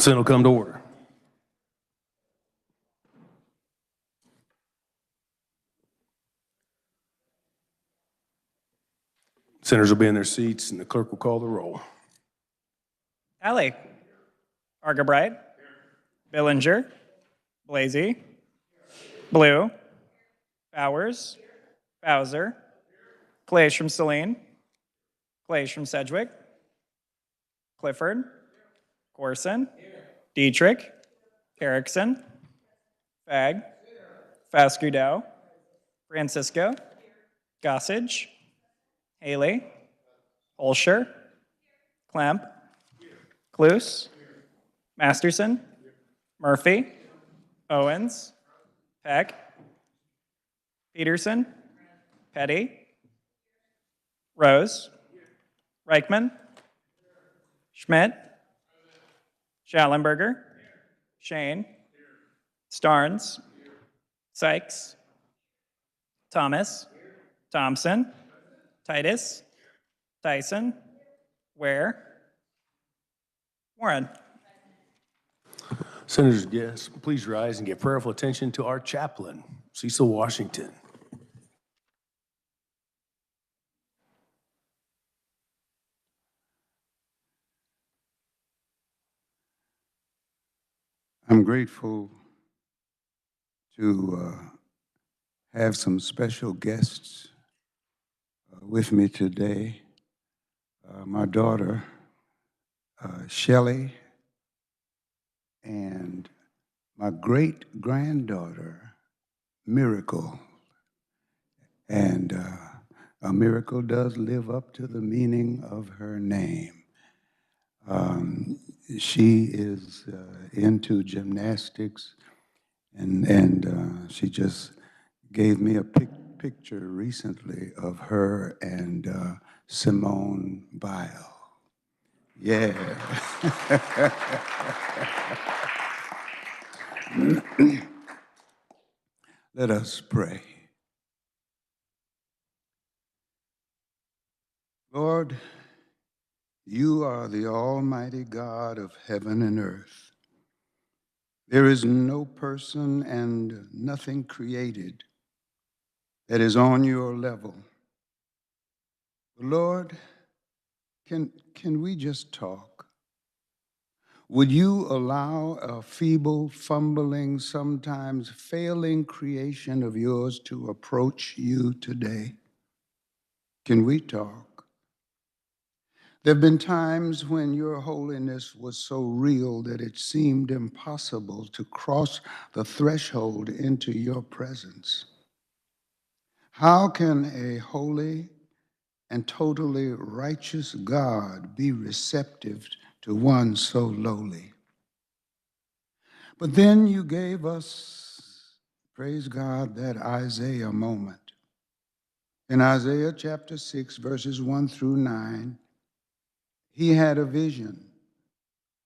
Senate will come to order. Senators will be in their seats, and the clerk will call the roll. Alley. Argabright. Billinger. Blasey. Blue. Bowers. Bowser. Clays from Saline. Clays from Sedgwick. Clifford. Corson. Dietrich. Erickson. Fagg. Fascudow. Francisco. Gossage. Haley. Holscher. Klemp. Cluse. Masterson. Murphy. Owens. Peck. Peterson. Petty. Rose. Reichman. Schmidt. Schallenberger. Shane. Starnes. Sykes. Thomas. Thompson. Titus. Tyson. Ware. Warren. Senators, yes, please rise and give prayerful attention to our chaplain, Cecil Washington. I'm grateful to have some special guests with me today. My daughter, Shelley, and my great-granddaughter, Miracle. And a miracle does live up to the meaning of her name. She is into gymnastics, and she just gave me a picture recently of her and Simone Biles. Yeah. Let us pray. Lord, you are the Almighty God of heaven and earth. There is no person and nothing created that is on your level. Lord, can we just talk? Would you allow a feeble, fumbling, sometimes failing creation of yours to approach you today? Can we talk? There have been times when your holiness was so real that it seemed impossible to cross the threshold into your presence. How can a holy and totally righteous God be receptive to one so lowly? But then you gave us, praise God, that Isaiah moment. In Isaiah chapter 6, verses 1 through 9, he had a vision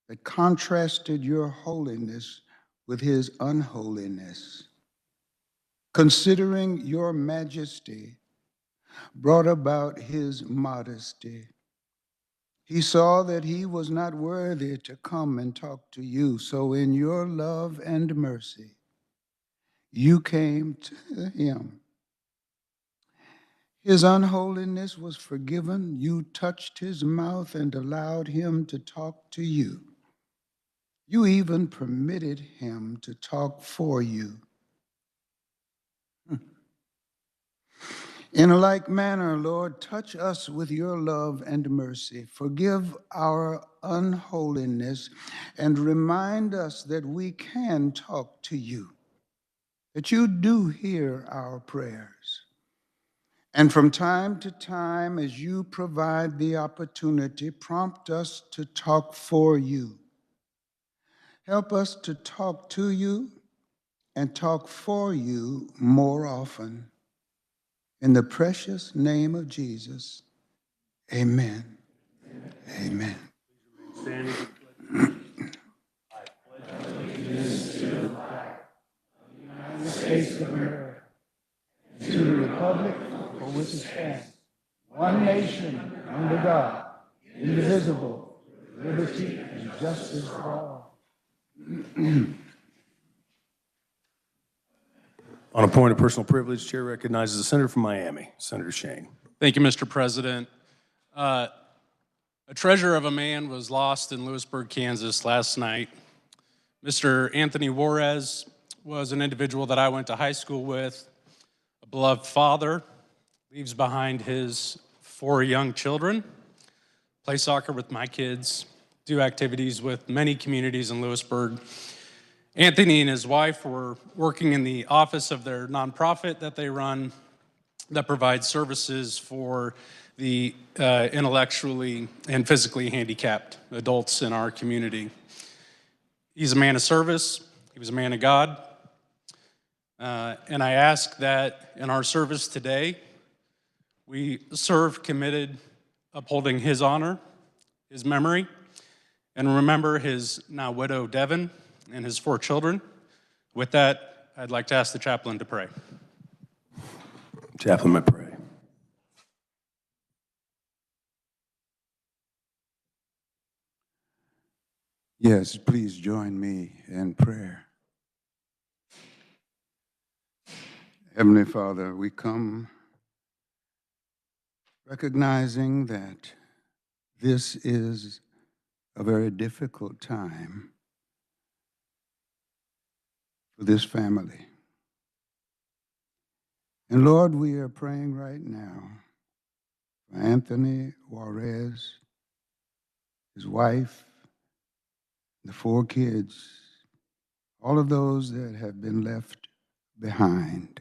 that contrasted your holiness with his unholiness. Considering your majesty brought about his modesty. He saw that he was not worthy to come and talk to you. So in your love and mercy, you came to him. His unholiness was forgiven. You touched his mouth and allowed him to talk to you. You even permitted him to talk for you. In a like manner, Lord, touch us with your love and mercy. Forgive our unholiness and remind us that we can talk to you, that you do hear our prayers. And from time to time, as you provide the opportunity, prompt us to talk for you. Help us to talk to you and talk for you more often. In the precious name of Jesus, amen. Amen. Standing. I pledge allegiance to the flag of the United States of America and to the republic for which it stands, one nation under God, indivisible, with liberty and justice for all. On a point of personal privilege, Chair recognizes the Senator from Miami, Senator Shane. Thank you, Mr. President. A treasure of a man was lost in Lewisburg, Kansas last night. Mr. Anthony Juarez was an individual that I went to high school with, a beloved father, leaves behind his 4 young children, play soccer with my kids, do activities with many communities in Lewisburg. Anthony and his wife were working in the office of their nonprofit that they run that provides services for the intellectually and physically handicapped adults in our community. He's a man of service. He was a man of God. And I ask that in our service today, we serve committed, upholding his honor, his memory, and remember his now widow, Devin, and his 4 children. With that, I'd like to ask the chaplain to pray. Chaplain may pray. Yes, please join me in prayer. Heavenly Father, we come recognizing that this is a very difficult time for this family. And Lord, we are praying right now for Anthony Juarez, his wife, the 4 kids, all of those that have been left behind.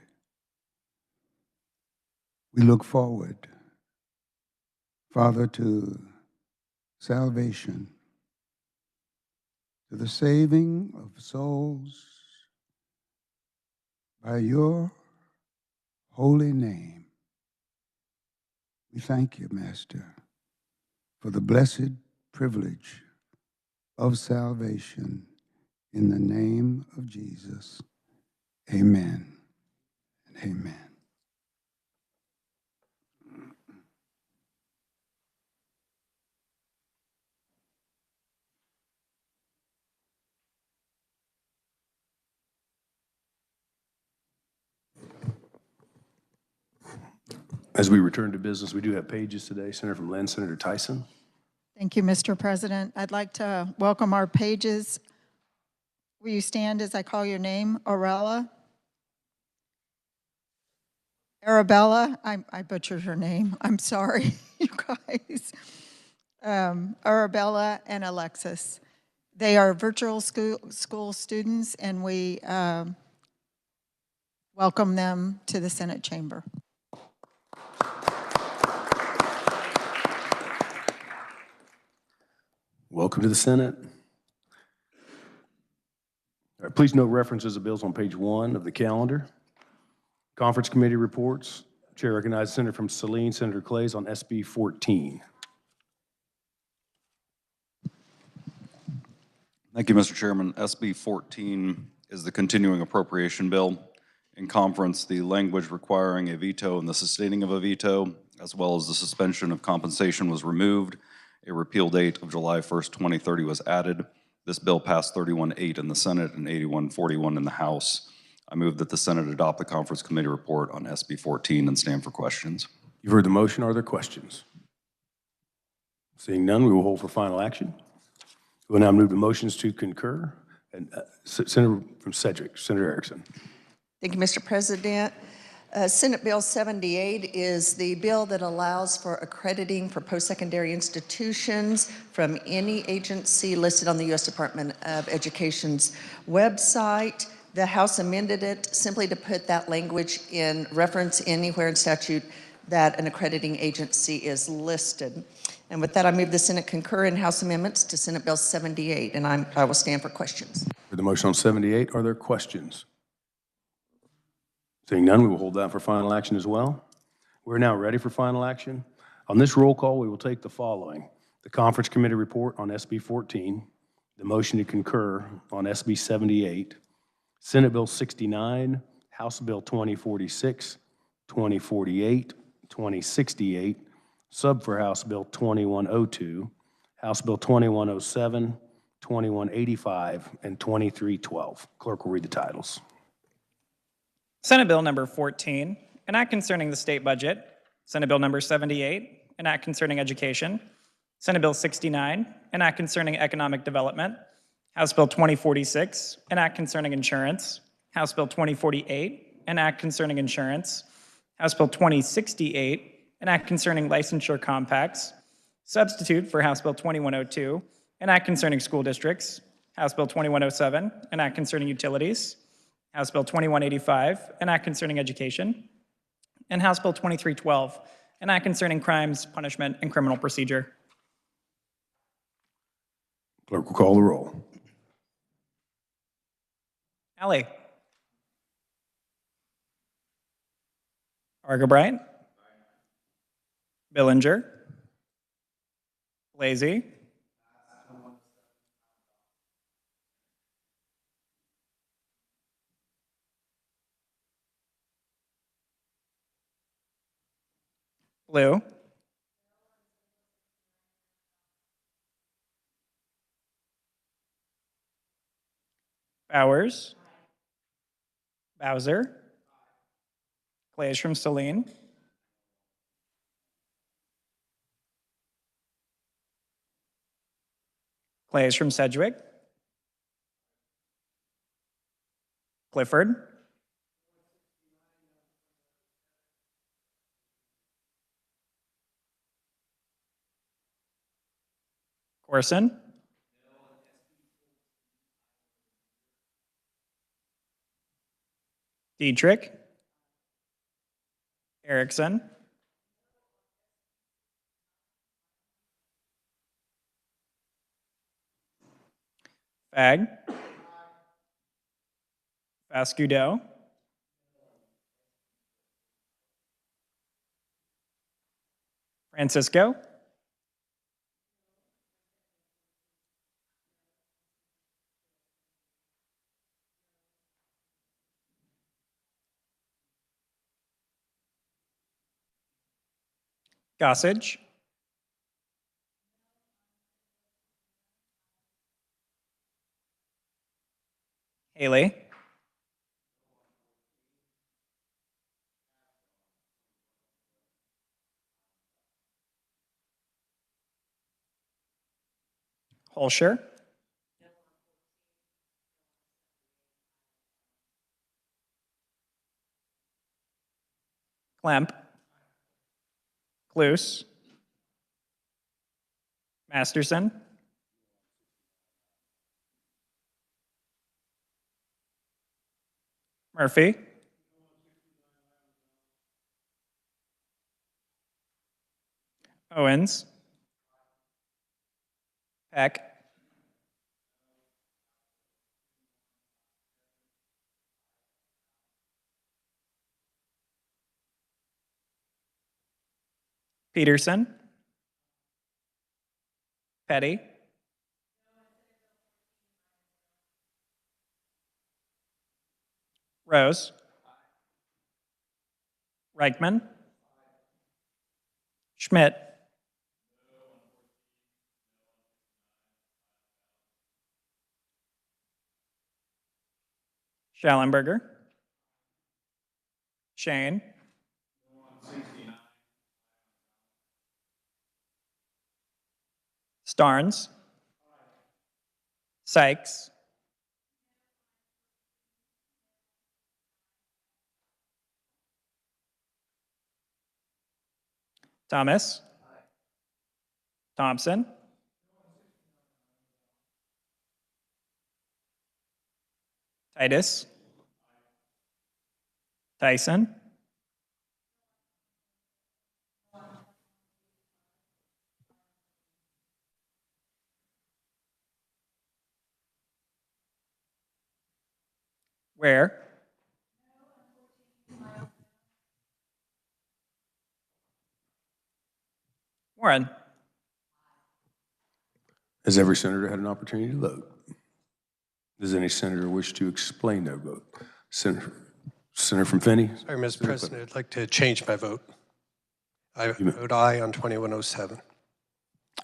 We look forward, Father, to salvation, to the saving of souls by your holy name. We thank you, Master, for the blessed privilege of salvation in the name of Jesus. Amen and amen. As we return to business, we do have pages today. Senator from Lynn, Senator Tyson. Thank you, Mr. President. I'd like to welcome our pages. Will you stand as I call your name? Arabella? I butchered her name. I'm sorry, you guys. Arabella and Alexis. They are virtual school students, and we welcome them to the Senate chamber. Welcome to the Senate. All right, please note references of bills on page 1 of the calendar. Conference committee reports. Chair recognizes Senator from Saline, Senator Clays on SB 14. Thank you, Mr. Chairman. SB 14 is the continuing appropriation bill. In conference, the language requiring a veto and the sustaining of a veto, as well as the suspension of compensation, was removed. A repeal date of July 1st, 2030 was added. This bill passed 31-8 in the Senate and 81-41 in the House. I move that the Senate adopt the conference committee report on SB 14 and stand for questions. You've heard the motion. Are there questions? Seeing none, we will hold for final action. We will now move to motions to concur. And Senator from Sedgwick, Senator Erickson. Thank you, Mr. President. Senate Bill 78 is the bill that allows for accrediting for post-secondary institutions from any agency listed on the U.S. Department of Education's website. The House amended it simply to put that language in reference anywhere in statute that an accrediting agency is listed. And with that, I move the Senate concur in House amendments to Senate Bill 78, and I will stand for questions. For the motion on 78, are there questions? Seeing none, we will hold that for final action as well. We're now ready for final action. On this roll call, we will take the following: the conference committee report on SB 14, the motion to concur on SB 78, Senate Bill 69, House Bill 2046, 2048, 2068, sub for House Bill 2102, House Bill 2107, 2185, and 2312. Clerk will read the titles. Senate Bill number 14, an act concerning the state budget. Senate Bill number 78, an act concerning education. Senate Bill 69, an act concerning economic development. House Bill 2046, an act concerning insurance. House Bill 2048, an act concerning insurance. House Bill 2068, an act concerning licensure compacts. Substitute for House Bill 2102, an act concerning school districts. House Bill 2107, an act concerning utilities. House Bill 2185, an act concerning education. And House Bill 2312, an act concerning crimes, punishment, and criminal procedure. Clerk will call the roll. Alley. Argabright. Billinger. Lazy. Blue. Bowers. Bowser. Clays from Celine. Clays from Sedgwick. Clifford. Corson. Dietrich. Erickson. Fag. Vascudo. Francisco. Gossage. Haley. Holscher. Klemp. Cluse. Masterson. Murphy. Owens. Peck. Peterson. Petty. Rose. Reichman. Schmidt. Schallenberger. Shane. Starnes. Sykes. Thomas. Thompson. Titus. Tyson. Where? Warren. Has every senator had an opportunity to vote? Does any senator wish to explain their vote? Senator from Finney? Sorry, Mr. President, I'd like to change my vote. I vote aye on 2107.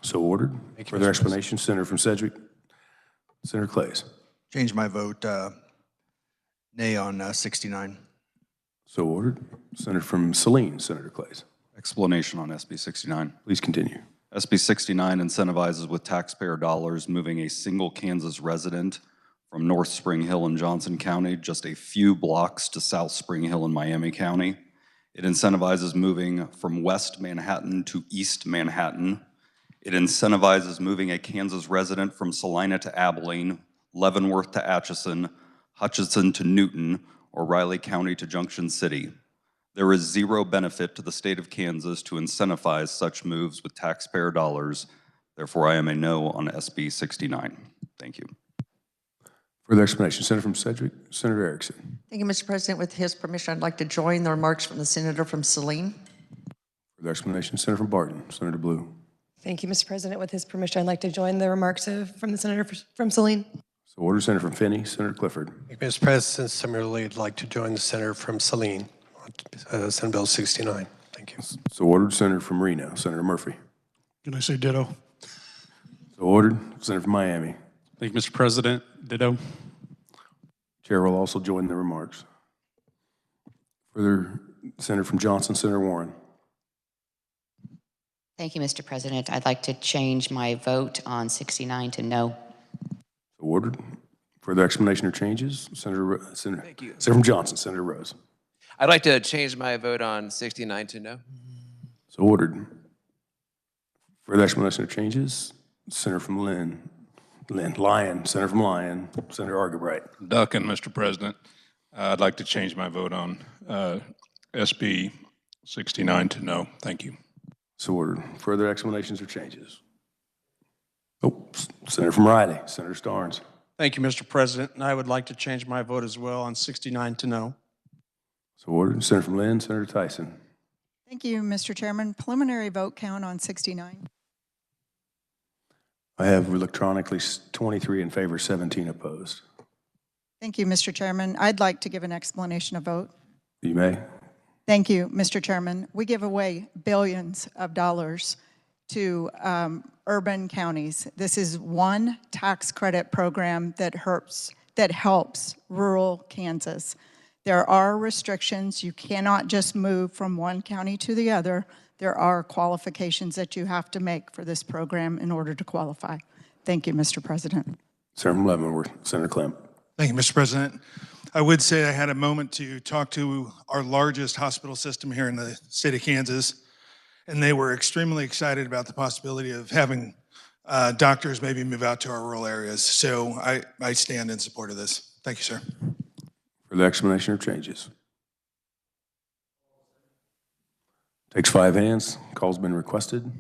So ordered. Thank you, Further Mr. explanation, Senator from Sedgwick. Senator Clays. Change my vote, nay on 69. So ordered. Senator from Saline, Senator Clays. Explanation on SB 69. Please continue. SB 69 incentivizes with taxpayer dollars moving a single Kansas resident from North Spring Hill in Johnson County just a few blocks to South Spring Hill in Miami County. It incentivizes moving from West Manhattan to East Manhattan. It incentivizes moving a Kansas resident from Salina to Abilene, Leavenworth to Atchison, Hutchinson to Newton, or Riley County to Junction City. There is zero benefit to the state of Kansas to incentivize such moves with taxpayer dollars. Therefore, I am a no on SB 69. Thank you. Further explanation. Senator from Sedgwick, Senator Erickson. Thank you, Mr. President. With his permission, I'd like to join the remarks from the senator from Saline. Further explanation. Senator from Barton, Senator Blue. Thank you, Mr. President. With his permission, I'd like to join the remarks from the senator from Saline. So ordered. Senator from Finney, Senator Clifford. Thank you, Mr. President. Similarly, I'd like to join the senator from Saline on Senate Bill 69. Thank you. So ordered. Senator from Reno, Senator Murphy. Can I say ditto? So ordered. Senator from Miami. Thank you, Mr. President. Ditto. Chair will also join the remarks. Further, Senator from Johnson, Senator Warren. Thank you, Mr. President. I'd like to change my vote on 69 to no. So ordered. Further explanation or changes? Senator from Johnson, Senator Rose. I'd like to change my vote on 69 to no. So ordered. Further explanation or changes? Senator from Lyon, Senator from Lyon, Senator Argabright. Ducking, Mr. President. I'd like to change my vote on SB 69 to no. Thank you. So ordered. Further explanations or changes? Oh, Senator from Riley, Senator Starnes. Thank you, Mr. President. And I would like to change my vote as well on 69 to no. So ordered. Senator from Lynn, Senator Tyson. Thank you, Mr. Chairman. Preliminary vote count on 69. I have electronically 23 in favor, 17 opposed. Thank you, Mr. Chairman. I'd like to give an explanation of vote. You may. Thank you, Mr. Chairman. We give away billions of dollars to urban counties. This is one tax credit program that helps rural Kansas. There are restrictions. You cannot just move from one county to the other. There are qualifications that you have to make for this program in order to qualify. Thank you, Mr. President. Senator from Leavenworth, Senator Clem. Thank you, Mr. President. I would say I had a moment to talk to our largest hospital system here in the state of Kansas, and they were extremely excited about the possibility of having doctors maybe move out to our rural areas. So I stand in support of this. Thank you, sir. For the explanation or changes? Takes 5 hands. Call's been requested.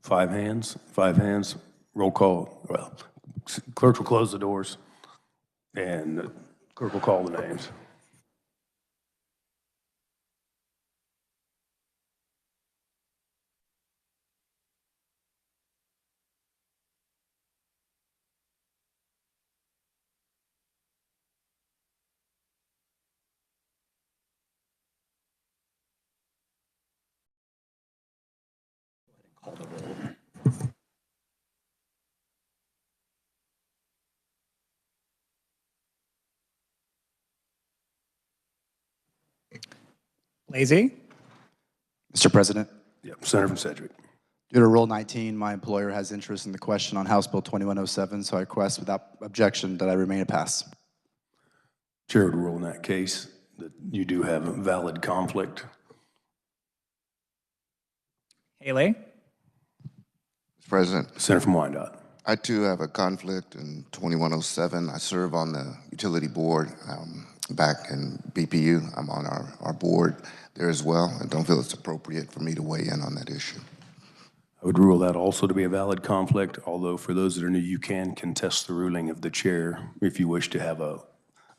5 hands, 5 hands. Roll call. Well, clerk will close the doors and the clerk will call the names. Lazy. Mr. President. Yep, Senator from Sedgwick. Due to Rule 19, my employer has interest in the question on House Bill 2107, so I request without objection that I remain a pass. Chair would rule in that case that you do have a valid conflict. Haley. Mr. President. Senator from Wyandotte. I too have a conflict in 2107. I serve on the utility board back in BPU. I'm on our board there as well. I don't feel it's appropriate for me to weigh in on that issue. I would rule that also to be a valid conflict, although for those that are new, you can contest the ruling of the chair if you wish to have a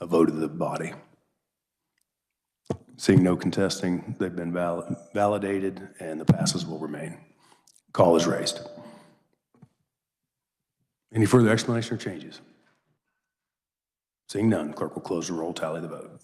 vote of the body. Seeing no contesting, they've been validated and the passes will remain. Call is raised. Any further explanation or changes? Seeing none, clerk will close the roll, tally the vote.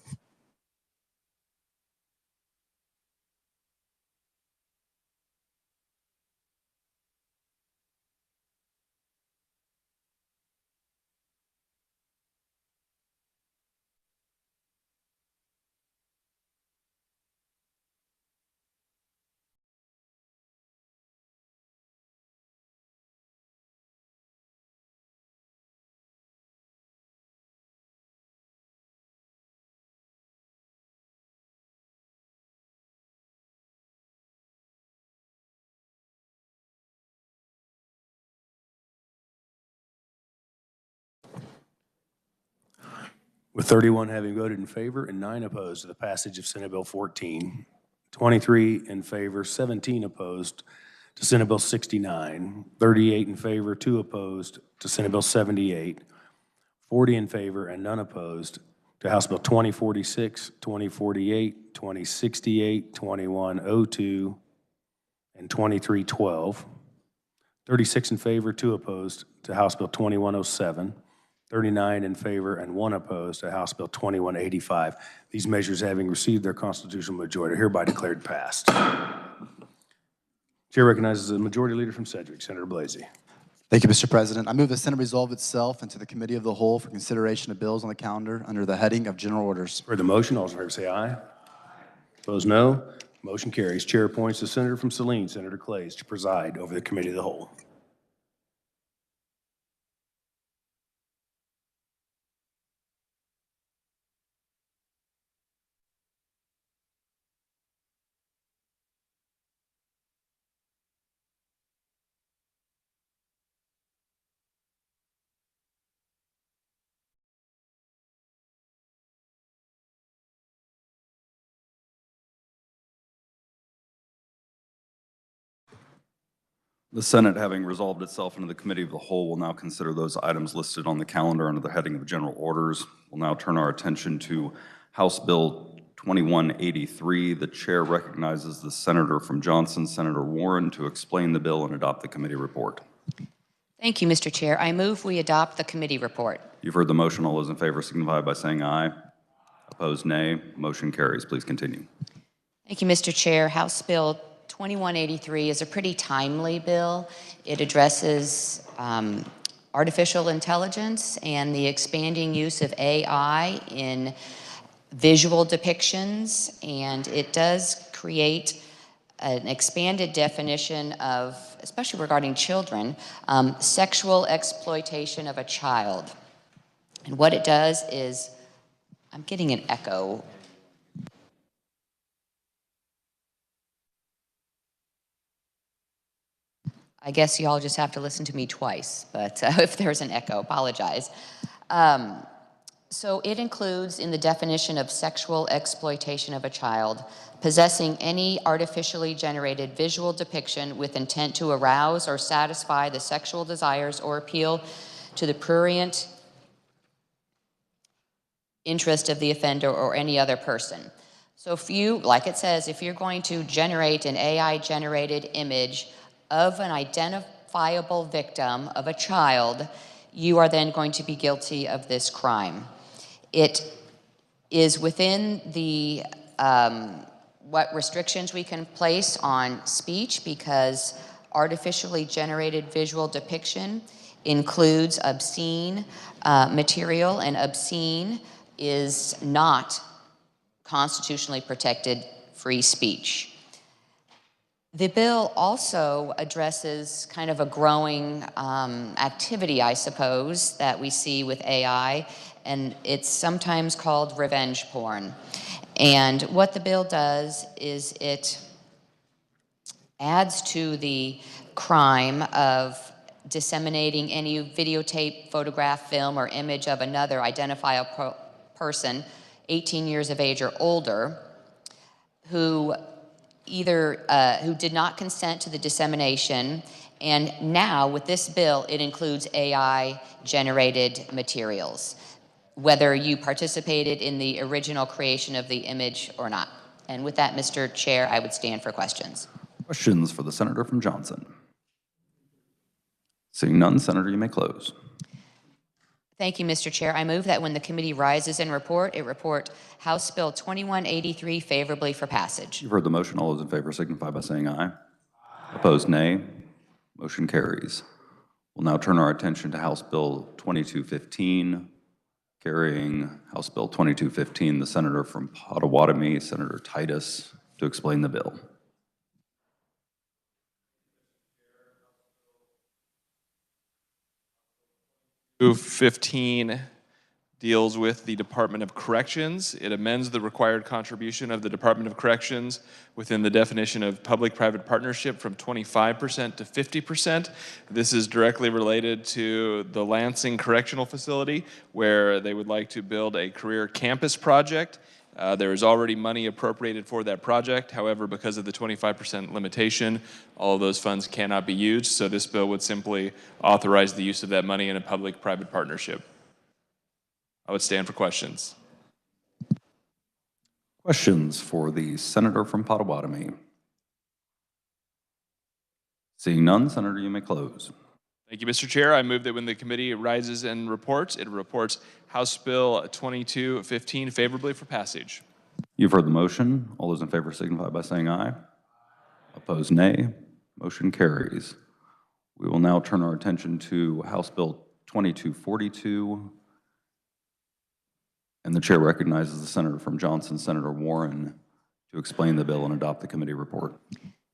with 31 having voted in favor and 9 opposed to the passage of Senate Bill 14, 23 in favor, 17 opposed to Senate Bill 69, 38 in favor, 2 opposed to Senate Bill 78, 40 in favor and none opposed to House Bill 2046, 2048, 2068, 2102, and 2312. 36 in favor, 2 opposed to House Bill 2107, 39 in favor and 1 opposed to House Bill 2185. These measures having received their constitutional majority are hereby declared passed. Chair recognizes the Majority Leader from Sedgwick, Senator Blasey. Thank you, Mr. President. I move the Senate resolve itself into the Committee of the Whole for consideration of bills on the calendar under the heading of General Orders. For the motion, all those in favor say aye. Opposed, no. Motion carries. Chair appoints the Senator from Saline, Senator Clays, to preside over the Committee of the Whole. The Senate, having resolved itself into the Committee of the Whole, will now consider those items listed on the calendar under the heading of General Orders. We'll now turn our attention to House Bill 2183. The Chair recognizes the Senator from Johnson, Senator Warren, to explain the bill and adopt the committee report. Thank you, Mr. Chair. I move we adopt the committee report. You've heard the motion. All those in favor signify by saying aye. Opposed, nay. Motion carries. Please continue. Thank you, Mr. Chair. House Bill 2183 is a pretty timely bill. It addresses artificial intelligence and the expanding use of AI in visual depictions, and it does create an expanded definition of, especially regarding children, sexual exploitation of a child. And what it does is, I'm getting an echo. I guess y'all just have to listen to me twice, but if there's an echo, apologize. So it includes in the definition of sexual exploitation of a child, possessing any artificially generated visual depiction with intent to arouse or satisfy the sexual desires or appeal to the prurient interest of the offender or any other person. So if you, like it says, if you're going to generate an AI-generated image of an identifiable victim of a child, you are then going to be guilty of this crime. It is within the what restrictions we can place on speech, because artificially generated visual depiction includes obscene material, and obscene is not constitutionally protected free speech. The bill also addresses kind of a growing activity, I suppose, that we see with AI, and it's sometimes called revenge porn. And what the bill does is it adds to the crime of disseminating any videotape, photograph, film, or image of another identifiable person 18 years of age or older who who did not consent to the dissemination, and now with this bill it includes AI-generated materials, whether you participated in the original creation of the image or not. And with that, Mr. Chair, I would stand for questions. Questions for the Senator from Johnson? Seeing none, Senator, you may close. Thank you, Mr. Chair. I move that when the committee rises and report, it report House Bill 2183 favorably for passage. You've heard the motion. All those in favor signify by saying aye. Opposed, nay. Motion carries. We'll now turn our attention to House Bill 2215. Carrying House Bill 2215, the Senator from Pottawatomie, Senator Titus, to explain the bill. Move 15 deals with the Department of Corrections. It amends the required contribution of the Department of Corrections within the definition of public-private partnership from 25% to 50%. This is directly related to the Lansing Correctional Facility, where they would like to build a career campus project. There is already money appropriated for that project. However, because of the 25% limitation, all of those funds cannot be used. So this bill would simply authorize the use of that money in a public-private partnership. I would stand for questions. Questions for the senator from Potawatomi? Seeing none, Senator, you may close. Thank you, Mr. Chair. I move that when the committee rises and reports, it reports House Bill 2215 favorably for passage. You've heard the motion. All those in favor signify by saying aye. Opposed, nay. Motion carries. We will now turn our attention to House Bill 2242. And the chair recognizes the senator from Johnson, Senator Warren, to explain the bill and adopt the committee report.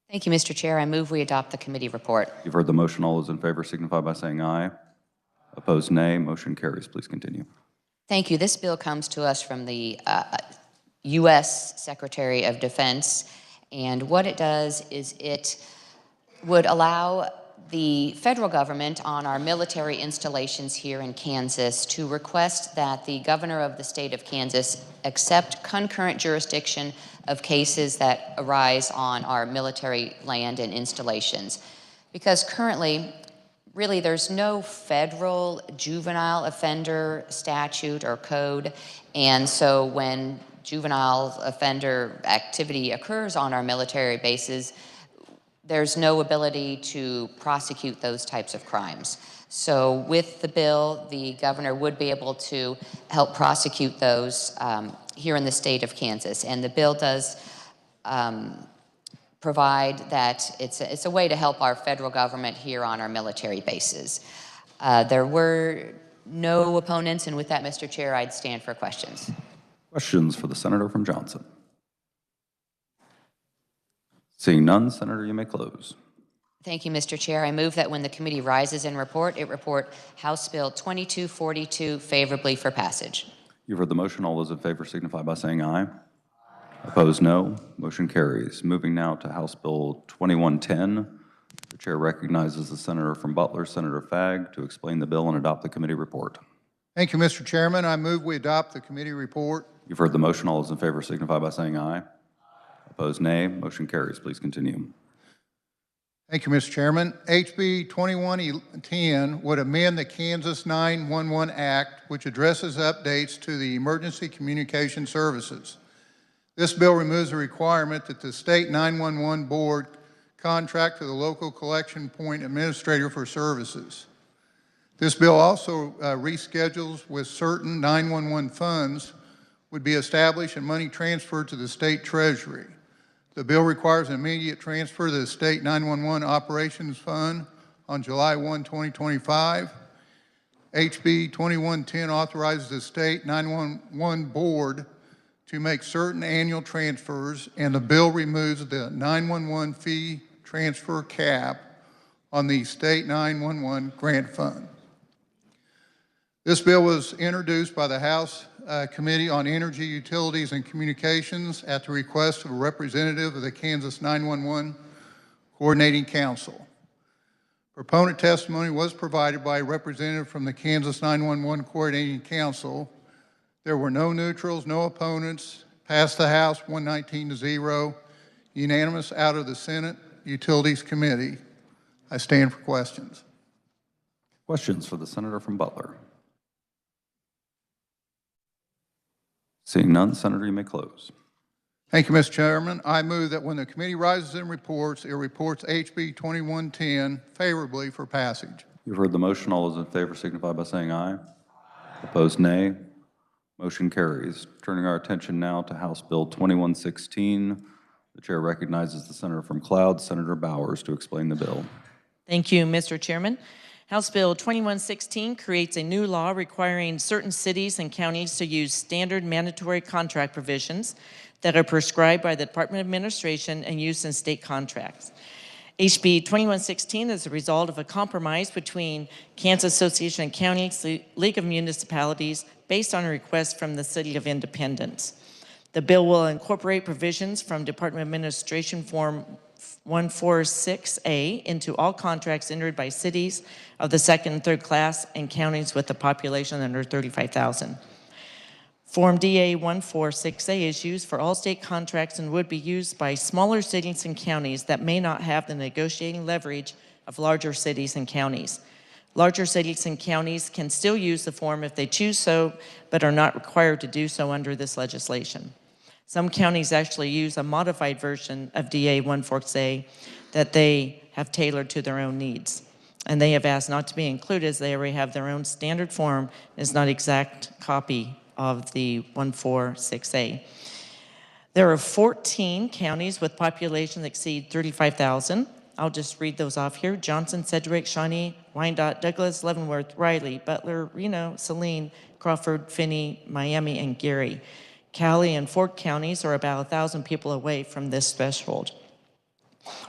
Thank you, Mr. Chair. I move we adopt the committee report. You've heard the motion. All those in favor signify by saying aye. Opposed, nay. Motion carries. Please continue. Thank you. This bill comes to us from the U.S. Secretary of Defense, and what it does is it would allow the federal government on our military installations here in Kansas to request that the governor of the state of Kansas accept concurrent jurisdiction of cases that arise on our military land and installations. Because currently, really, there's no federal juvenile offender statute or code, and so when juvenile offender activity occurs on our military bases, there's no ability to prosecute those types of crimes. So with the bill, the governor would be able to help prosecute those here in the state of Kansas. And the bill does provide that it's a way to help our federal government here on our military bases. There were no opponents, and with that, Mr. Chair, I'd stand for questions. Questions for the senator from Johnson? Seeing none, Senator, you may close. Thank you, Mr. Chair. I move that when the committee rises and report, it report House Bill 2242 favorably for passage. You've heard the motion. All those in favor signify by saying aye. Opposed, no. Motion carries. Moving now to House Bill 2110. The chair recognizes the senator from Butler, Senator Fagg, to explain the bill and adopt the committee report. Thank you, Mr. Chairman. I move we adopt the committee report. You've heard the motion. All those in favor signify by saying aye. Opposed, nay. Motion carries. Please continue. Thank you, Mr. Chairman. HB 2110 would amend the Kansas 911 Act, which addresses updates to the emergency communication services. This bill removes the requirement that the state 911 board contract to the local collection point administrator for services. This bill also reschedules with certain 911 funds would be established and money transferred to the state treasury. The bill requires an immediate transfer to the State 911 Operations Fund on July 1, 2025. HB 2110 authorizes the State 911 Board to make certain annual transfers, and the bill removes the 911 fee transfer cap on the State 911 Grant Fund. This bill was introduced by the House Committee on Energy, Utilities, and Communications at the request of a representative of the Kansas 911 Coordinating Council. Proponent testimony was provided by a representative from the Kansas 911 Coordinating Council. There were no neutrals, no opponents. Passed the House 119-0, unanimous out of the Senate Utilities Committee. I stand for questions. Questions for the senator from Butler? Seeing none, Senator, you may close. Thank you, Mr. Chairman. I move that when the committee rises and reports, it reports HB 2110 favorably for passage. You've heard the motion. All those in favor signify by saying aye. Opposed, nay. Motion carries. Turning our attention now to House Bill 2116. The chair recognizes the senator from Cloud, Senator Bowers, to explain the bill. Thank you, Mr. Chairman. House Bill 2116 creates a new law requiring certain cities and counties to use standard mandatory contract provisions that are prescribed by the Department of Administration and used in state contracts. HB 2116 is a result of a compromise between Kansas Association of Counties, League of Municipalities, based on a request from the City of Independence. The bill will incorporate provisions from Department of Administration Form 146A into all contracts entered by cities of the second and third class and counties with a population under 35,000. Form DA 146A is used for all state contracts and would be used by smaller cities and counties that may not have the negotiating leverage of larger cities and counties. Larger cities and counties can still use the form if they choose so, but are not required to do so under this legislation. Some counties actually use a modified version of DA 146A that they have tailored to their own needs. And they have asked not to be included as they already have their own standard form. It's not exact copy of the 146A. There are 14 counties with populations that exceed 35,000. I'll just read those off here. Johnson, Sedgwick, Shawnee, Wyandotte, Douglas, Leavenworth, Riley, Butler, Reno, Saline, Crawford, Finney, Miami, and Gary. Cali and Fort counties are about 1,000 people away from this threshold.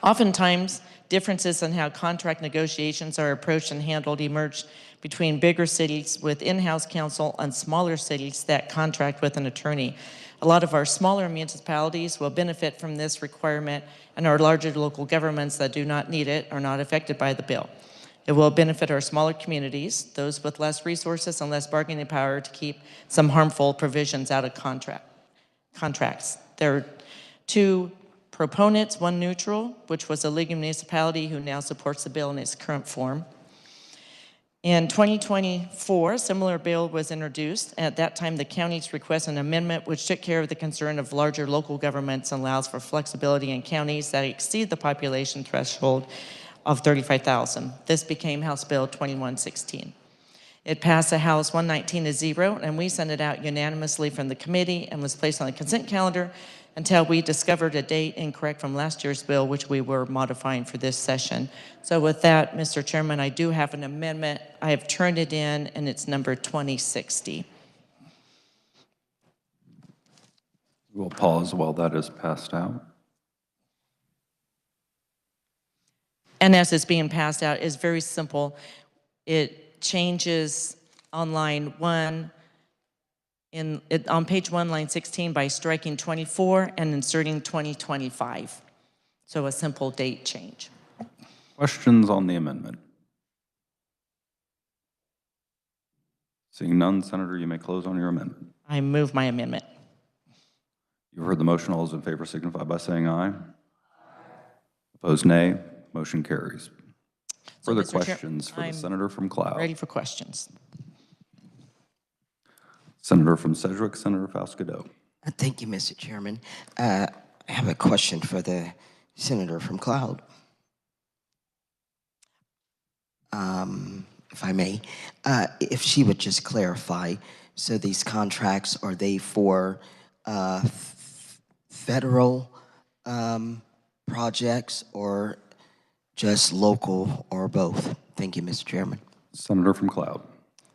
Oftentimes, differences in how contract negotiations are approached and handled emerge between bigger cities with in-house counsel and smaller cities that contract with an attorney. A lot of our smaller municipalities will benefit from this requirement, and our larger local governments that do not need it are not affected by the bill. It will benefit our smaller communities, those with less resources and less bargaining power, to keep some harmful provisions out of contracts. There are two proponents, one neutral, which was a League of Municipality who now supports the bill in its current form. In 2024, a similar bill was introduced. At that time, the counties requested an amendment which took care of the concern of larger local governments and allows for flexibility in counties that exceed the population threshold of 35,000. This became House Bill 2116. It passed the House 119-0, and we sent it out unanimously from the committee and was placed on the consent calendar until we discovered a date incorrect from last year's bill, which we were modifying for this session. So with that, Mr. Chairman, I do have an amendment. I have turned it in, and it's number 2060. We'll pause while that is passed out. And as it's being passed out, it's very simple. It changes on line 1, on page 1, line 16, by striking 24 and inserting 2025. So a simple date change. Questions on the amendment? Seeing none, Senator, you may close on your amendment. I move my amendment. You've heard the motion. All those in favor signify by saying aye. Opposed, nay. Motion carries. Further questions for the senator from Cloud? Ready for questions. Senator from Sedgwick, Senator Faust-Godot. Thank you, Mr. Chairman. I have a question for the senator from Cloud. If I may, if she would just clarify, so these contracts, are they for federal projects or just local or both? Thank you, Mr. Chairman. Senator from Cloud.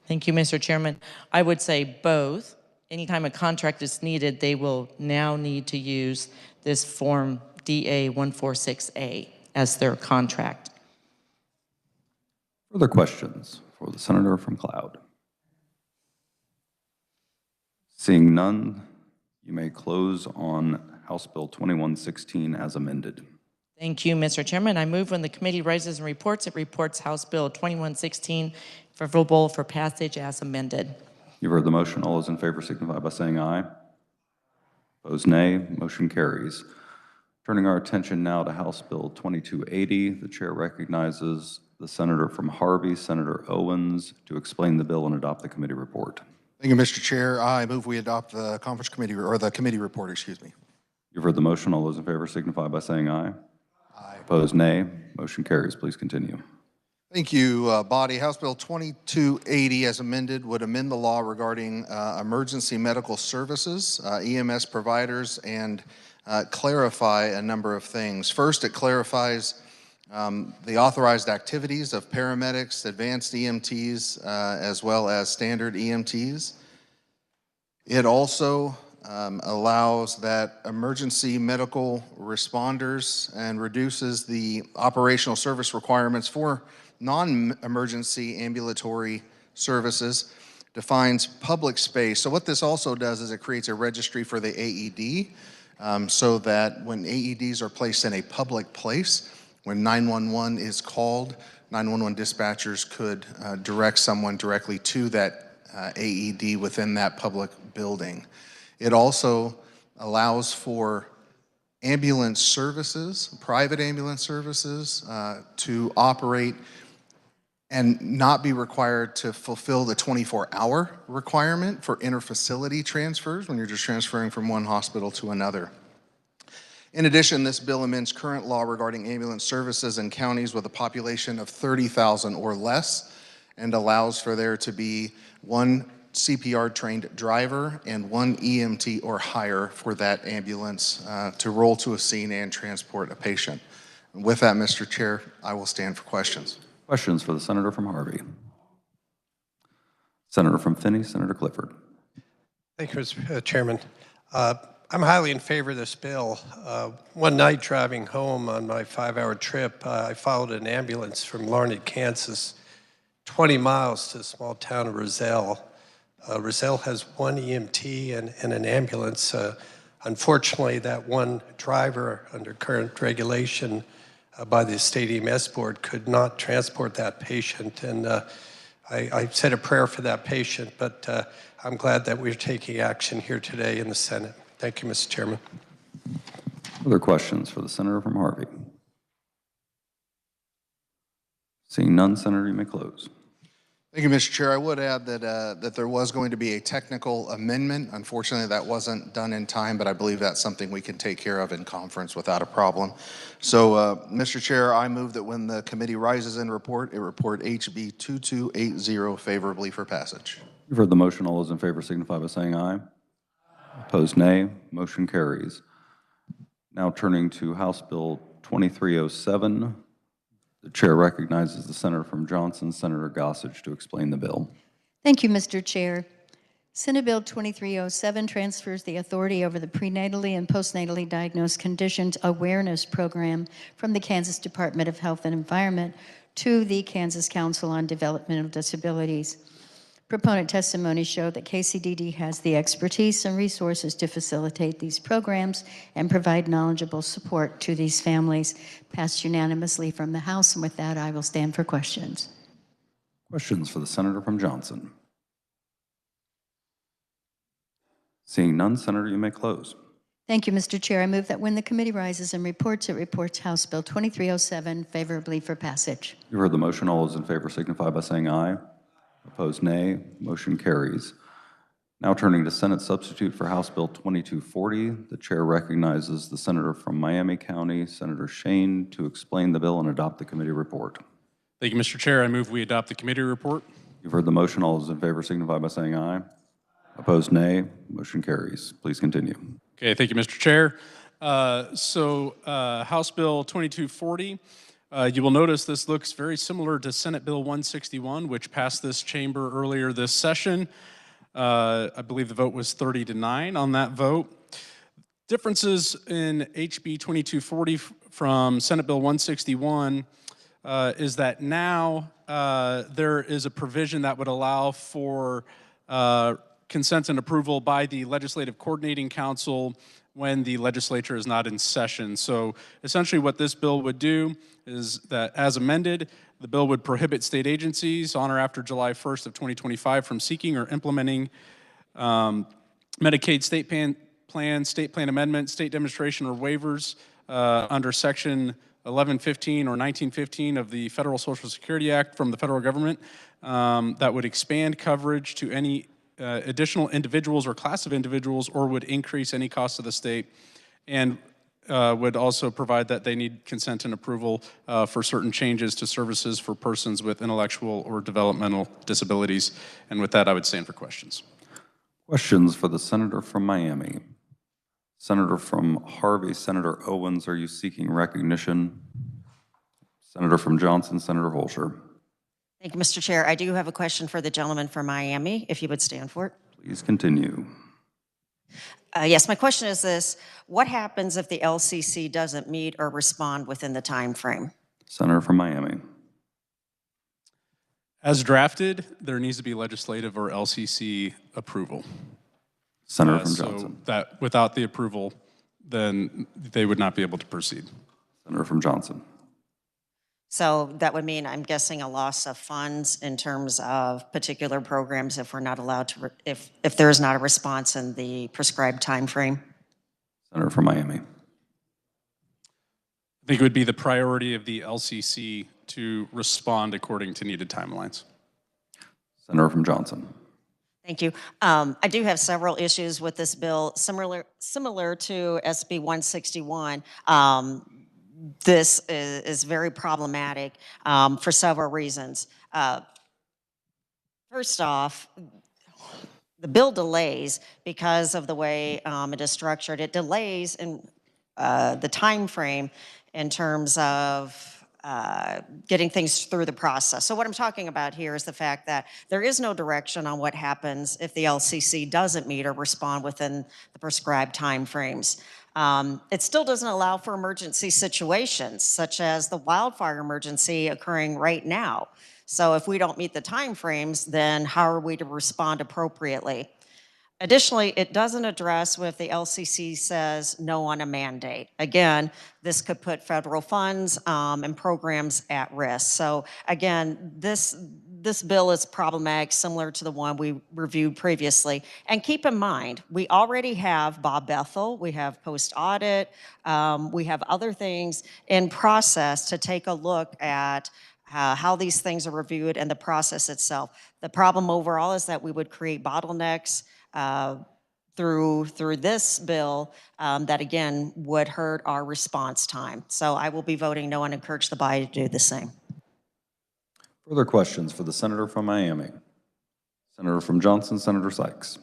Thank you, Mr. Chairman. I would say both. Anytime a contract is needed, they will now need to use this form DA 146A as their contract. Further questions for the senator from Cloud? Seeing none, you may close on House Bill 2116 as amended. Thank you, Mr. Chairman. I move when the committee rises and reports, it reports House Bill 2116 favorable for passage as amended. You've heard the motion. All those in favor signify by saying aye. Opposed, nay. Motion carries. Turning our attention now to House Bill 2280, the chair recognizes the senator from Harvey, Senator Owens, to explain the bill and adopt the committee report. Thank you, Mr. Chair. I move we adopt the conference committee, or the committee report, excuse me. You've heard the motion. All those in favor signify by saying aye. Aye. Opposed, nay. Motion carries. Please continue. Thank you, body. House Bill 2280 as amended would amend the law regarding emergency medical services, EMS providers, and clarify a number of things. First, it clarifies the authorized activities of paramedics, advanced EMTs, as well as standard EMTs. It also allows that emergency medical responders and reduces the operational service requirements for non-emergency ambulatory services, defines public space. So what this also does is it creates a registry for the AED so that when AEDs are placed in a public place, when 911 is called, 911 dispatchers could direct someone directly to that AED within that public building. It also allows for ambulance services, private ambulance services, to operate and not be required to fulfill the 24-hour requirement for interfacility transfers when you're just transferring from one hospital to another. In addition, this bill amends current law regarding ambulance services in counties with a population of 30,000 or less and allows for there to be one CPR-trained driver and one EMT or higher for that ambulance to roll to a scene and transport a patient. And with that, Mr. Chair, I will stand for questions. Questions for the Senator from Harvey. Senator from Finney, Senator Clifford. Thank you, Mr. Chairman. I'm highly in favor of this bill. One night driving home on my 5-hour trip, I followed an ambulance from Larned, Kansas, 20 miles to the small town of Roselle. Roselle has one EMT and an ambulance. Unfortunately, that one driver, under current regulation by the state EMS board, could not transport that patient. And I said a prayer for that patient, but I'm glad that we're taking action here today in the Senate. Thank you, Mr. Chairman. Other questions for the Senator from Harvey? Seeing none, Senator, you may close. Thank you, Mr. Chair. I would add that there was going to be a technical amendment. Unfortunately, that wasn't done in time, but I believe that's something we can take care of in conference without a problem. So, Mr. Chair, I move that when the committee rises in report, it report HB 2280 favorably for passage. You've heard the motion. All those in favor signify by saying aye. Opposed, nay. Motion carries. Now turning to House Bill 2307. The chair recognizes the senator from Johnson, Senator Gossage, to explain the bill. Thank you, Mr. Chair. Senate Bill 2307 transfers the authority over the prenatally and postnatally diagnosed conditions awareness program from the Kansas Department of Health and Environment to the Kansas Council on Developmental Disabilities. Proponent testimony showed that KCDD has the expertise and resources to facilitate these programs and provide knowledgeable support to these families. Passed unanimously from the House, and with that, I will stand for questions. Questions for the senator from Johnson? Seeing none, Senator, you may close. Thank you, Mr. Chair. I move that when the committee rises and reports, it reports House Bill 2307 favorably for passage. You heard the motion. All those in favor signify by saying aye. Opposed, nay. Motion carries. Now turning to Senate substitute for House Bill 2240, the chair recognizes the senator from Miami County, Senator Shane, to explain the bill and adopt the committee report. Thank you, Mr. Chair. I move we adopt the committee report. You've heard the motion. All those in favor signify by saying aye. Opposed, nay. Motion carries. Please continue. Okay, thank you, Mr. Chair. House Bill 2240. You will notice this looks very similar to Senate Bill 161, which passed this chamber earlier this session. I believe the vote was 30-9 on that vote. Differences in HB 2240 from Senate Bill 161 is that now there is a provision that would allow for consent and approval by the Legislative Coordinating Council when the legislature is not in session. So essentially what this bill would do is that, as amended, the bill would prohibit state agencies on or after July 1st of 2025 from seeking or implementing Medicaid state plan amendments, state demonstration, or waivers under Section 1115 or 1915 of the Federal Social Security Act from the federal government that would expand coverage to any additional individuals or class of individuals, or would increase any cost to the state, and would also provide that they need consent and approval for certain changes to services for persons with intellectual or developmental disabilities. And with that, I would stand for questions. Questions for the senator from Miami. Senator from Harvey, Senator Owens, are you seeking recognition? Senator from Johnson, Senator Holscher. Thank you, Mr. Chair. I do have a question for the gentleman from Miami, if you would stand for it. Please continue. Yes, my question is this. What happens if the LCC doesn't meet or respond within the time frame? Senator from Miami. As drafted, there needs to be legislative or LCC approval. Senator from Johnson. So that without the approval, then they would not be able to proceed. Senator from Johnson. So that would mean, I'm guessing, a loss of funds in terms of particular programs if we're not allowed to, if there is not a response in the prescribed time frame. Senator from Miami. I think it would be the priority of the LCC to respond according to needed timelines. Senator from Johnson. Thank you. I do have several issues with this bill, similar to SB 161. This is very problematic for several reasons. First off, the bill delays because of the way it is structured. It delays in the time frame in terms of getting things through the process. So what I'm talking about here is the fact that there is no direction on what happens if the LCC doesn't meet or respond within the prescribed time frames. It still doesn't allow for emergency situations, such as the wildfire emergency occurring right now. So if we don't meet the time frames, then how are we to respond appropriately? Additionally, it doesn't address if the LCC says no on a mandate. Again, this could put federal funds and programs at risk. So again, this bill is problematic, similar to the one we reviewed previously. And keep in mind, we already have Bob Bethel, we have post-audit, we have other things in process to take a look at how these things are reviewed and the process itself. The problem overall is that we would create bottlenecks through this bill that, again, would hurt our response time. So I will be voting no and encourage the body to do the same. Further questions for the Senator from Miami? Senator from Johnson, Senator Sykes.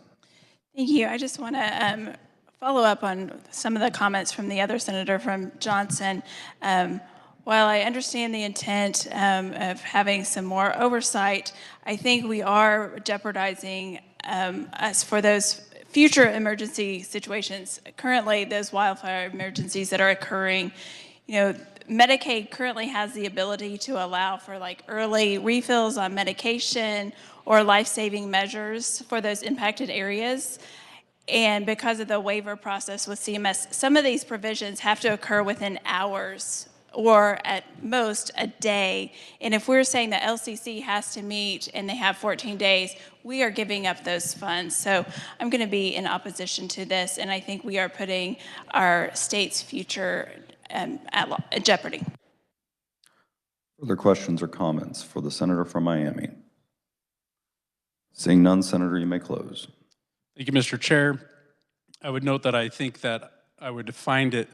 Thank you. I just want to follow up on some of the comments from the other Senator from Johnson. While I understand the intent of having some more oversight, I think we are jeopardizing us for those future emergency situations. Currently, those wildfire emergencies that are occurring, Medicaid currently has the ability to allow for like early refills on medication or life-saving measures for those impacted areas. And because of the waiver process with CMS, some of these provisions have to occur within hours or at most a day. And if we're saying that LCC has to meet and they have 14 days, we are giving up those funds. So I'm going to be in opposition to this, and I think we are putting our state's future at jeopardy. Further questions or comments for the Senator from Miami? Seeing none, Senator, you may close. Thank you, Mr. Chair. I would note that I think that I would find it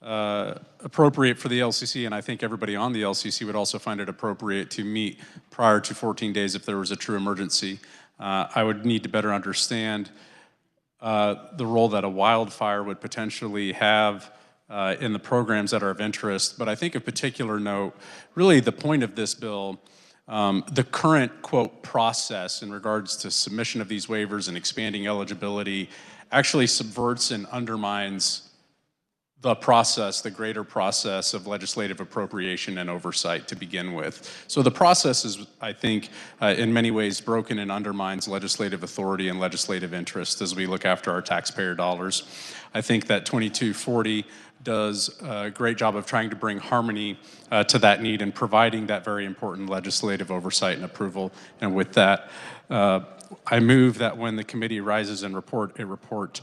appropriate for the LCC, and I think everybody on the LCC would also find it appropriate to meet prior to 14 days if there was a true emergency. I would need to better understand the role that a wildfire would potentially have in the programs that are of interest. But I think of particular note, really the point of this bill, the current, quote, process in regards to submission of these waivers and expanding eligibility actually subverts and undermines the process, the greater process of legislative appropriation and oversight to begin with. So the process is, I think, in many ways broken and undermines legislative authority and legislative interest as we look after our taxpayer dollars. I think that 2240 does a great job of trying to bring harmony to that need and providing that very important legislative oversight and approval. And with that, I move that when the committee rises and report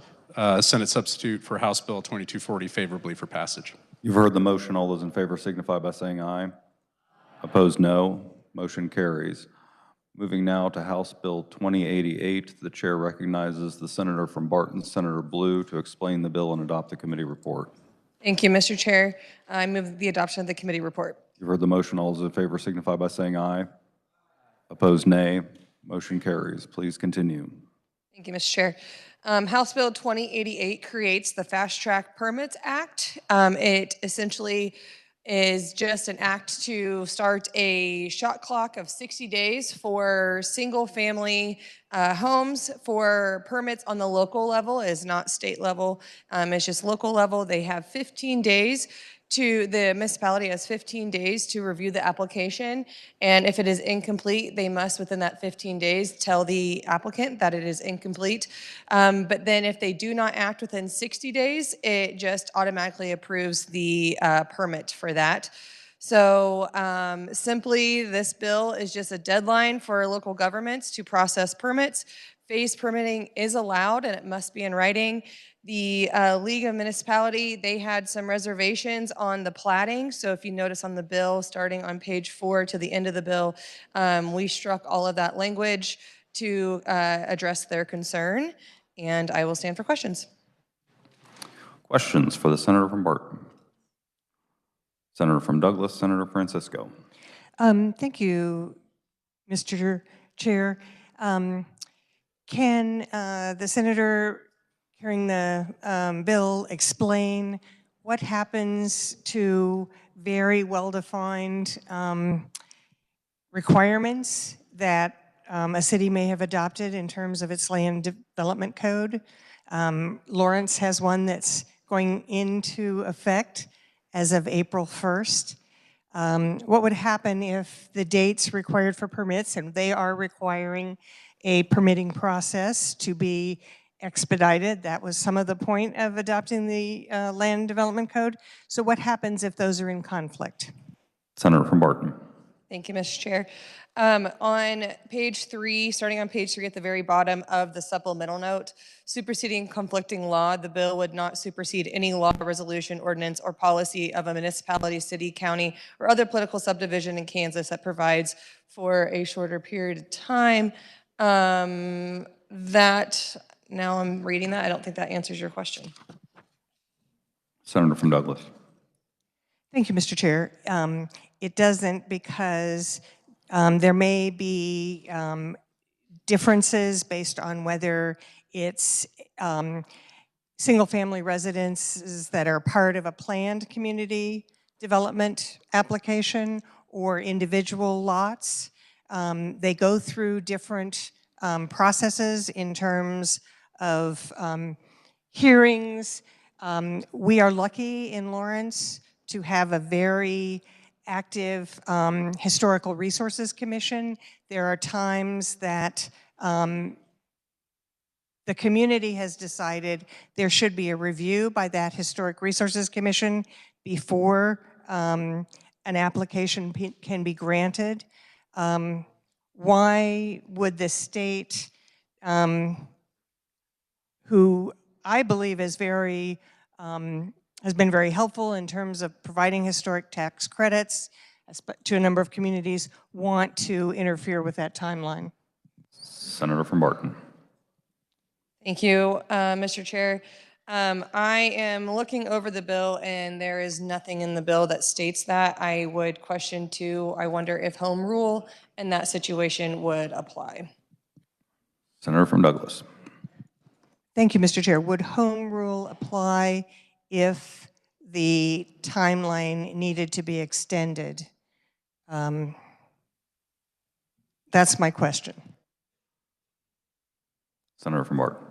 Senate substitute for House Bill 2240 favorably for passage. You've heard the motion. All those in favor signify by saying aye. Opposed, no. Motion carries. Moving now to House Bill 2088, the chair recognizes the Senator from Barton, Senator Blue, to explain the bill and adopt the committee report. Thank you, Mr. Chair. I move the adoption of the committee report. You've heard the motion. All those in favor signify by saying aye. Opposed, nay. Motion carries. Please continue. Thank you, Mr. Chair. House Bill 2088 creates the Fast Track Permits Act. It essentially is just an act to start a shot clock of 60 days for single-family homes for permits on the local level. It is not state level. It's just local level. They have 15 days the municipality has 15 days to review the application, and if it is incomplete, they must, within that 15 days, tell the applicant that it is incomplete. But then if they do not act within 60 days, it just automatically approves the permit for that. So simply, this bill is just a deadline for local governments to process permits. Phased permitting is allowed, and it must be in writing. The League of Municipality, they had some reservations on the platting. So if you notice on the bill, starting on page 4 to the end of the bill, we struck all of that language to address their concern. And I will stand for questions. Questions for the Senator from Barton? Senator from Douglas, Senator Francisco. Thank you, Mr. Chair. Can the senator carrying the bill explain what happens to very well-defined requirements that a city may have adopted in terms of its land development code? Lawrence has one that's going into effect as of April 1st. What would happen if the dates required for permits, and they are requiring a permitting process to be expedited? That was some of the point of adopting the land development code. So what happens if those are in conflict? Senator from Barton. Thank you, Mr. Chair. On page 3, starting on page 3 at the very bottom of the supplemental note, superseding conflicting law, the bill would not supersede any law, resolution, ordinance, or policy of a municipality, city, county, or other political subdivision in Kansas that provides for a shorter period of time. Now I'm reading that. I don't think that answers your question. Senator from Douglas. Thank you, Mr. Chair. It doesn't, because there may be differences based on whether it's single-family residences that are part of a planned community development application or individual lots. They go through different processes in terms of hearings. We are lucky in Lawrence to have a very active Historical Resources Commission. There are times that the community has decided there should be a review by that Historic Resources Commission before an application can be granted. Why would the state, who I believe is has been very helpful in terms of providing historic tax credits to a number of communities, want to interfere with that timeline? Senator from Barton. Thank you, Mr. Chair. I am looking over the bill, and there is nothing in the bill that states that. I would question too, I wonder if home rule in that situation would apply. Senator from Douglas. Thank you, Mr. Chair. Would home rule apply if the timeline needed to be extended? That's my question. Senator from Barton.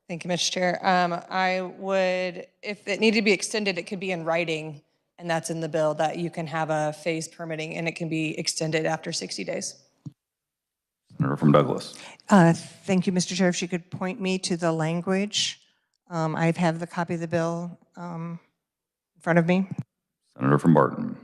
Thank you, Mr. Chair. I would, if it needed to be extended, it could be in writing, and that's in the bill, that you can have a phased permitting and it can be extended after 60 days. Senator from Douglas. Thank you, Mr. Chair. If you could point me to the language. I have the copy of the bill in front of me. Senator from Barton.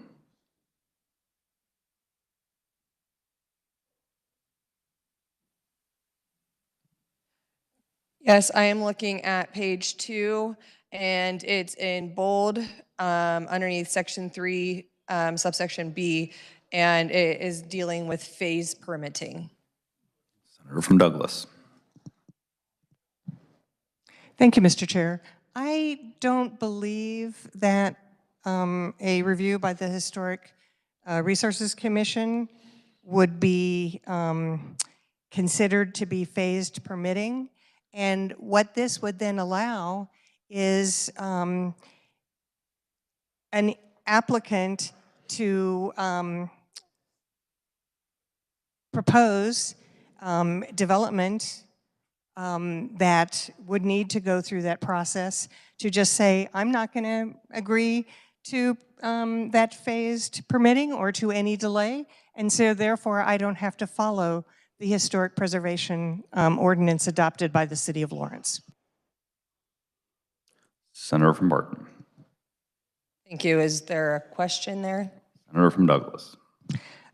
Yes, I am looking at page 2, and it's in bold underneath section 3, subsection B, and it is dealing with phase permitting. Senator from Douglas. Thank you, Mr. Chair. I don't believe that a review by the Historic Resources Commission would be considered to be phased permitting. And what this would then allow is an applicant to propose development that would need to go through that process, to just say, I'm not going to agree to that phased permitting or to any delay, and so therefore I don't have to follow the historic preservation ordinance adopted by the City of Lawrence. Senator from Barton. Thank you. Is there a question there? Senator from Douglas.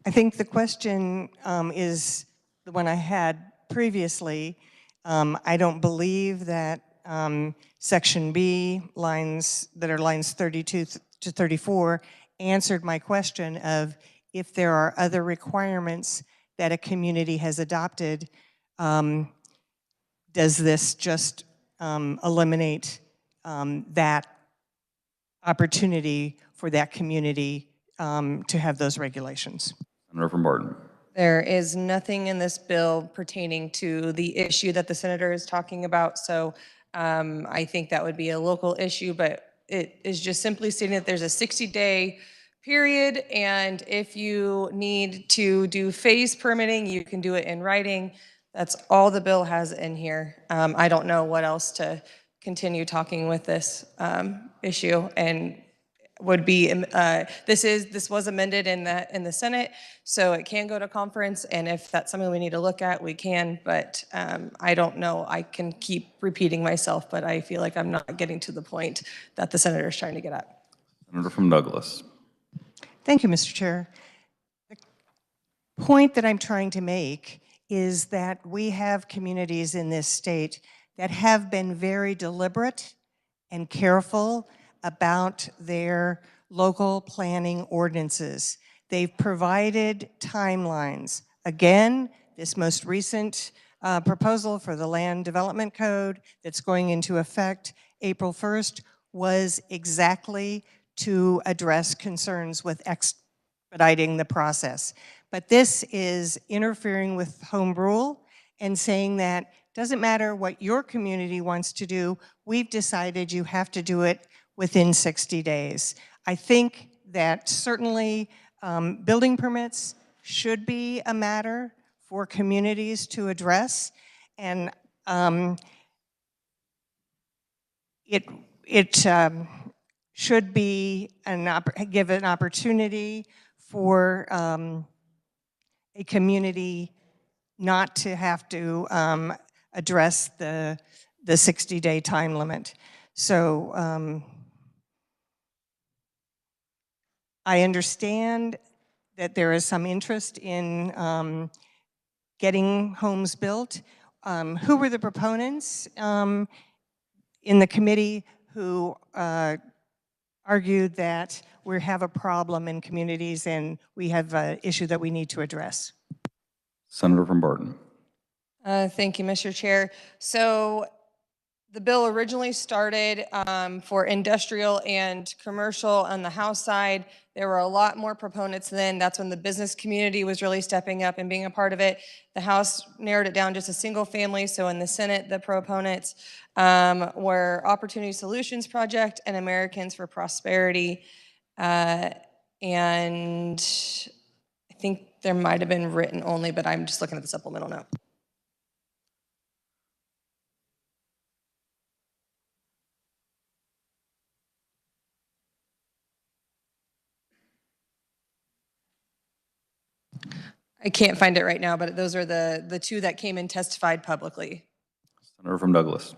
I think the question is the one I had previously. I don't believe that Section B, lines that are lines 32 to 34, answered my question of if there are other requirements that a community has adopted, does this just eliminate that opportunity for that community to have those regulations? Senator from Barton. There is nothing in this bill pertaining to the issue that the senator is talking about, so I think that would be a local issue, but it is just simply stating that there's a 60-day period, and if you need to do phase permitting, you can do it in writing. That's all the bill has in here. I don't know what else to continue talking with this issue, and would be this was amended in the Senate, so it can go to conference, and if that's something we need to look at, we can, but I don't know. I can keep repeating myself, but I feel like I'm not getting to the point that the senator is trying to get at. Senator from Douglas. Thank you, Mr. Chair. The point that I'm trying to make is that we have communities in this state that have been very deliberate and careful about their local planning ordinances. They've provided timelines. Again, this most recent proposal for the Land Development Code that's going into effect April 1st was exactly to address concerns with expediting the process. But this is interfering with home rule and saying that doesn't matter what your community wants to do, we've decided you have to do it within 60 days. I think that certainly building permits should be a matter for communities to address, and it should be give an opportunity for a community not to have to address the 60-day time limit. So I understand that there is some interest in getting homes built. Who were the proponents in the committee who argued that we have a problem in communities and we have an issue that we need to address? Senator from Barton. Thank you, Mr. Chair. So the bill originally started for industrial and commercial on the House side. There were a lot more proponents then. That's when the business community was really stepping up and being a part of it. The House narrowed it down just a single family. So in the Senate, the proponents were Opportunity Solutions Project and Americans for Prosperity. And I think there might have been written only, but I'm just looking at the supplemental note. I can't find it right now, but those are the two that came and testified publicly. Senator from Douglas.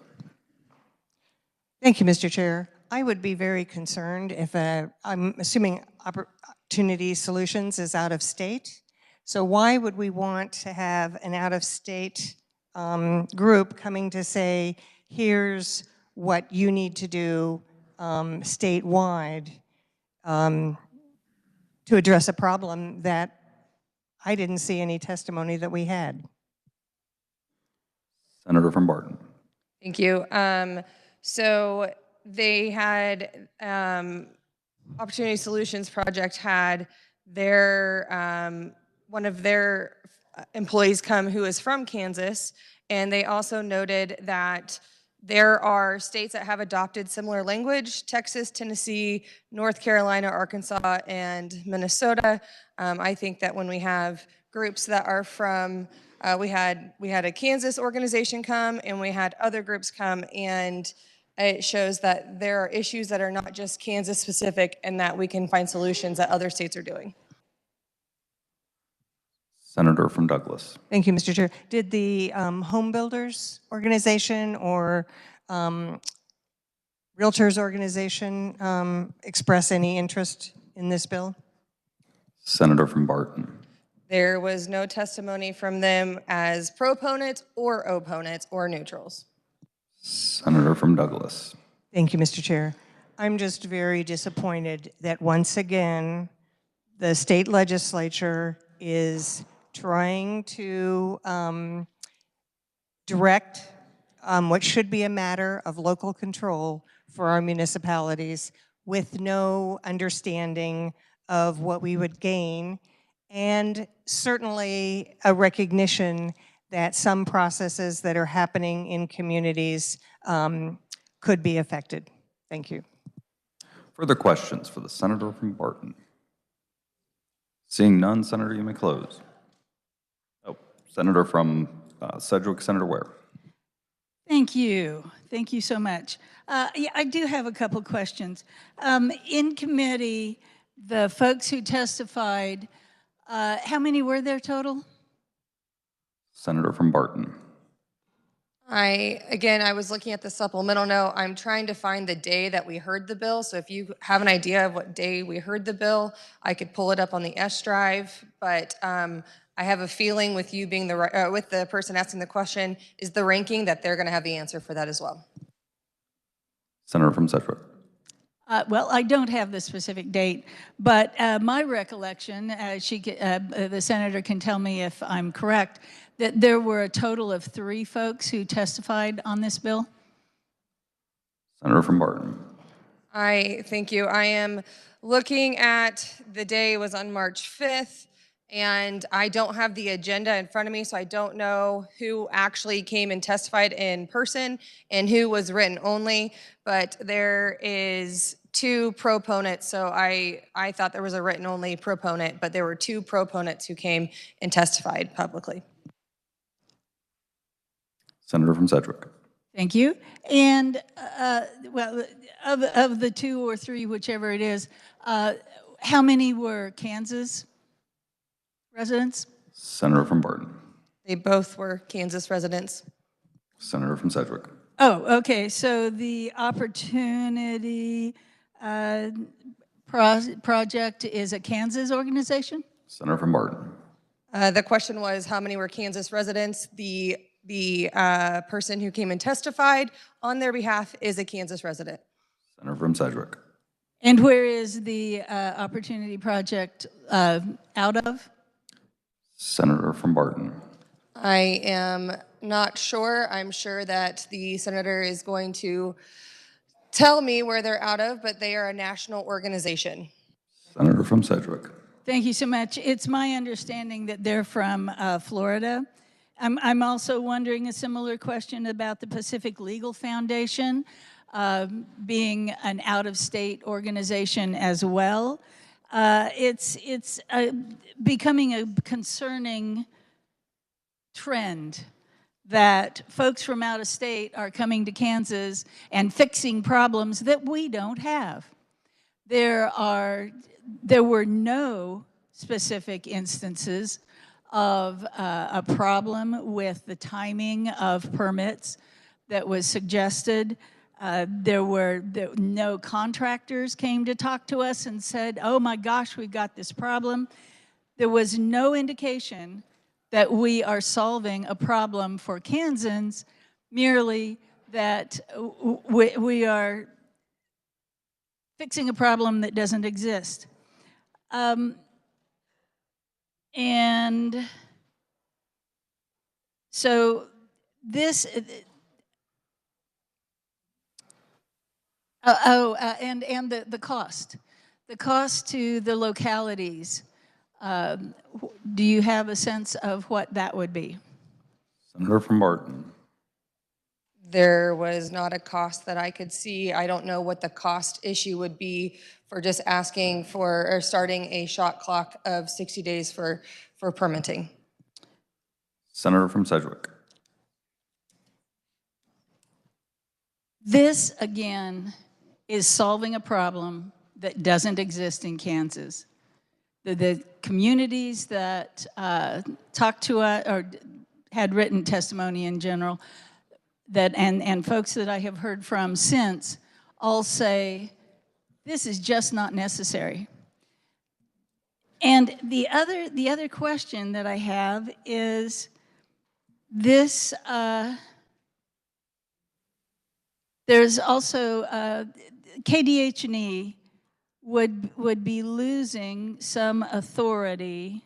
Thank you, Mr. Chair. I would be very concerned if I'm assuming Opportunity Solutions is out of state. So why would we want to have an out-of-state group coming to say, here's what you need to do statewide to address a problem that I didn't see any testimony that we had? Senator from Barton. Thank you. So they had, Opportunity Solutions Project had their, one of their employees come who is from Kansas, and they also noted that There are states that have adopted similar language: Texas, Tennessee, North Carolina, Arkansas, and Minnesota. I think that when we have groups that are from, we had a Kansas organization come, and we had other groups come, and it shows that there are issues that are not just Kansas specific, and that we can find solutions that other states are doing. Senator from Douglas. Thank you, Mr. Chair. Did the home builders organization or realtors organization express any interest in this bill? Senator from Barton. There was no testimony from them as proponents or opponents or neutrals. Senator from Douglas. Thank you, Mr. Chair. I'm just very disappointed that once again, the state legislature is trying to direct what should be a matter of local control for our municipalities with no understanding of what we would gain, and certainly a recognition that some processes that are happening in communities could be affected. Thank you. Further questions for the Senator from Barton? Seeing none, Senator, you may close. Oh, Senator from Sedgwick, Senator Ware. Thank you. Thank you so much. Yeah, I do have a couple questions. In committee, the folks who testified, how many were there total? Senator from Barton. I was looking at the supplemental note. I'm trying to find the day that we heard the bill. So if you have an idea of what day we heard the bill, I could pull it up on the S drive. But I have a feeling with you being with the person asking the question is the ranking that they're going to have the answer for that as well. Senator from Sedgwick. Well, I don't have the specific date, but my recollection, the senator can tell me if I'm correct, that there were a total of 3 folks who testified on this bill. Senator from Barton. Thank you. I am looking at the day was on March 5th, and I don't have the agenda in front of me, so I don't know who actually came and testified in person and who was written only, but there is 2 proponents, so I thought there was a written only proponent, but there were 2 proponents who came and testified publicly. Senator from Sedgwick. Thank you. And, well, of the 2 or 3, whichever it is, how many were Kansas residents? Senator from Barton. They both were Kansas residents. Senator from Sedgwick. Oh, okay. So the Opportunity Project is a Kansas organization? Senator from Barton. The question was how many were Kansas residents. The person who came and testified on their behalf is a Kansas resident. Senator from Sedgwick. And where is the Opportunity Project out of? Senator from Barton. I am not sure. I'm sure that the senator is going to tell me where they're out of, but they are a national organization. Senator from Sedgwick. Thank you so much. It's my understanding that they're from Florida. I'm also wondering a similar question about the Pacific Legal Foundation, being an out-of-state organization as well. It's becoming a concerning trend that folks from out of state are coming to Kansas and fixing problems that we don't have. There were no specific instances of a problem with the timing of permits that was suggested. No contractors came to talk to us and said, oh my gosh, we've got this problem. There was no indication that we are solving a problem for Kansans, merely that we are fixing a problem that doesn't exist. And so this, and the cost. The cost to the localities. Do you have a sense of what that would be? Senator from Barton. There was not a cost that I could see. I don't know what the cost issue would be for just asking for, or starting a shot clock of 60 days for permitting. Senator from Sedgwick. This, again, is solving a problem that doesn't exist in Kansas. The communities that talked to us or had written testimony in general, that and folks that I have heard from since all say, this is just not necessary. And the other question that I have is this, there's also KDH&E would be losing some authority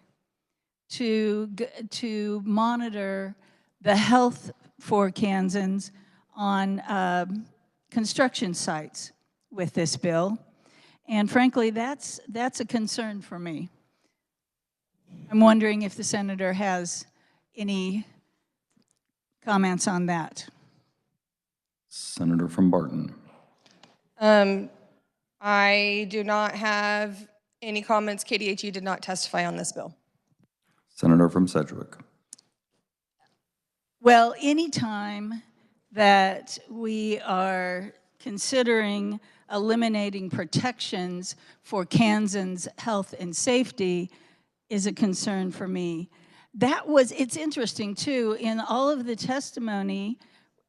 to monitor the health for Kansans on construction sites with this bill. And frankly, that's a concern for me. I'm wondering if the senator has any comments on that. Senator from Barton. I do not have any comments. KDHE did not testify on this bill. Senator from Sedgwick. Well, anytime that we are considering eliminating protections for Kansans' health and safety is a concern for me. It's interesting too, in all of the testimony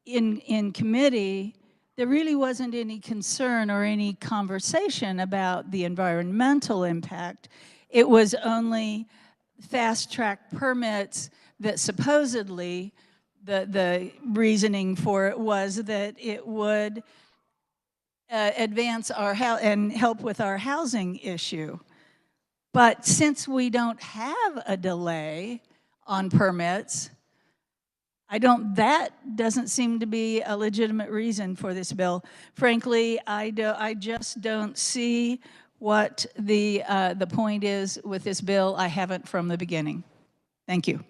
in committee, there really wasn't any concern or any conversation about the environmental impact. It was only fast-track permits that supposedly the reasoning for it was that it would advance our and help with our housing issue. But since we don't have a delay on permits, that doesn't seem to be a legitimate reason for this bill. Frankly, I just don't see what the point is with this bill. I haven't from the beginning. Thank you.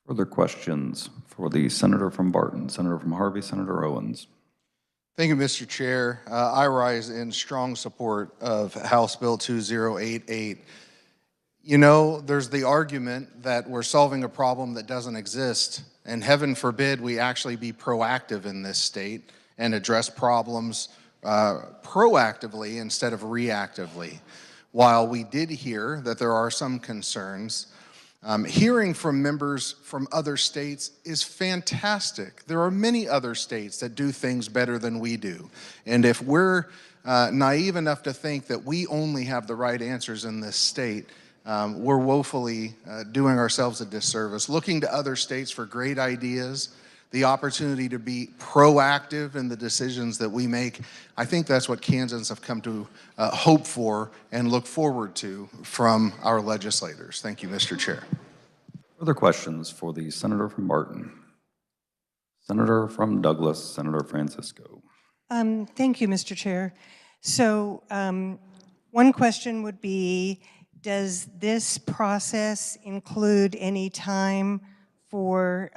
Further questions for the senator from Barton, senator from Harvey, Senator Owens. Thank you, Mr. Chair. I rise in strong support of House Bill 2088. You know, there's the argument that we're solving a problem that doesn't exist, and heaven forbid we actually be proactive in this state and address problems proactively instead of reactively. While we did hear that there are some concerns, hearing from members from other states is fantastic. There are many other states that do things better than we do. And if we're naive enough to think that we only have the right answers in this state, we're woefully doing ourselves a disservice. Looking to other states for great ideas, the opportunity to be proactive in the decisions that we make, I think that's what Kansans have come to hope for and look forward to from our legislators. Thank you, Mr. Chair. Further questions for the senator from Barton? Senator from Douglas, Senator Francisco. Thank you, Mr. Chair. So one question would be, does this process include any time for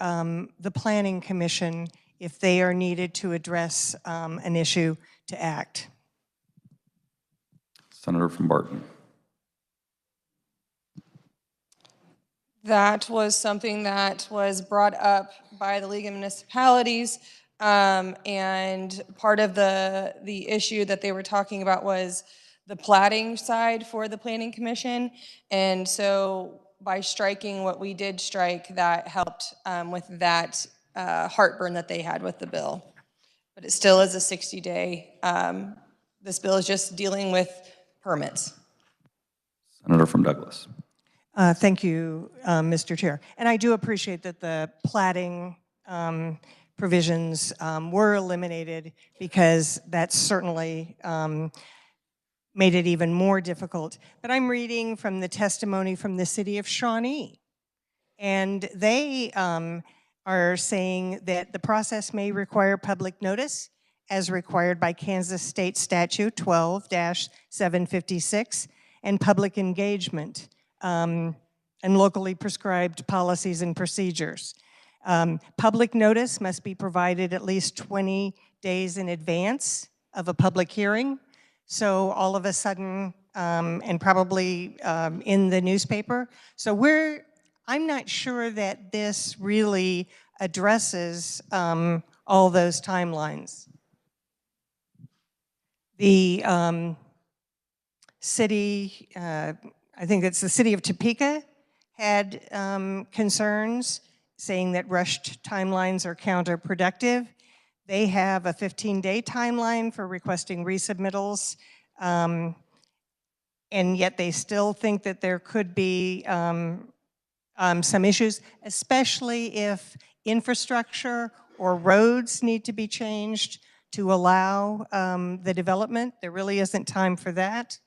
the Planning Commission if they are needed to address an issue to act? Senator from Barton. That was something that was brought up by the League of Municipalities, and part of the issue that they were talking about was the plating side for the Planning Commission. And so by striking what we did strike, that helped with that heartburn that they had with the bill. But it still is a 60-day. This bill is just dealing with permits. Senator from Douglas. Thank you, Mr. Chair. And I do appreciate that the plating provisions were eliminated, because that certainly made it even more difficult. But I'm reading from the testimony from the city of Shawnee, and they are saying that the process may require public notice as required by Kansas State Statute 12-756 and public engagement and locally prescribed policies and procedures. Public notice must be provided at least 20 days in advance of a public hearing. So all of a sudden, and probably in the newspaper. So I'm not sure that this really addresses all those timelines. The city, I think it's the city of Topeka, had concerns saying that rushed timelines are counterproductive. They have a 15-day timeline for requesting resubmittals, and yet they still think that there could be some issues, especially if infrastructure or roads need to be changed to allow the development. There really isn't time for that.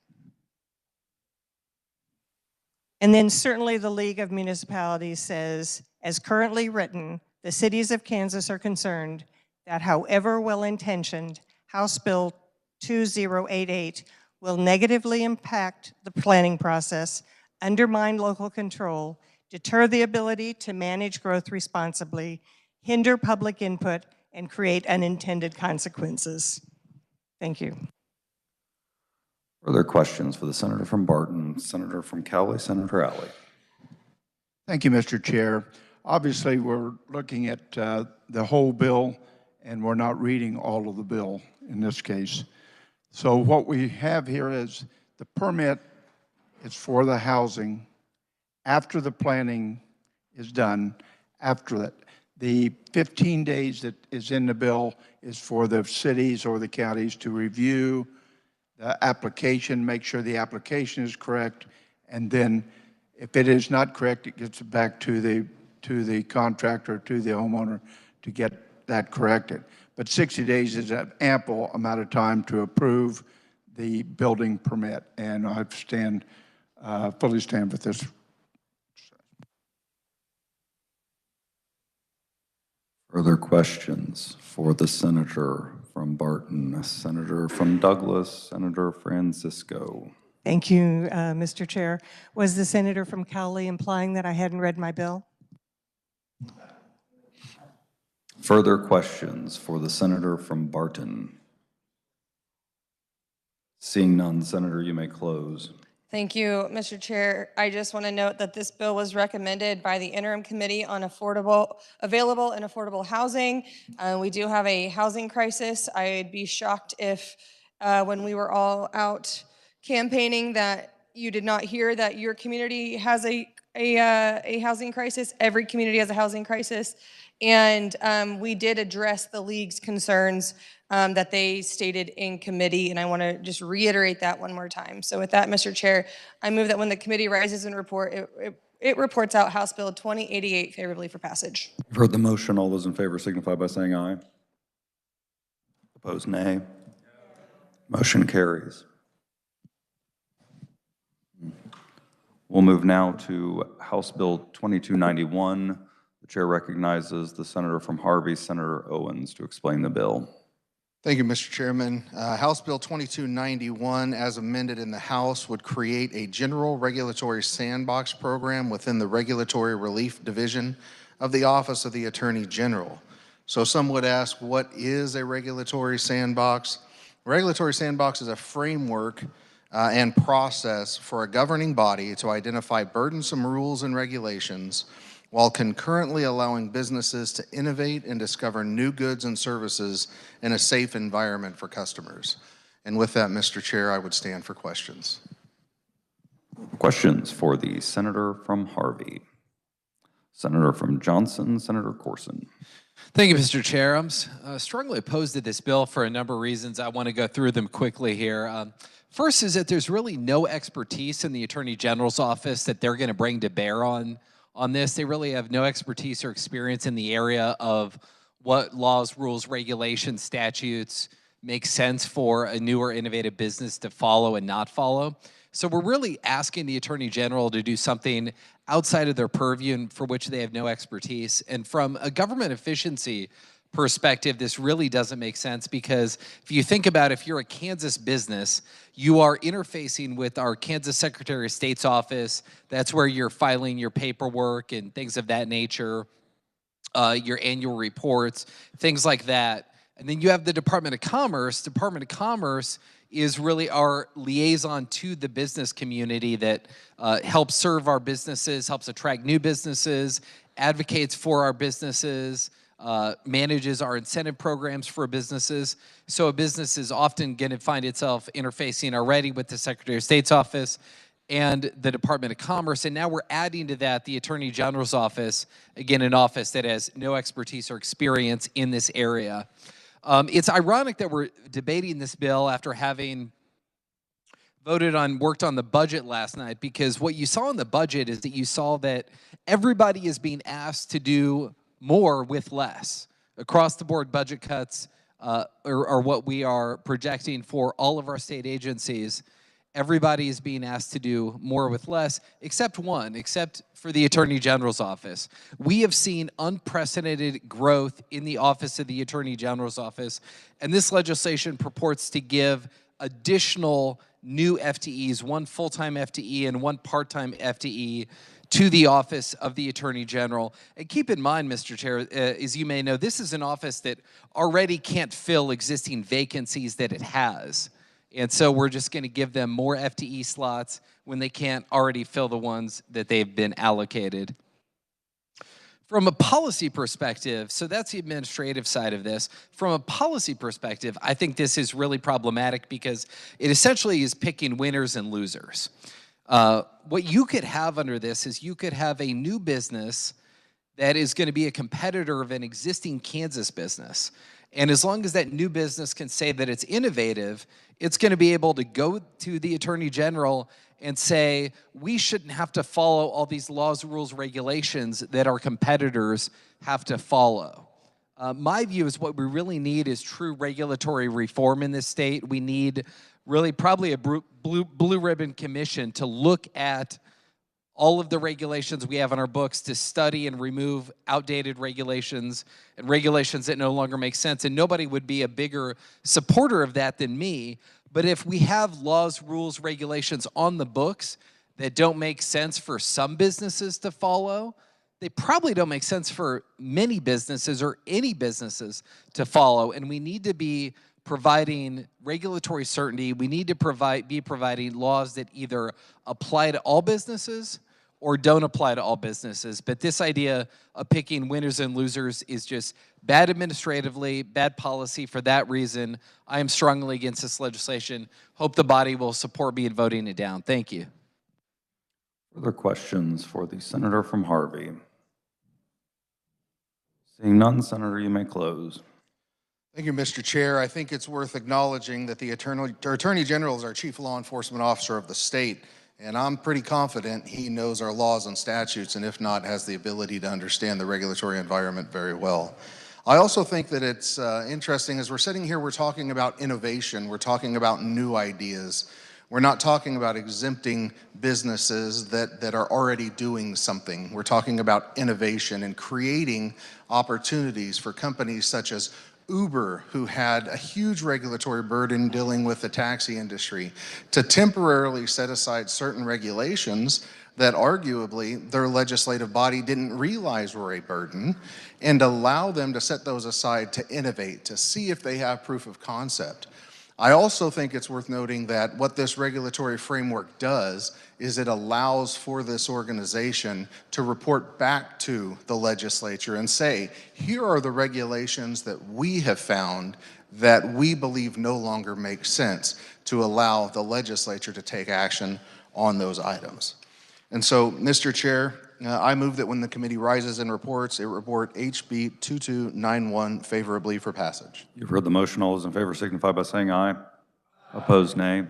And then certainly the League of Municipalities says, as currently written, the cities of Kansas are concerned that however well-intentioned House Bill 2088 will negatively impact the planning process, undermine local control, deter the ability to manage growth responsibly, hinder public input, and create unintended consequences. Thank you. Further questions for the Senator from Barton, Senator from Cowley, Senator Alley. Thank you, Mr. Chair. Obviously, we're looking at the whole bill, and we're not reading all of the bill in this case. So what we have here is the permit is for the housing after the planning is done, after that. The 15 days that is in the bill is for the cities or the counties to review the application, make sure the application is correct, and then if it is not correct, it gets back to the contractor, to the homeowner to get that corrected. But 60 days is an ample amount of time to approve the building permit, and I fully stand with this. Further questions for the Senator from Barton, Senator from Douglas, Senator Francisco. Thank you, Mr. Chair. Was the senator from Cowley implying that I hadn't read my bill? Further questions for the Senator from Barton. Seeing none, Senator, you may close. Thank you, Mr. Chair. I just want to note that this bill was recommended by the Interim Committee on Available and Affordable Housing. We do have a housing crisis. I'd be shocked if when we were all out campaigning that you did not hear that your community has a housing crisis. Every community has a housing crisis. And we did address the League's concerns that they stated in committee, and I want to just reiterate that one more time. So with that, Mr. Chair, I move that when the committee rises and it reports out House Bill 2088 favorably for passage. You've heard the motion. All those in favor signify by saying aye. Opposed, nay. Motion carries. We'll move now to House Bill 2291. The chair recognizes the senator from Harvey, Senator Owens, to explain the bill. Thank you, Mr. Chairman. House Bill 2291, as amended in the House, would create a general regulatory sandbox program within the Regulatory Relief Division of the Office of the Attorney General. So some would ask, what is a regulatory sandbox? A regulatory sandbox is a framework and process for a governing body to identify burdensome rules and regulations while concurrently allowing businesses to innovate and discover new goods and services in a safe environment for customers. And with that, Mr. Chair, I would stand for questions. Questions for the senator from Harvey. Senator from Johnson, Senator Corson. Thank you, Mr. Chair. I'm strongly opposed to this bill for a number of reasons. I want to go through them quickly here. First is that there's really no expertise in the Attorney General's office that they're going to bring to bear on this. They really have no expertise or experience in the area of what laws, rules, regulations, statutes make sense for a new or innovative business to follow and not follow. So we're really asking the Attorney General to do something outside of their purview and for which they have no expertise. And from a government efficiency perspective, this really doesn't make sense, because if you think about it, if you're a Kansas business, you are interfacing with our Kansas Secretary of State's office. That's where you're filing your paperwork and things of that nature. your annual reports, things like that. And then you have the Department of Commerce. Department of Commerce is really our liaison to the business community that helps serve our businesses, helps attract new businesses, advocates for our businesses, manages our incentive programs for businesses. So a business is often going to find itself interfacing already with the Secretary of State's office and the Department of Commerce. And now we're adding to that the Attorney General's office, again, an office that has no expertise or experience in this area. It's ironic that we're debating this bill after having worked on the budget last night, because what you saw in the budget is that you saw that everybody is being asked to do more with less. Across the board budget cuts are what we are projecting for all of our state agencies. Everybody is being asked to do more with less, except for the Attorney General's office. We have seen unprecedented growth in the office of the Attorney General's office, and this legislation purports to give additional new FTEs, one full-time FTE and one part-time FTE, to the office of the Attorney General. And keep in mind, Mr. Chair, as you may know, this is an office that already can't fill existing vacancies that it has. And so we're just going to give them more FTE slots when they can't already fill the ones that they've been allocated. From a policy perspective, so that's the administrative side of this. From a policy perspective, I think this is really problematic because it essentially is picking winners and losers. What you could have under this is you could have a new business that is going to be a competitor of an existing Kansas business. And as long as that new business can say that it's innovative, it's going to be able to go to the Attorney General and say, we shouldn't have to follow all these laws, rules, regulations that our competitors have to follow. My view is what we really need is true regulatory reform in this state. We need really probably a blue ribbon commission to look at all of the regulations we have on our books, to study and remove outdated regulations and regulations that no longer make sense. And nobody would be a bigger supporter of that than me. But if we have laws, rules, regulations on the books that don't make sense for some businesses to follow, they probably don't make sense for many businesses or any businesses to follow. And we need to be providing regulatory certainty. We need to be providing laws that either apply to all businesses or don't apply to all businesses. But this idea of picking winners and losers is just bad administratively, bad policy. For that reason, I am strongly against this legislation. Hope the body will support me in voting it down. Thank you. Further questions for the senator from Harvey? Seeing none, Senator, you may close. Thank you, Mr. Chair. I think it's worth acknowledging that the Attorney General is our chief law enforcement officer of the state, and I'm pretty confident he knows our laws and statutes, and if not, has the ability to understand the regulatory environment very well. I also think that it's interesting, as we're sitting here, we're talking about innovation, we're talking about new ideas. We're not talking about exempting businesses that are already doing something. We're talking about innovation and creating opportunities for companies such as Uber, who had a huge regulatory burden dealing with the taxi industry, to temporarily set aside certain regulations that arguably their legislative body didn't realize were a burden, and allow them to set those aside to innovate, to see if they have proof of concept. I also think it's worth noting that what this regulatory framework does is it allows for this organization to report back to the legislature and say, here are the regulations that we have found that we believe no longer make sense, to allow the legislature to take action on those items. And so, Mr. Chair, I move that when the committee rises and reports, it report HB 2291 favorably for passage. You've heard the motion. All those in favor signify by saying aye. Opposed, nay.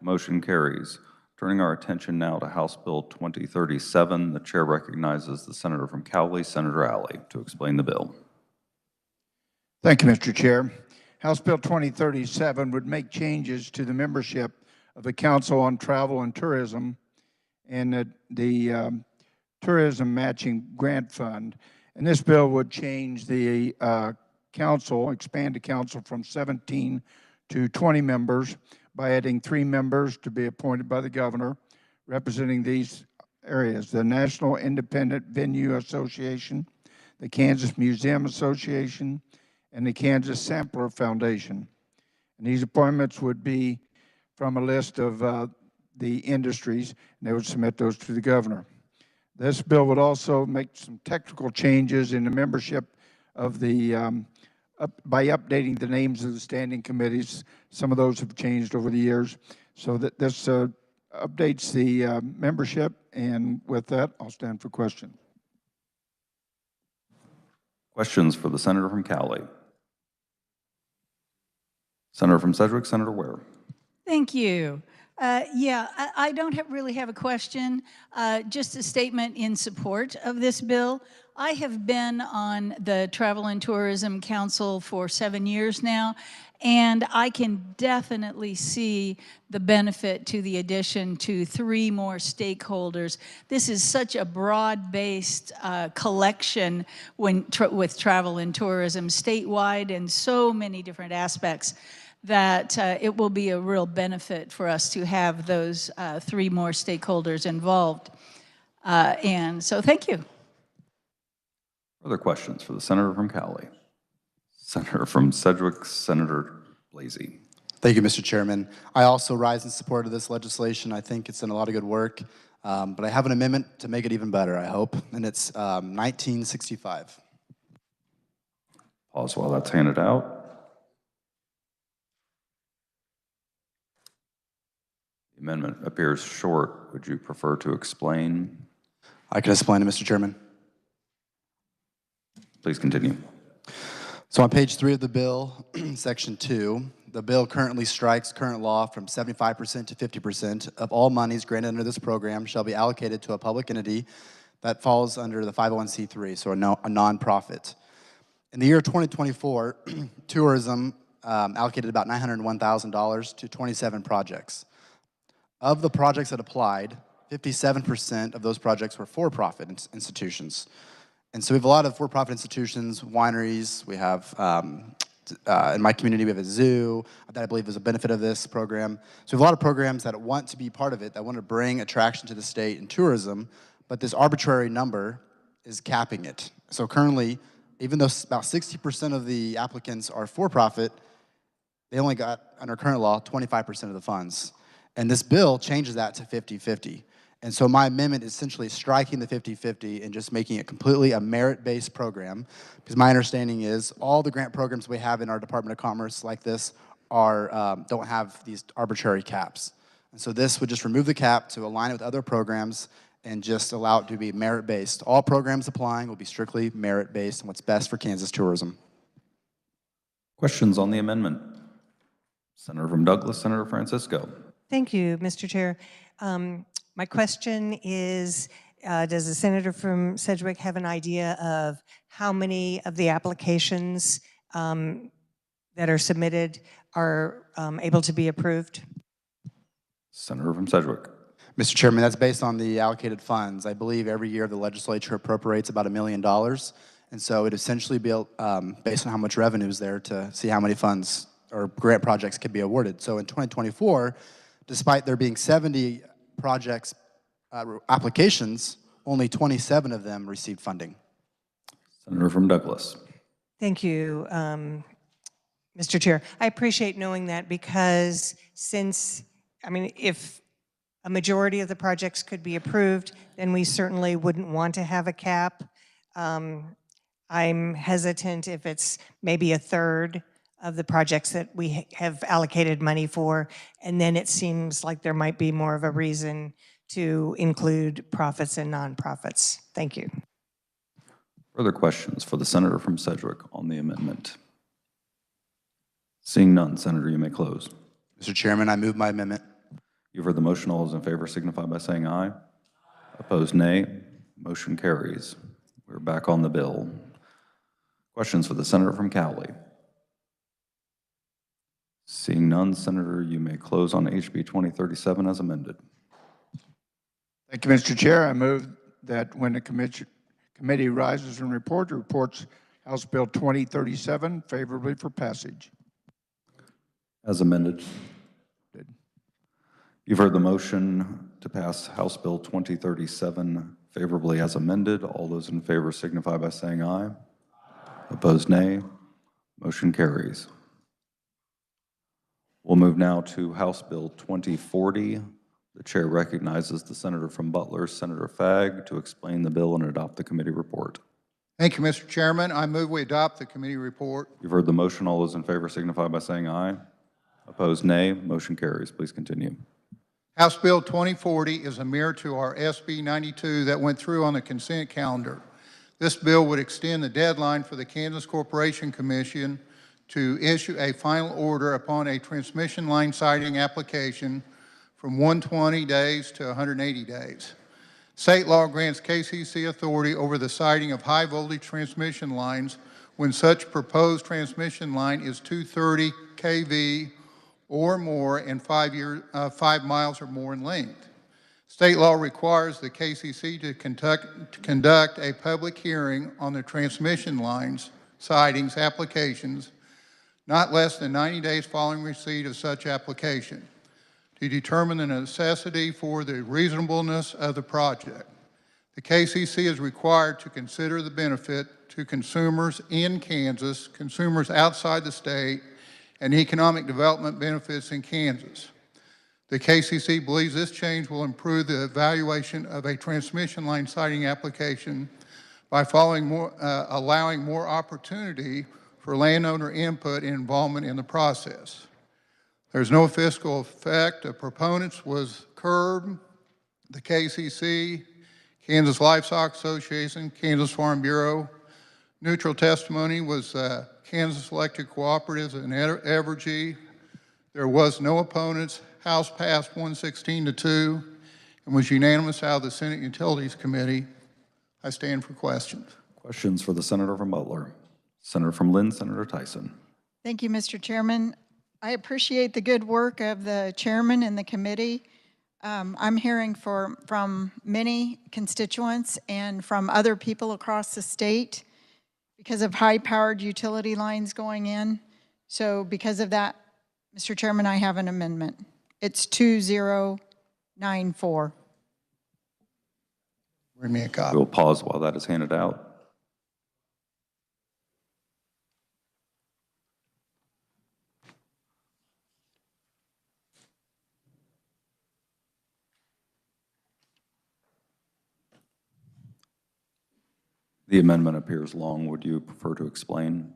Motion carries. Turning our attention now to House Bill 2037, the chair recognizes the senator from Cowley, Senator Alley, to explain the bill. Thank you, Mr. Chair. House Bill 2037 would make changes to the membership of the Council on Travel and Tourism and the Tourism Matching Grant Fund. And this bill would change the council, expand the council from 17 to 20 members by adding 3 members to be appointed by the governor representing these areas: the National Independent Venue Association, the Kansas Museum Association, and the Kansas Sampler Foundation. And these appointments would be from a list of the industries, and they would submit those to the governor. This bill would also make some technical changes in the membership of the, by updating the names of the standing committees. Some of those have changed over the years, so that this updates the membership. And with that, I'll stand for question. Questions for the senator from Cowley? Senator from Sedgwick, Senator Ware. Thank you. I don't really have a question, just a statement in support of this bill. I have been on the Travel and Tourism Council for 7 years now, and I can definitely see the benefit to the addition to 3 more stakeholders. This is such a broad-based collection with travel and tourism statewide and so many different aspects that it will be a real benefit for us to have those 3 more stakeholders involved. And so thank you. Further questions for the senator from Cowley? Senator from Sedgwick, Senator Blasey. Thank you, Mr. Chairman. I also rise in support of this legislation. I think it's done a lot of good work, but I have an amendment to make it even better, I hope, and it's 1965. Pause while that's handed out. The amendment appears short. Would you prefer to explain? I can explain it, Mr. Chairman. Please continue. So on page 3 of the bill, section 2, the bill currently strikes current law from 75% to 50% of all monies granted under this program shall be allocated to a public entity that falls under the 501c3, so a nonprofit. In the year 2024, tourism allocated about $901,000 to 27 projects. Of the projects that applied, 57% of those projects were for-profit institutions. And so we have a lot of for-profit institutions, wineries. We have, in my community, we have a zoo that I believe is a benefit of this program. So we have a lot of programs that want to be part of it, that want to bring attraction to the state and tourism, but this arbitrary number is capping it. So currently, even though about 60% of the applicants are for-profit, they only got, under current law, 25% of the funds. And this bill changes that to 50-50. And so my amendment is essentially striking the 50-50 and just making it completely a merit-based program, because my understanding is all the grant programs we have in our Department of Commerce like this are don't have these arbitrary caps. And so this would just remove the cap to align it with other programs and just allow it to be merit-based. All programs applying will be strictly merit-based and what's best for Kansas tourism. Questions on the amendment? Senator from Douglas, Senator Francisco. Thank you, Mr. Chair. My question is, does the senator from Sedgwick have an idea of how many of the applications that are submitted are able to be approved? Senator from Sedgwick. Mr. Chairman, that's based on the allocated funds. I believe every year the legislature appropriates about $1 million. And so it essentially be based on how much revenue is there to see how many funds or grant projects can be awarded. So in 2024, despite there being 70 projects, applications, only 27 of them received funding. Senator from Douglas. Thank you, Mr. Chair. I appreciate knowing that, because since, if a majority of the projects could be approved, then we certainly wouldn't want to have a cap. I'm hesitant if it's maybe a third of the projects that we have allocated money for, and then it seems like there might be more of a reason to include profits and nonprofits. Thank you. Further questions for the senator from Sedgwick on the amendment? Seeing none, Senator, you may close. Mr. Chairman, I move my amendment. You've heard the motion. All those in favor signify by saying aye. Opposed, nay. Motion carries. We're back on the bill. Questions for the senator from Cowley? Seeing none, Senator, you may close on HB 2037 as amended. Thank you, Mr. Chair. I move that when the committee rises and reports House Bill 2037 favorably for passage. As amended. You've heard the motion to pass House Bill 2037 favorably as amended. All those in favor signify by saying aye. Opposed, nay. Motion carries. We'll move now to House Bill 2040. The chair recognizes the senator from Butler, Senator Fagg, to explain the bill and adopt the committee report. Thank you, Mr. Chairman. I move we adopt the committee report. You've heard the motion. All those in favor signify by saying aye. Opposed, nay. Motion carries. Please continue. House Bill 2040 is a mirror to our SB 92 that went through on the consent calendar. This bill would extend the deadline for the Kansas Corporation Commission to issue a final order upon a transmission line siting application from 120 days to 180 days. State law grants KCC authority over the siting of high voltage transmission lines when such proposed transmission line is 230 kV or more and 5 miles or more in length. State law requires the KCC to conduct a public hearing on the transmission lines sightings applications not less than 90 days following receipt of such application to determine the necessity for the reasonableness of the project. The KCC is required to consider the benefit to consumers in Kansas, consumers outside the state, and economic development benefits in Kansas. The KCC believes this change will improve the evaluation of a transmission line siting application by allowing more opportunity for landowner input and involvement in the process. There's no fiscal effect. The proponents was CURB, the KCC, Kansas Livestock Association, Kansas Farm Bureau. Neutral testimony was Kansas Electric Cooperatives and Evergy. There was no opponents. House passed 116-2 and was unanimous out of the Senate Utilities Committee. I stand for questions. Questions for the senator from Butler. Senator from Lynn, Senator Tyson. Thank you, Mr. Chairman. I appreciate the good work of the chairman and the committee. I'm hearing from many constituents and from other people across the state because of high-powered utility lines going in. So because of that, Mr. Chairman, I have an amendment. It's 2094. Bring me a copy. We'll pause while that is handed out. The amendment appears long. Would you prefer to explain?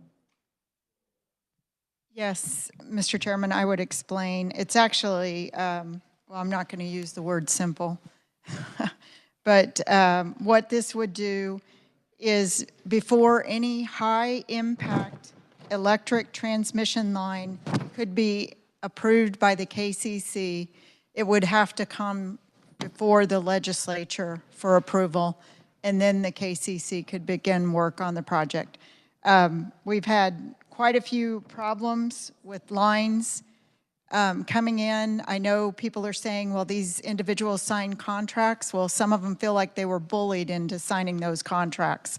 Yes, Mr. Chairman, I would explain. It's actually, well, I'm not going to use the word simple, but what this would do is before any high impact electric transmission line could be approved by the KCC, it would have to come before the legislature for approval, and then the KCC could begin work on the project. We've had quite a few problems with lines coming in. I know people are saying, well, these individuals signed contracts. Well, some of them feel like they were bullied into signing those contracts.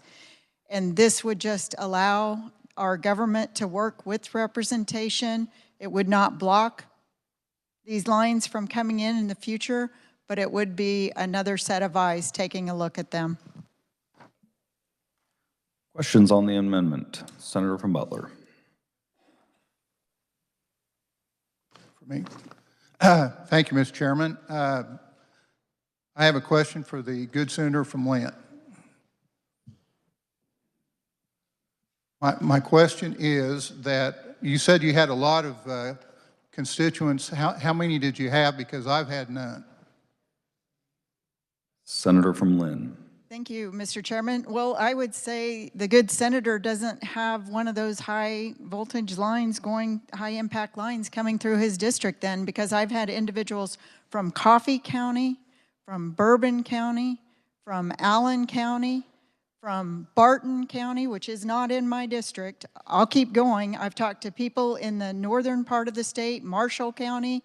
And this would just allow our government to work with representation. It would not block these lines from coming in the future, but it would be another set of eyes taking a look at them. Questions on the amendment? Senator from Butler. For me. Thank you, Mr. Chairman. I have a question for the good senator from Lent. My question is that you said you had a lot of constituents. How many did you have? Because I've had none. Senator from Lynn. Thank you, Mr. Chairman. Well, I would say the good senator doesn't have one of those high voltage lines going, high impact lines coming through his district then, because I've had individuals from Coffee County, from Bourbon County, from Allen County, from Barton County, which is not in my district. I'll keep going. I've talked to people in the northern part of the state, Marshall County.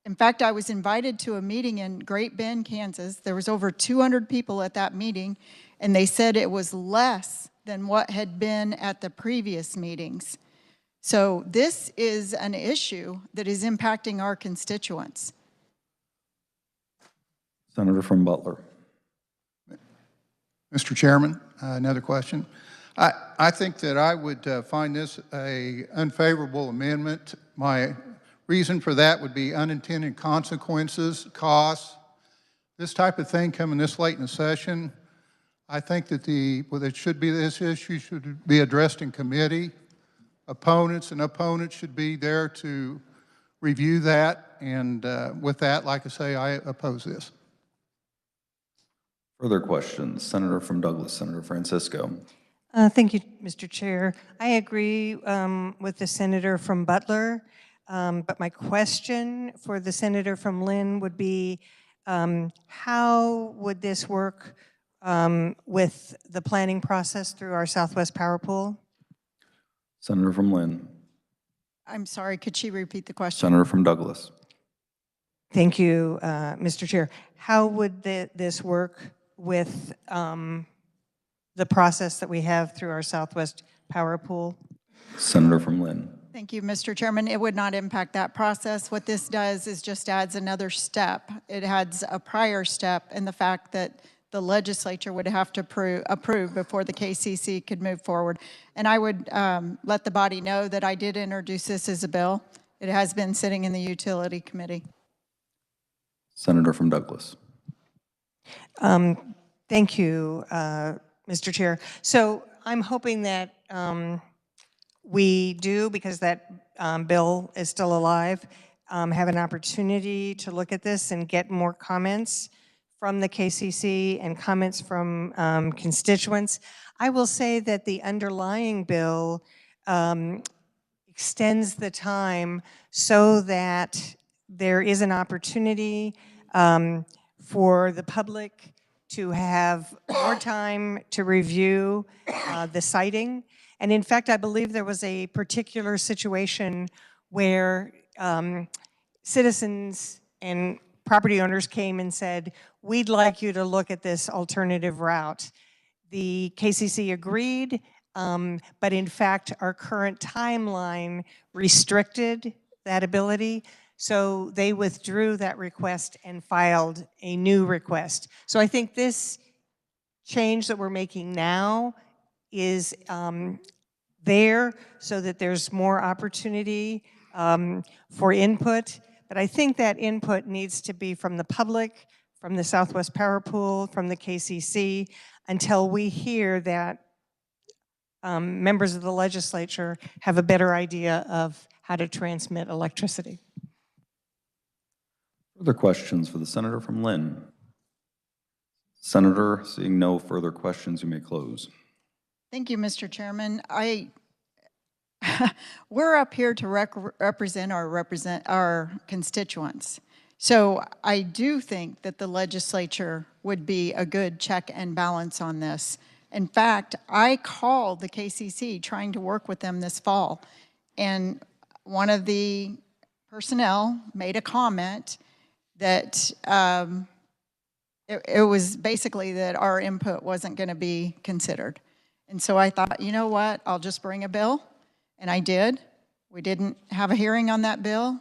In fact, I was invited to a meeting in Great Bend, Kansas. There was over 200 people at that meeting, and they said it was less than what had been at the previous meetings. So this is an issue that is impacting our constituents. Senator from Butler. Mr. Chairman, another question. I think that I would find this a unfavorable amendment. My reason for that would be unintended consequences, costs, this type of thing coming this late in the session. I think that this issue should be addressed in committee. Opponents should be there to review that. And with that, like I say, I oppose this. Further questions? Senator from Douglas, Senator Francisco. Thank you, Mr. Chair. I agree with the senator from Butler, but my question for the senator from Lynn would be, how would this work with the planning process through our Southwest Power Pool? Senator from Lynn. I'm sorry, could she repeat the question? Senator from Douglas. Thank you, Mr. Chair. How would this work with the process that we have through our Southwest Power Pool? Senator from Lynn. Thank you, Mr. Chairman. It would not impact that process. What this does is just adds another step. It adds a prior step in the fact that the legislature would have to approve before the KCC could move forward. And I would let the body know that I did introduce this as a bill. It has been sitting in the Utility Committee. Senator from Douglas. Thank you, Mr. Chair. So I'm hoping that we do, because that bill is still alive, have an opportunity to look at this and get more comments from the KCC and comments from constituents. I will say that the underlying bill extends the time so that there is an opportunity for the public to have more time to review the siting. And in fact, I believe there was a particular situation where citizens and property owners came and said, we'd like you to look at this alternative route. The KCC agreed, but in fact, our current timeline restricted that ability. So they withdrew that request and filed a new request. So I think this change that we're making now is there so that there's more opportunity for input. But I think that input needs to be from the public, from the Southwest Power Pool, from the KCC, until we hear that members of the legislature have a better idea of how to transmit electricity. Further questions for the senator from Lynn? Senator, seeing no further questions, you may close. Thank you, Mr. Chairman. We're up here to represent our constituents. So I do think that the legislature would be a good check and balance on this. In fact, I called the KCC trying to work with them this fall, and one of the personnel made a comment that it was basically that our input wasn't going to be considered. And so I thought, you know what, I'll just bring a bill. And I did. We didn't have a hearing on that bill.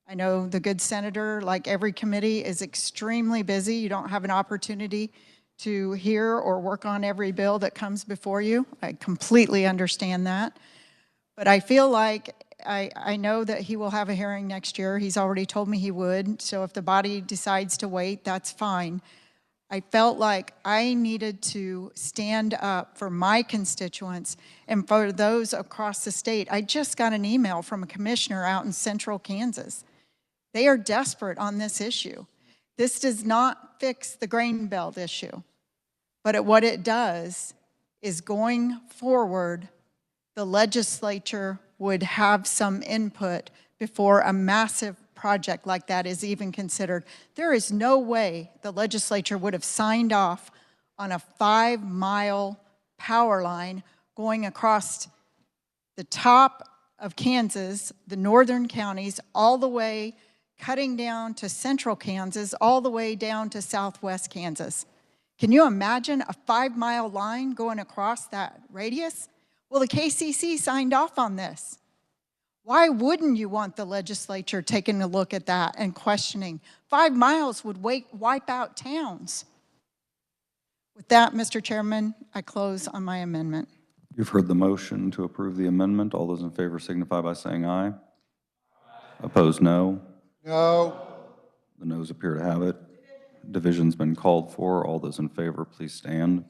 I know the good senator, like every committee, is extremely busy. You don't have an opportunity to hear or work on every bill that comes before you. I completely understand that. But I feel like I know that he will have a hearing next year. He's already told me he would. So if the body decides to wait, that's fine. I felt like I needed to stand up for my constituents and for those across the state. I just got an email from a commissioner out in central Kansas. They are desperate on this issue. This does not fix the grain belt issue, but what it does is going forward, the legislature would have some input before a massive project like that is even considered. There is no way the legislature would have signed off on a 5-mile power line going across the top of Kansas, the northern counties, all the way cutting down to central Kansas, all the way down to southwest Kansas. Can you imagine a 5-mile line going across that radius? Well, the KCC signed off on this. Why wouldn't you want the legislature taking a look at that and questioning? 5 miles would wipe out towns. With that, Mr. Chairman, I close on my amendment. You've heard the motion to approve the amendment. All those in favor signify by saying aye. Opposed, no. No. The noes appear to have it. Division's been called for. All those in favor, please stand.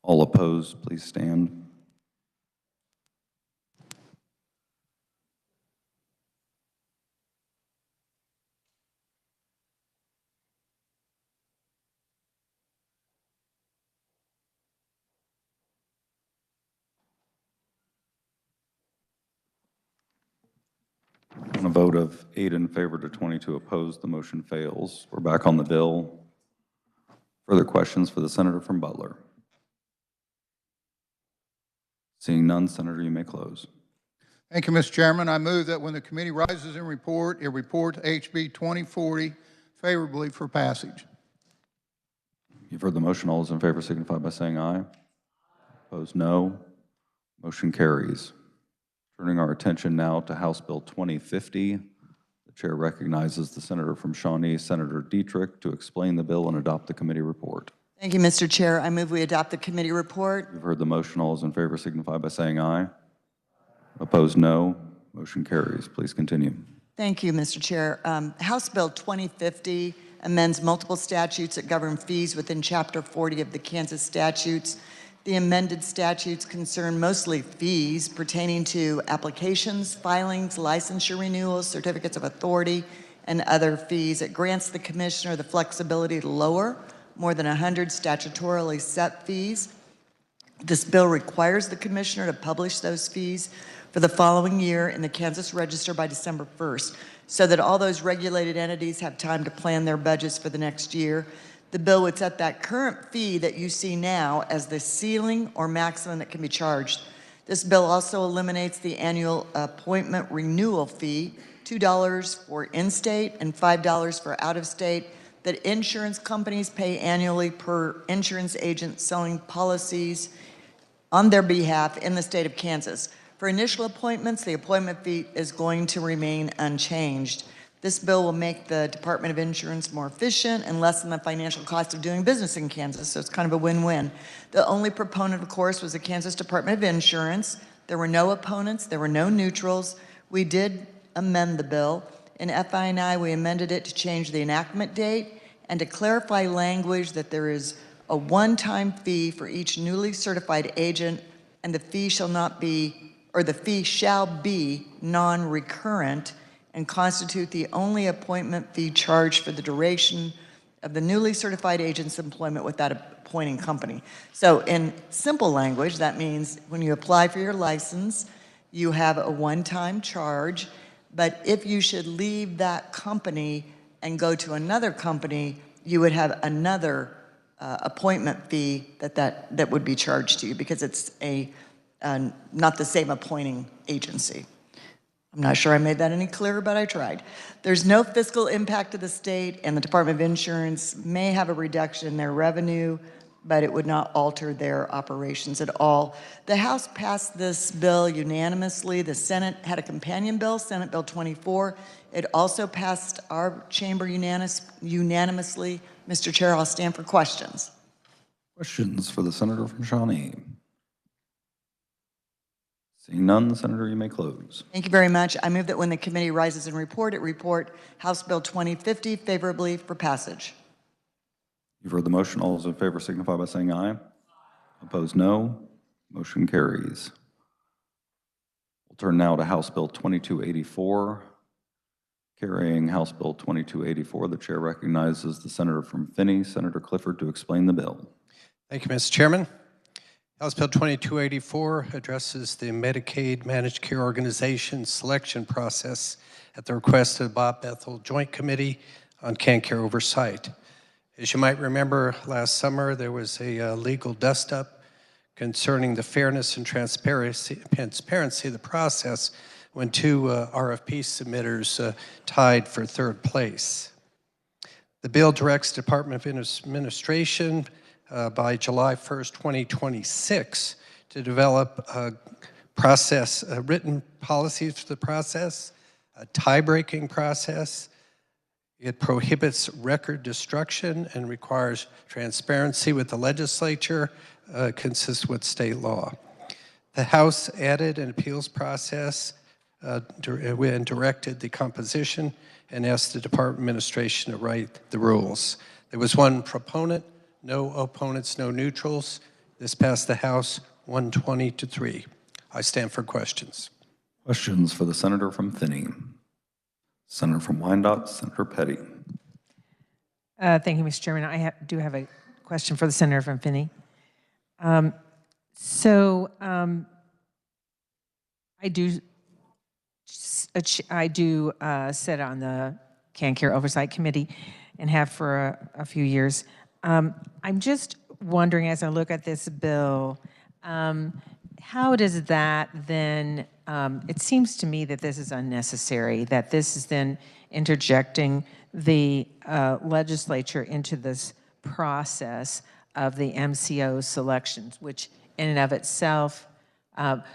All opposed, please stand. On a vote of 8 in favor to 22 opposed, the motion fails. We're back on the bill. Further questions for the senator from Butler? Seeing none, Senator, you may close. Thank you, Mr. Chairman. I move that when the committee rises and report, it report HB 2040 favorably for passage. You've heard the motion. All those in favor signify by saying aye. Opposed, no. Motion carries. Turning our attention now to House Bill 2050. The chair recognizes the senator from Shawnee, Senator Dietrich, to explain the bill and adopt the committee report. Thank you, Mr. Chair. I move we adopt the committee report. You've heard the motion. All those in favor signify by saying aye. Opposed, no. Motion carries. Please continue. Thank you, Mr. Chair. House Bill 2050 amends multiple statutes that govern fees within Chapter 40 of the Kansas statutes. The amended statutes concern mostly fees pertaining to applications, filings, licensure renewals, certificates of authority, and other fees. It grants the commissioner the flexibility to lower more than 100 statutorily set fees. This bill requires the commissioner to publish those fees for the following year in the Kansas Register by December 1st, so that all those regulated entities have time to plan their budgets for the next year. The bill would set that current fee that you see now as the ceiling or maximum that can be charged. This bill also eliminates the annual appointment renewal fee, $2 for in-state and $5 for out-of-state, that insurance companies pay annually per insurance agent selling policies on their behalf in the state of Kansas. For initial appointments, the appointment fee is going to remain unchanged. This bill will make the Department of Insurance more efficient and lessen the financial cost of doing business in Kansas, so it's kind of a win-win. The only proponent, of course, was the Kansas Department of Insurance. There were no opponents, there were no neutrals. We did amend the bill. In FI&I, we amended it to change the enactment date and to clarify language that there is a one-time fee for each newly certified agent, and the fee shall not be, or the fee shall be non-recurrent and constitute the only appointment fee charged for the duration of the newly certified agent's employment with that appointing company. So in simple language, that means when you apply for your license, you have a one-time charge, but if you should leave that company and go to another company, you would have another appointment fee that would be charged to you because it's not the same appointing agency. I'm not sure I made that any clearer, but I tried. There's no fiscal impact to the state, and the Department of Insurance may have a reduction in their revenue, but it would not alter their operations at all. The House passed this bill unanimously. The Senate had a companion bill, Senate Bill 24. It also passed our chamber unanimously. Mr. Chair, I'll stand for questions. Questions for the senator from Shawnee? Seeing none, Senator, you may close. Thank you very much. I move that when the committee rises and report, it report House Bill 2050 favorably for passage. You've heard the motion. All those in favor signify by saying aye. Opposed, no. Motion carries. We'll turn now to House Bill 2284. Carrying House Bill 2284, the chair recognizes the senator from Finney, Senator Clifford, to explain the bill. Thank you, Mr. Chairman. House Bill 2284 addresses the Medicaid Managed Care Organization selection process at the request of the Bob Bethel Joint Committee on CanCare Oversight. As you might remember, last summer there was a legal dust-up concerning the fairness and transparency of the process when two RFP submitters tied for third place. The bill directs Department of Administration by July 1st, 2026 to develop a process, written policies for the process, a tie-breaking process. It prohibits record destruction and requires transparency with the legislature, consistent with state law. The House added an appeals process and directed the composition and asked the Department of Administration to write the rules. There was one proponent, no opponents, no neutrals. This passed the House 120-3. I stand for questions. Questions for the senator from Finney. Senator from Wyandotte, Senator Petty. Thank you, Mr. Chairman. I do have a question for the senator from Finney. I do sit on the CanCare Oversight Committee and have for a few years. I'm just wondering, as I look at this bill, how does that then, it seems to me that this is unnecessary, that this is then interjecting the legislature into this process of the MCO selections, which in and of itself,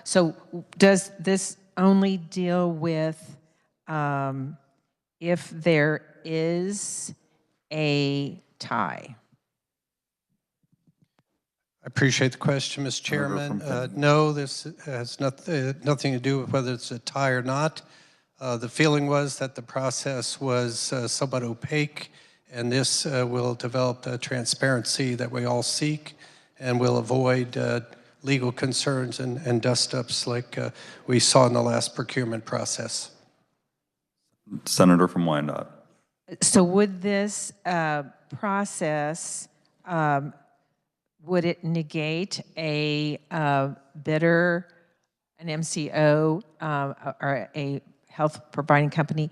so does this only deal with if there is a tie? I appreciate the question, Mr. Chairman. No, this has nothing to do with whether it's a tie or not. The feeling was that the process was somewhat opaque, and this will develop the transparency that we all seek and will avoid legal concerns and dust-ups like we saw in the last procurement process. Senator from Wyandotte. So would this process, would it negate a bidder, an MCO, or a health providing company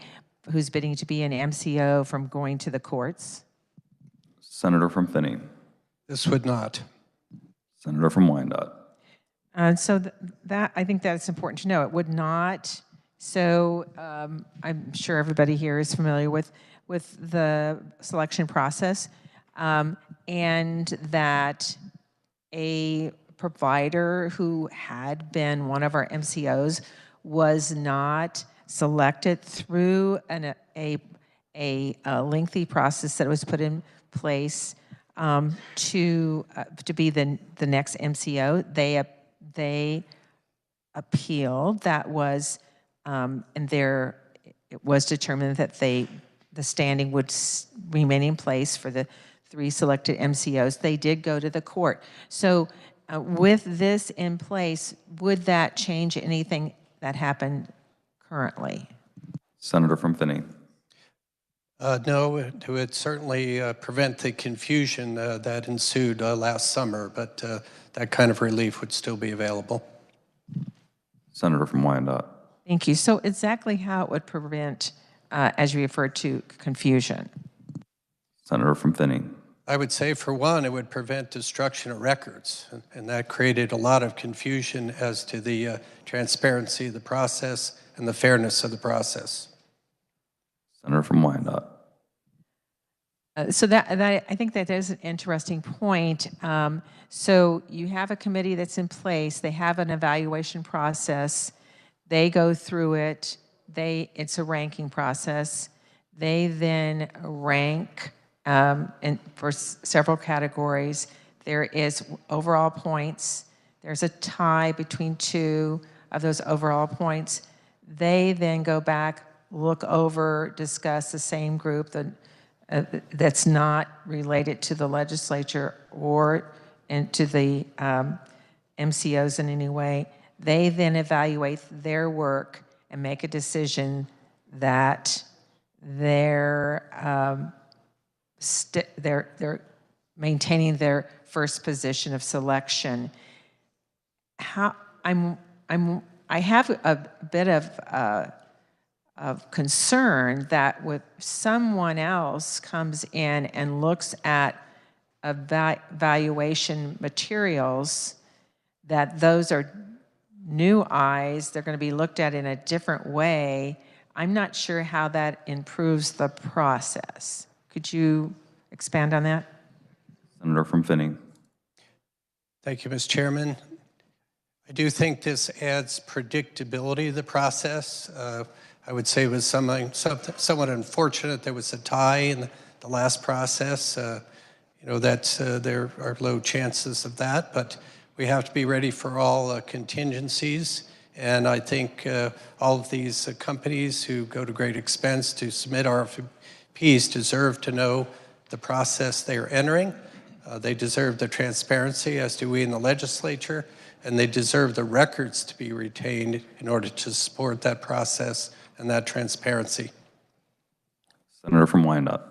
who's bidding to be an MCO from going to the courts? Senator from Finney. This would not. Senator from Wyandotte. So that I think that's important to know. It would not. So I'm sure everybody here is familiar with the selection process, and that a provider who had been one of our MCOs was not selected through a lengthy process that was put in place to be the next MCO. They appealed. That was and it was determined that the standing would remain in place for the 3 selected MCOs. They did go to the court. So with this in place, would that change anything that happened currently? Senator from Finney. No, it would certainly prevent the confusion that ensued last summer, but that kind of relief would still be available. Senator from Wyandotte. Thank you. So exactly how it would prevent, as you referred to, confusion? Senator from Finney. I would say, for one, it would prevent destruction of records, and that created a lot of confusion as to the transparency of the process and the fairness of the process. Senator from Wyandotte. So that I think that is an interesting point. So you have a committee that's in place. They have an evaluation process. They go through it. It's a ranking process. They then rank for several categories. There is overall points. There's a tie between 2 of those overall points. They then go back, look over, discuss the same group that's not related to the legislature or to the MCOs in any way. They then evaluate their work and make a decision that they're maintaining their first position of selection. I have a bit of concern that if someone else comes in and looks at evaluation materials, that those are new eyes, they're going to be looked at in a different way. I'm not sure how that improves the process. Could you expand on that? Senator from Finney. Thank you, Mr. Chairman. I do think this adds predictability to the process. I would say it was somewhat unfortunate there was a tie in the last process. You know, there are low chances of that, but we have to be ready for all contingencies. And I think all of these companies who go to great expense to submit RFPs deserve to know the process they are entering. They deserve the transparency, as do we in the legislature, and they deserve the records to be retained in order to support that process and that transparency. Senator from Wyandotte.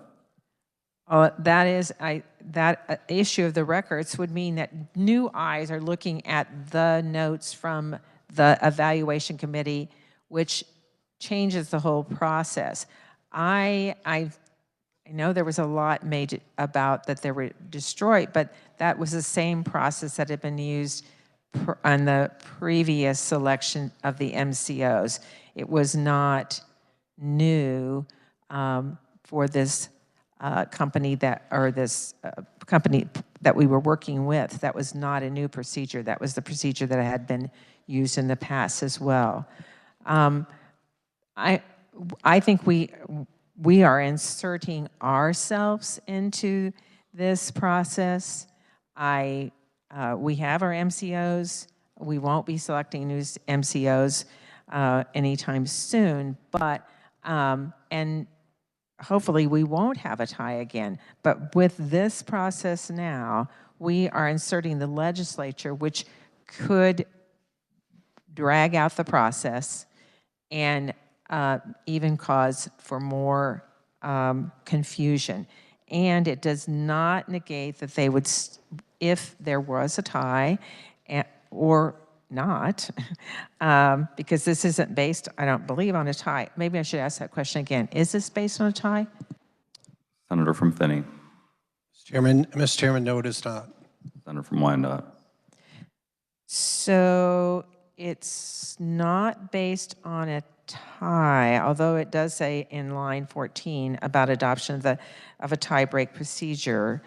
That issue of the records would mean that new eyes are looking at the notes from the evaluation committee, which changes the whole process. I know there was a lot made about that they were destroyed, but that was the same process that had been used on the previous selection of the MCOs. It was not new for this company company that we were working with. That was not a new procedure. That was the procedure that had been used in the past as well. I think we are inserting ourselves into this process. We have our MCOs. We won't be selecting new MCOs anytime soon, but and hopefully we won't have a tie again. But with this process now, we are inserting the legislature, which could drag out the process and even cause for more confusion. And it does not negate that they would, if there was a tie, or not, because this isn't based, I don't believe, on a tie. Maybe I should ask that question again. Is this based on a tie? Senator from Finney. Mr. Chairman, no, it is not. Senator from Wyandotte. So it's not based on a tie, although it does say in line 14 about adoption of a tie-break procedure.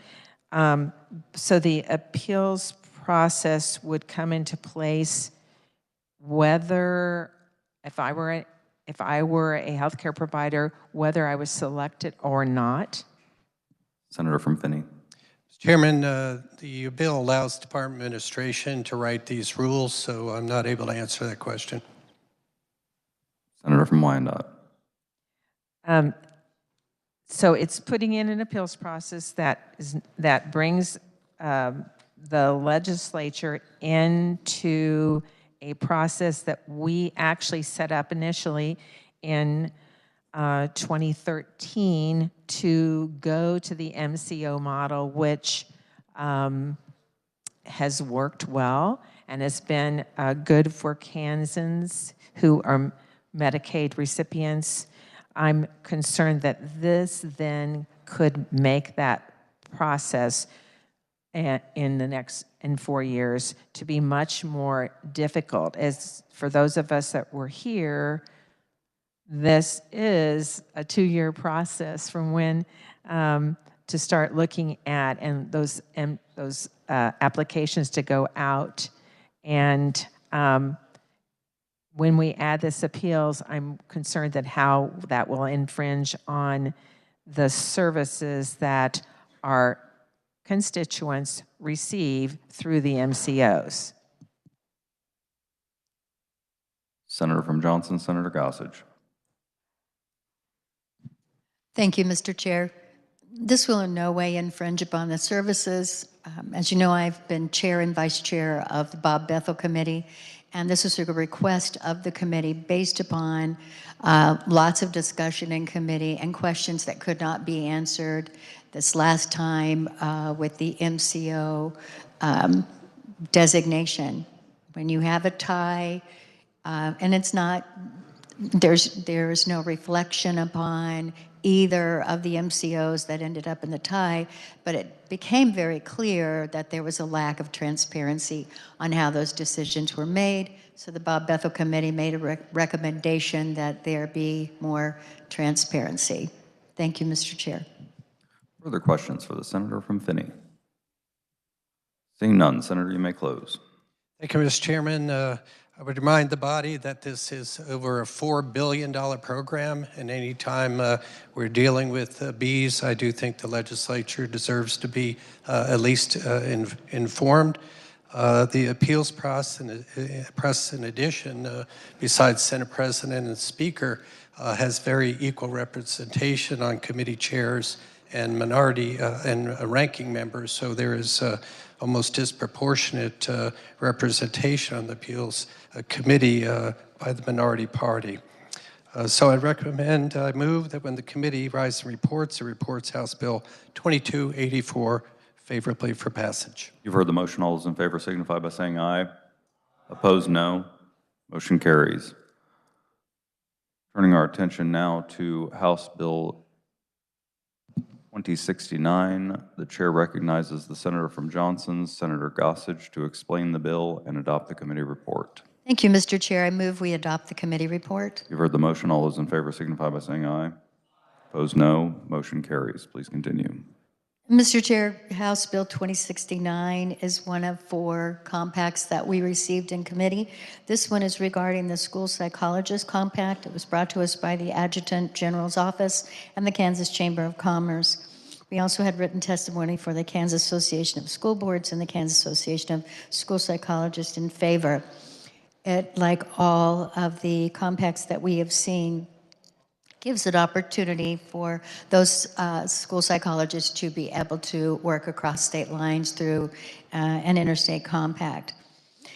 So the appeals process would come into place whether, if I were a healthcare provider, whether I was selected or not. Senator from Finney. Mr. Chairman, the bill allows Department Administration to write these rules, so I'm not able to answer that question. Senator from Wyandotte. So it's putting in an appeals process that brings the legislature into a process that we actually set up initially in 2013 to go to the MCO model, which has worked well and has been good for Kansans who are Medicaid recipients. I'm concerned that this then could make that process in 4 years to be much more difficult. As for those of us that were here, this is a 2-year process from when to start looking at and those applications to go out. And when we add this appeals, I'm concerned that how that will infringe on the services that our constituents receive through the MCOs. Senator from Johnson, Senator Gossage. Thank you, Mr. Chair. This will in no way infringe upon the services. As you know, I've been chair and vice chair of the Bob Bethel Committee, and this is a request of the committee based upon lots of discussion in committee and questions that could not be answered this last time with the MCO designation. When you have a tie, and it's not, there's no reflection upon either of the MCOs that ended up in the tie, but it became very clear that there was a lack of transparency on how those decisions were made. So the Bob Bethel Committee made a recommendation that there be more transparency. Thank you, Mr. Chair. Further questions for the senator from Finney? Seeing none, Senator, you may close. Thank you, Mr. Chairman. I would remind the body that this is over a $4 billion program, and anytime we're dealing with bees, I do think the legislature deserves to be at least informed. The appeals process in addition, besides Senate President and Speaker, has very equal representation on committee chairs and minority and ranking members, so there is almost disproportionate representation on the appeals committee by the minority party. So I move that when the committee rises and reports, it reports House Bill 2284 favorably for passage. You've heard the motion. All those in favor signify by saying aye. Opposed, no. Motion carries. Turning our attention now to House Bill 2069, the chair recognizes the senator from Johnson, Senator Gossage, to explain the bill and adopt the committee report. Thank you, Mr. Chair. I move we adopt the committee report. You've heard the motion. All those in favor signify by saying aye. Opposed, no. Motion carries. Please continue. Mr. Chair, House Bill 2069 is one of 4 compacts that we received in committee. This one is regarding the school psychologist compact. It was brought to us by the Adjutant General's Office and the Kansas Chamber of Commerce. We also had written testimony for the Kansas Association of School Boards and the Kansas Association of School Psychologists in favor. It, like all of the compacts that we have seen, gives an opportunity for those school psychologists to be able to work across state lines through an interstate compact.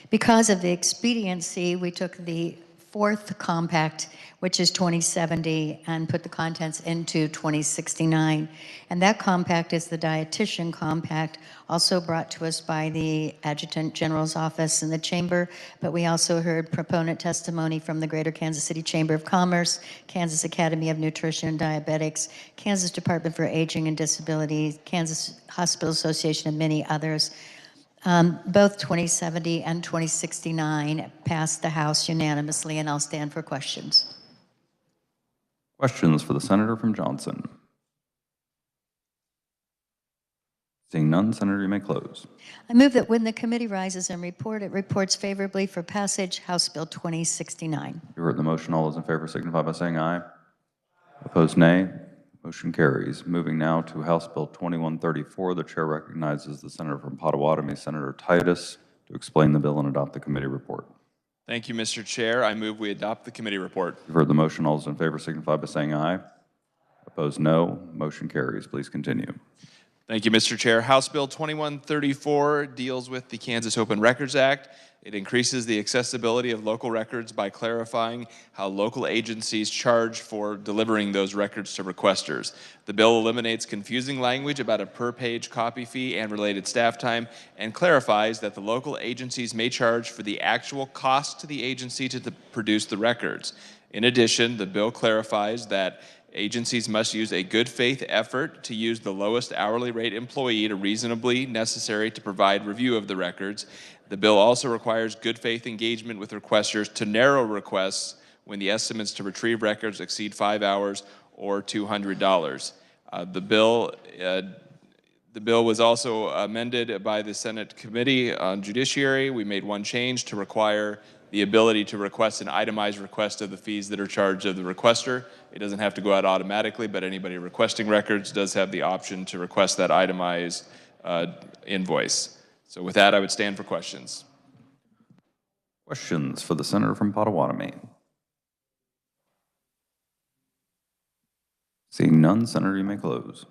Because of the expediency, we took the 4th compact, which is 2070, and put the contents into 2069. And that compact is the dietitian compact, also brought to us by the Adjutant General's Office and the Chamber, but we also heard proponent testimony from the Greater Kansas City Chamber of Commerce, Kansas Academy of Nutrition and Diabetics, Kansas Department for Aging and Disability, Kansas Hospital Association, and many others. Both 2070 and 2069 passed the House unanimously, and I'll stand for questions. Questions for the senator from Johnson? Seeing none, Senator, you may close. I move that when the committee rises and report, it reports favorably for passage House Bill 2069. You heard the motion. All those in favor signify by saying aye. Opposed, nay. Motion carries. Moving now to House Bill 2134, the chair recognizes the senator from Potawatomi, Senator Titus, to explain the bill and adopt the committee report. Thank you, Mr. Chair. I move we adopt the committee report. You've heard the motion. All those in favor signify by saying aye. Opposed, no. Motion carries. Please continue. Thank you, Mr. Chair. House Bill 2134 deals with the Kansas Open Records Act. It increases the accessibility of local records by clarifying how local agencies charge for delivering those records to requesters. The bill eliminates confusing language about a per-page copy fee and related staff time, and clarifies that the local agencies may charge for the actual cost to the agency to produce the records. In addition, the bill clarifies that agencies must use a good faith effort to use the lowest hourly rate employee to reasonably necessary to provide review of the records. The bill also requires good faith engagement with requesters to narrow requests when the estimates to retrieve records exceed 5 hours or $200. The bill was also amended by the Senate Committee on Judiciary. We made one change to require the ability to request an itemized request of the fees that are charged of the requester. It doesn't have to go out automatically, but anybody requesting records does have the option to request that itemized invoice. So with that, I would stand for questions. Questions for the senator from Potawatomi? Seeing none, Senator, you may close.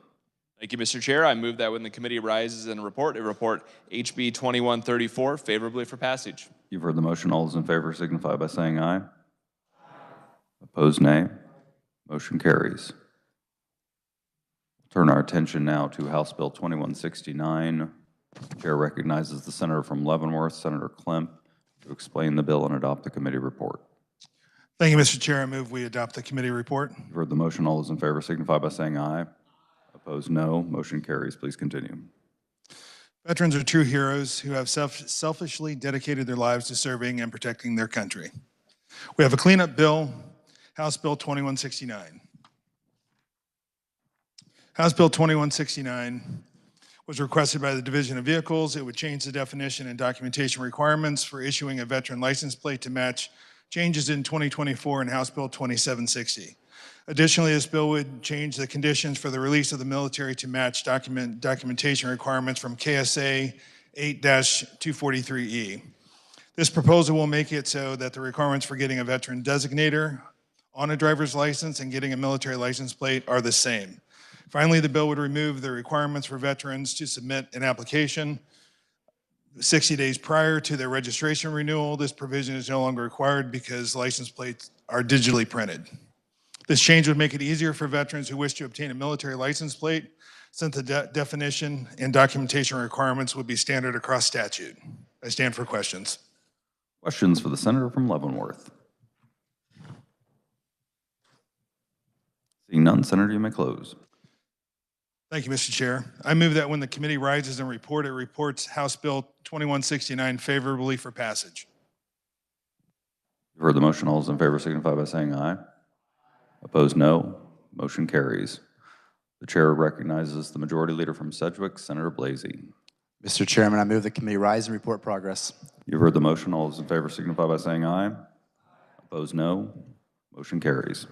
Thank you, Mr. Chair. I move that when the committee rises and report HB 2134 favorably for passage. You've heard the motion. All those in favor signify by saying aye. Opposed, nay. Motion carries. Turn our attention now to House Bill 2169. The chair recognizes the senator from Leavenworth, Senator Klemp, to explain the bill and adopt the committee report. Thank you, Mr. Chair. I move we adopt the committee report. You've heard the motion. All those in favor signify by saying aye. Opposed, no. Motion carries. Please continue. Veterans are true heroes who have selfishly dedicated their lives to serving and protecting their country. We have a cleanup bill, House Bill 2169. House Bill 2169 was requested by the Division of Vehicles. It would change the definition and documentation requirements for issuing a veteran license plate to match changes in 2024 in House Bill 2760. Additionally, this bill would change the conditions for the release of the military to match documentation requirements from KSA 8-243E. This proposal will make it so that the requirements for getting a veteran designator on a driver's license and getting a military license plate are the same. Finally, the bill would remove the requirements for veterans to submit an application 60 days prior to their registration renewal. This provision is no longer required because license plates are digitally printed. This change would make it easier for veterans who wish to obtain a military license plate, since the definition and documentation requirements would be standard across statute. I stand for questions. Questions for the senator from Leavenworth? Seeing none, Senator, you may close. Thank you, Mr. Chair. I move that when the committee rises and it reports House Bill 2169 favorably for passage. You've heard the motion. All those in favor signify by saying aye. Opposed, no. Motion carries. The chair recognizes the majority leader from Sedgwick, Senator Blasey. Mr. Chairman, I move the committee rise and report progress. You've heard the motion. All those in favor signify by saying aye. Opposed, no. Motion carries.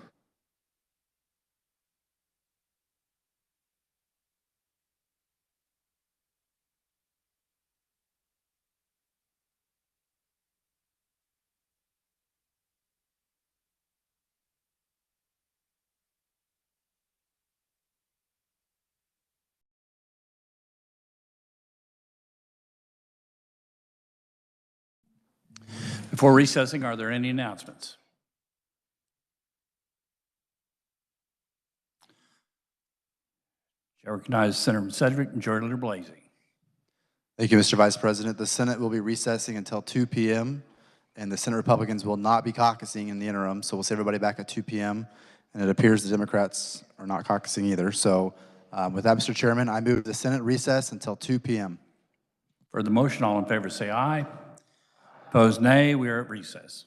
Before recessing, are there any announcements? I recognize Senator from Sedgwick, Majority Leader Blasey. Thank you, Mr. Vice President. The Senate will be recessing until 2 p.m., and the Senate Republicans will not be caucusing in the interim, so we'll see everybody back at 2 p.m., and it appears the Democrats are not caucusing either. So with that, Mr. Chairman, I move the Senate recess until 2 p.m. For the motion, all in favor say aye. Opposed, nay. We are at recess.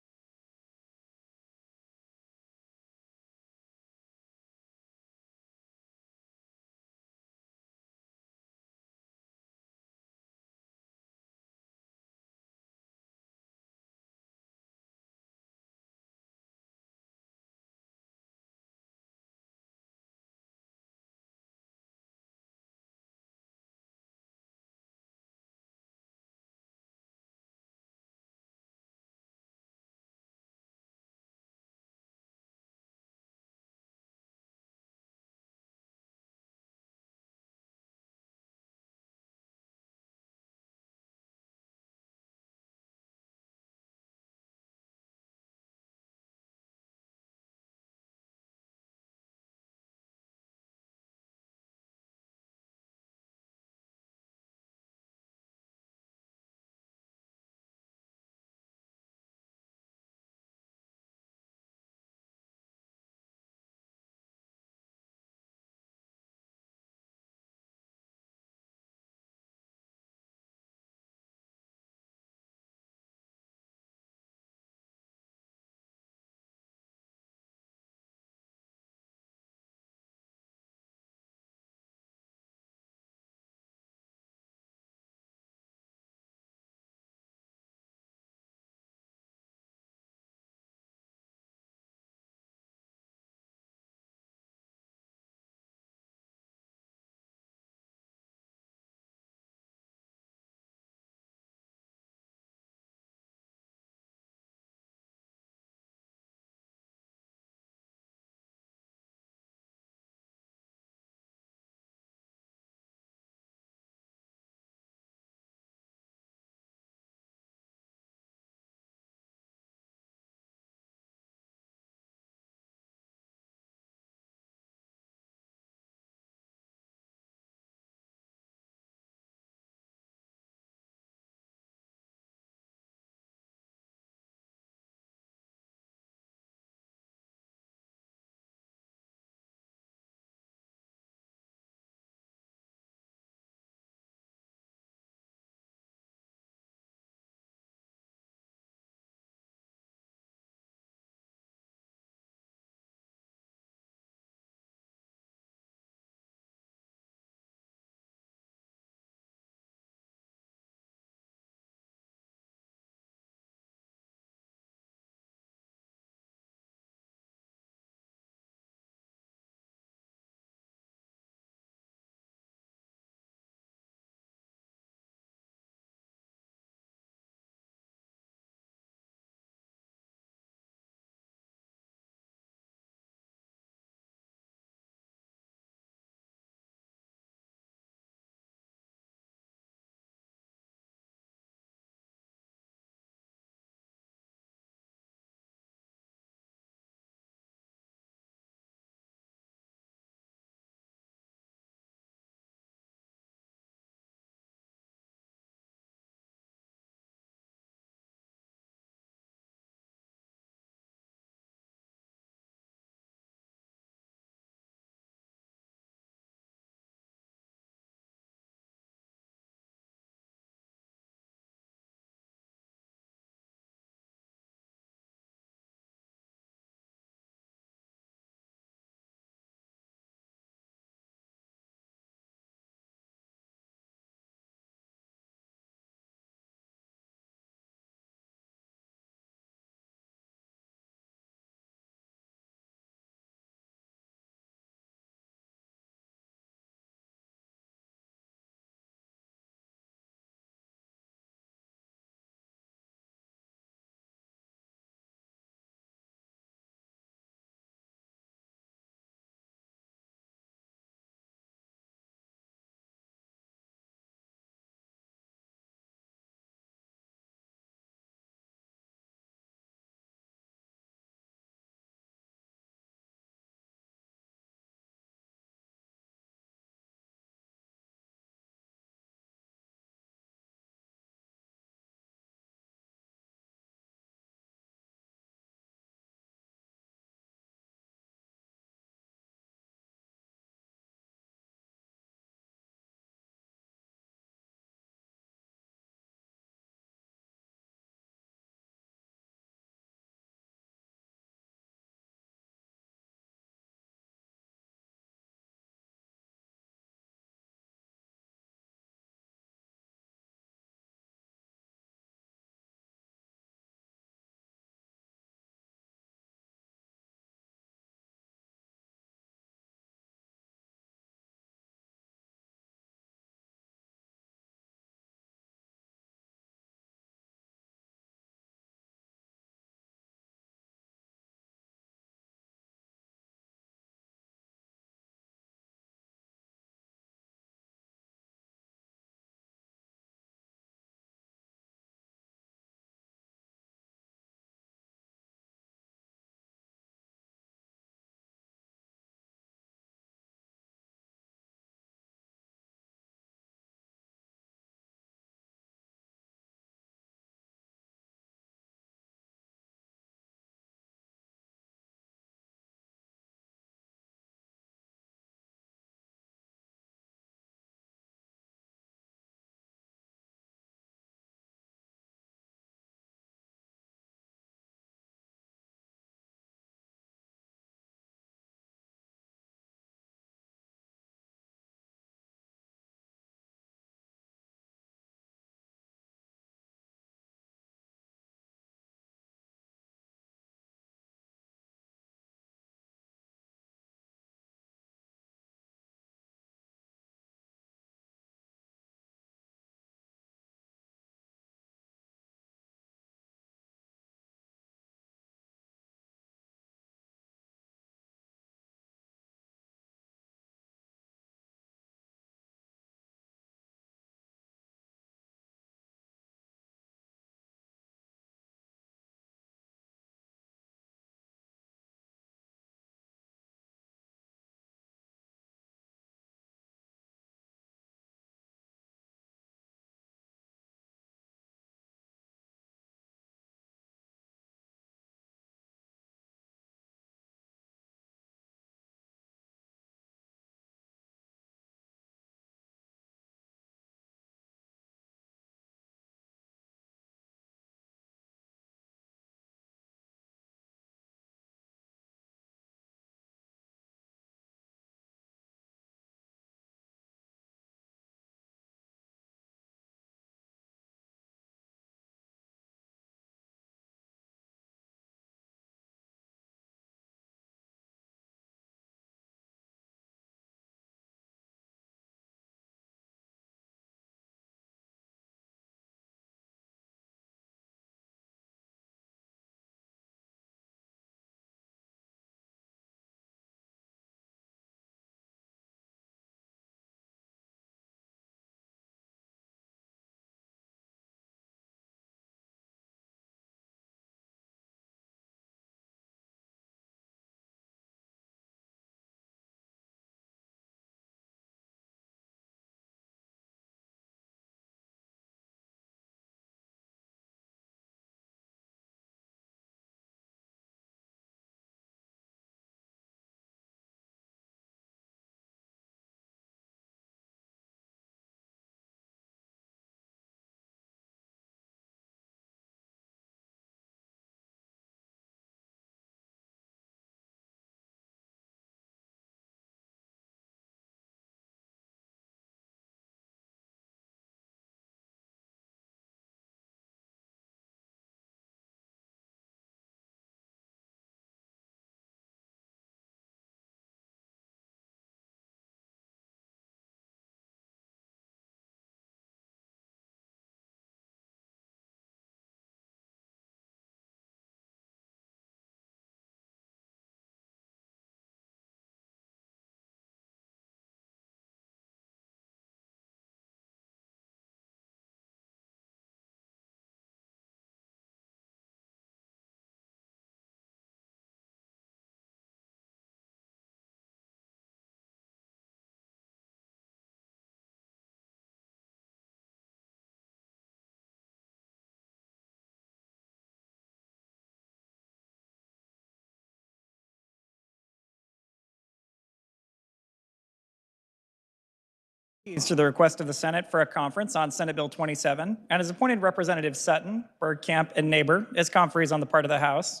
To the request of the Senate for a conference on Senate Bill 27 and has appointed Representatives Sutton, Bergkamp, and Neighbor as conferees on the part of the House.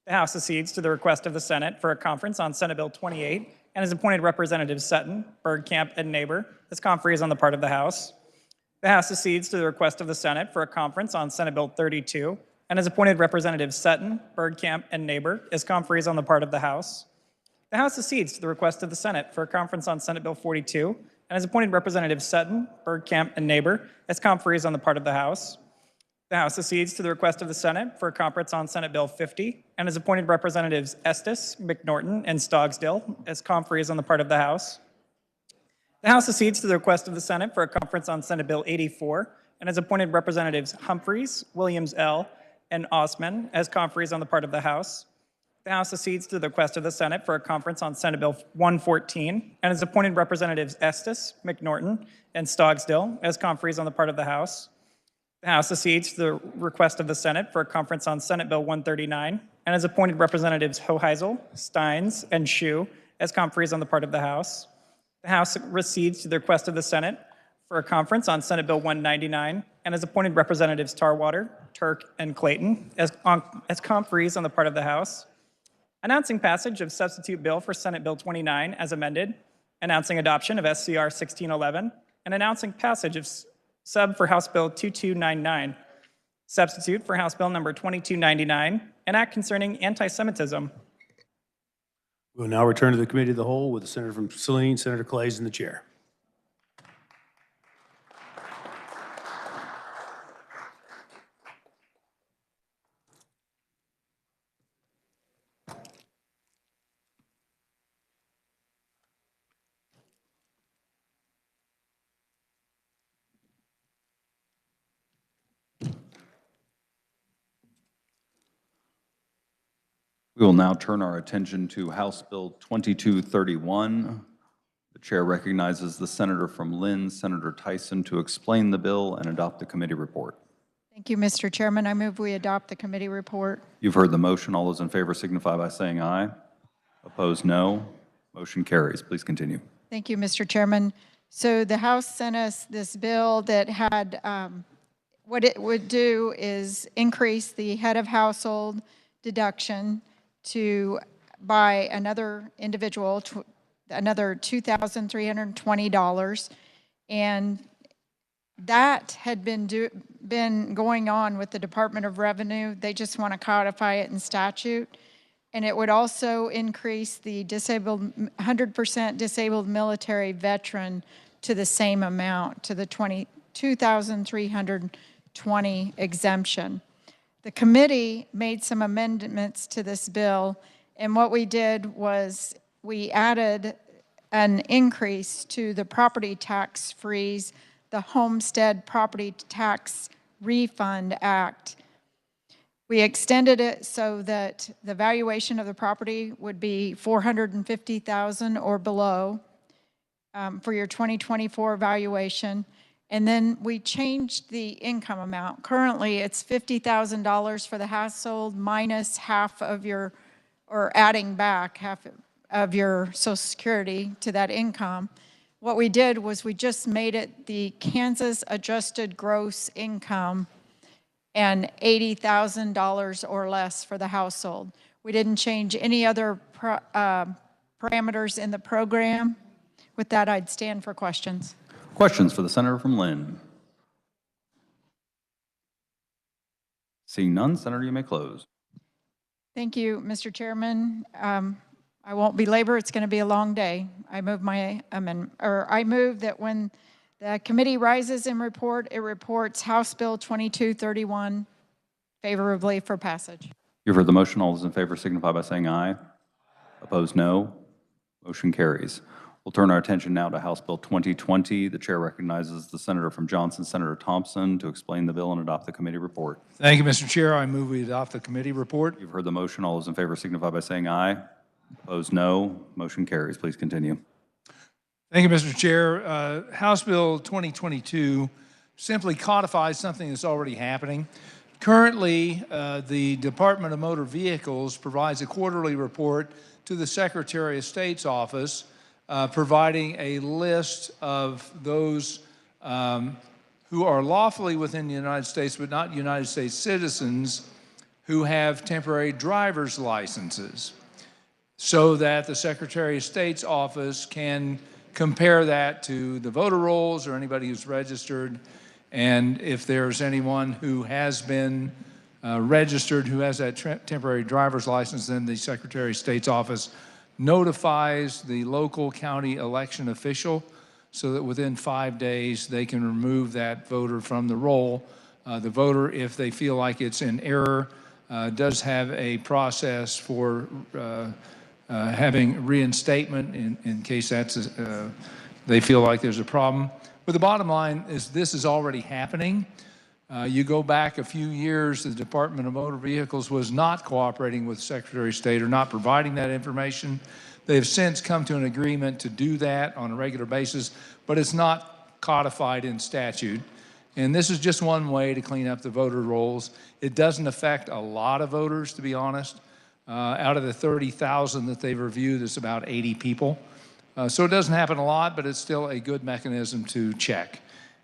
The House accedes to the request of the Senate for a conference on Senate Bill 28 and has appointed Representatives Sutton, Bergkamp, and Neighbor as conferees on the part of the House. The House accedes to the request of the Senate for a conference on Senate Bill 32 and has appointed Representatives Sutton, Bergkamp, and Neighbor as conferees on the part of the House. The House accedes to the request of the Senate for a conference on Senate Bill 42 and has appointed Representatives Sutton, Bergkamp, and Neighbor as conferees on the part of the House. The House accedes to the request of the Senate for a conference on Senate Bill 50 and has appointed Representatives Estes, McNorton, and Stogsdill as conferees on the part of the House. The House accedes to the request of the Senate for a conference on Senate Bill 84 and has appointed Representatives Humphreys, Williams L., and Osman as conferees on the part of the House. The House accedes to the request of the Senate for a conference on Senate Bill 114 and has appointed Representatives Estes, McNorton, and Stogsdill as conferees on the part of the House. The House accedes to the request of the Senate for a conference on Senate Bill 139 and has appointed Representatives Hoheisel, Steins, and Schuh as conferees on the part of the House. The House accedes to the request of the Senate for a conference on Senate Bill 199 and has appointed Representatives Tarwater, Turk, and Clayton as conferees on the part of the House. Announcing passage of substitute bill for Senate Bill 29 as amended, announcing adoption of SCR 1611, and announcing passage of sub for House Bill 2299, substitute for House Bill number 2299, an act concerning anti-Semitism. We'll now return to the Committee of the Whole with the Senator from Saline, Senator Clays, in the chair. We will now turn our attention to House Bill 2231. The chair recognizes the senator from Lynn, Senator Tyson, to explain the bill and adopt the committee report. Thank you, Mr. Chairman. I move we adopt the committee report. You've heard the motion. All those in favor signify by saying aye. Opposed, no. Motion carries. Please continue. Thank you, Mr. Chairman. So the House sent us this bill that had, what it would do is increase the head of household deduction by another individual, another $2,320. And that had been going on with the Department of Revenue. They just want to codify it in statute. And it would also increase the 100% disabled military veteran to the same amount, to the $2,320 exemption. The committee made some amendments to this bill, and what we did was we added an increase to the property tax freeze, the Homestead Property Tax Refund Act. We extended it so that the valuation of the property would be $450,000 or below for your 2024 valuation. And then we changed the income amount. Currently, it's $50,000 for the household minus half of your, or adding back half of your Social Security to that income. What we did was we just made it the Kansas adjusted gross income and $80,000 or less for the household. We didn't change any other parameters in the program. With that, I'd stand for questions. Questions for the senator from Lynn? Seeing none, Senator, you may close. Thank you, Mr. Chairman. I won't belabor. It's going to be a long day. I move my amendment, or I move that when the committee rises in report, it reports House Bill 2231 favorably for passage. You've heard the motion. All those in favor signify by saying aye. Opposed, no. Motion carries. We'll turn our attention now to House Bill 2020. The chair recognizes the senator from Johnson, Senator Thompson, to explain the bill and adopt the committee report. Thank you, Mr. Chair. I move we adopt the committee report. You've heard the motion. All those in favor signify by saying aye. Opposed, no. Motion carries. Please continue. Thank you, Mr. Chair. House Bill 2022 simply codifies something that's already happening. Currently, the Department of Motor Vehicles provides a quarterly report to the Secretary of State's office providing a list of those who are lawfully within the United States but not United States citizens who have temporary driver's licenses, so that the Secretary of State's office can compare that to the voter rolls or anybody who's registered. And if there's anyone who has been registered who has that temporary driver's license, then the Secretary of State's office notifies the local county election official so that within 5 days they can remove that voter from the roll. The voter, if they feel like it's in error, does have a process for having reinstatement in case that's they feel like there's a problem. But the bottom line is this is already happening. You go back a few years, the Department of Motor Vehicles was not cooperating with the Secretary of State or not providing that information. They have since come to an agreement to do that on a regular basis, but it's not codified in statute. And this is just one way to clean up the voter rolls. It doesn't affect a lot of voters, to be honest. Out of the 30,000 that they've reviewed, it's about 80 people. So it doesn't happen a lot, but it's still a good mechanism to check.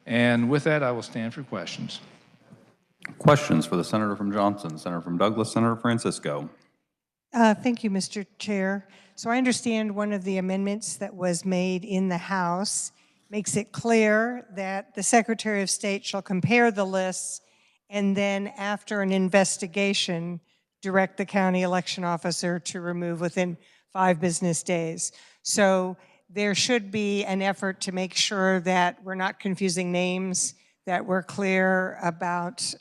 And with that, I will stand for questions. Questions for the Senator from Johnson, Senator from Douglas, Senator Francisco. Thank you, Mr. Chair. So I understand one of the amendments that was made in the House makes it clear that the Secretary of State shall compare the lists and then after an investigation, direct the county election officer to remove within 5 business days. So there should be an effort to make sure that we're not confusing names, that we're clear about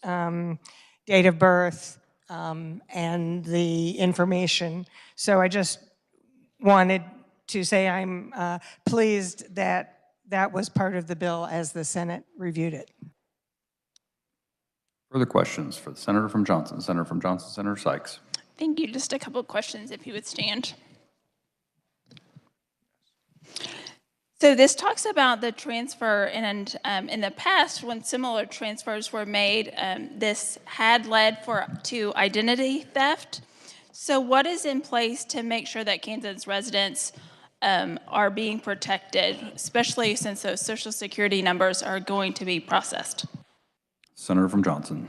date of birth and the information. So I just wanted to say I'm pleased that that was part of the bill as the Senate reviewed it. Further questions for the Senator from Johnson, Senator Sykes. Thank you. Just a couple of questions, if you would stand. So this talks about the transfer, and in the past, when similar transfers were made, this had led to identity theft. So what is in place to make sure that Kansas residents are being protected, especially since those Social Security numbers are going to be processed? Senator from Johnson.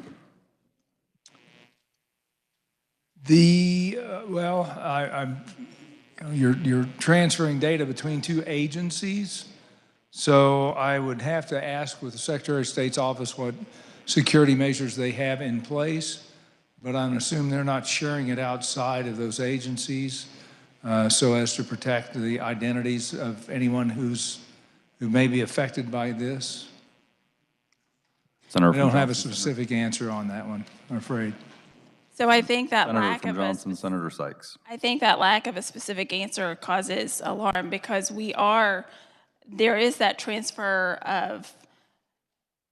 You're transferring data between 2 agencies, so I would have to ask with the Secretary of State's office what security measures they have in place, but I'm assuming they're not sharing it outside of those agencies so as to protect the identities of anyone who may be affected by this. Senator I don't have a specific answer on that one, I'm afraid. So I think that Senator Sykes. I think that lack of a specific answer causes alarm because there is that transfer of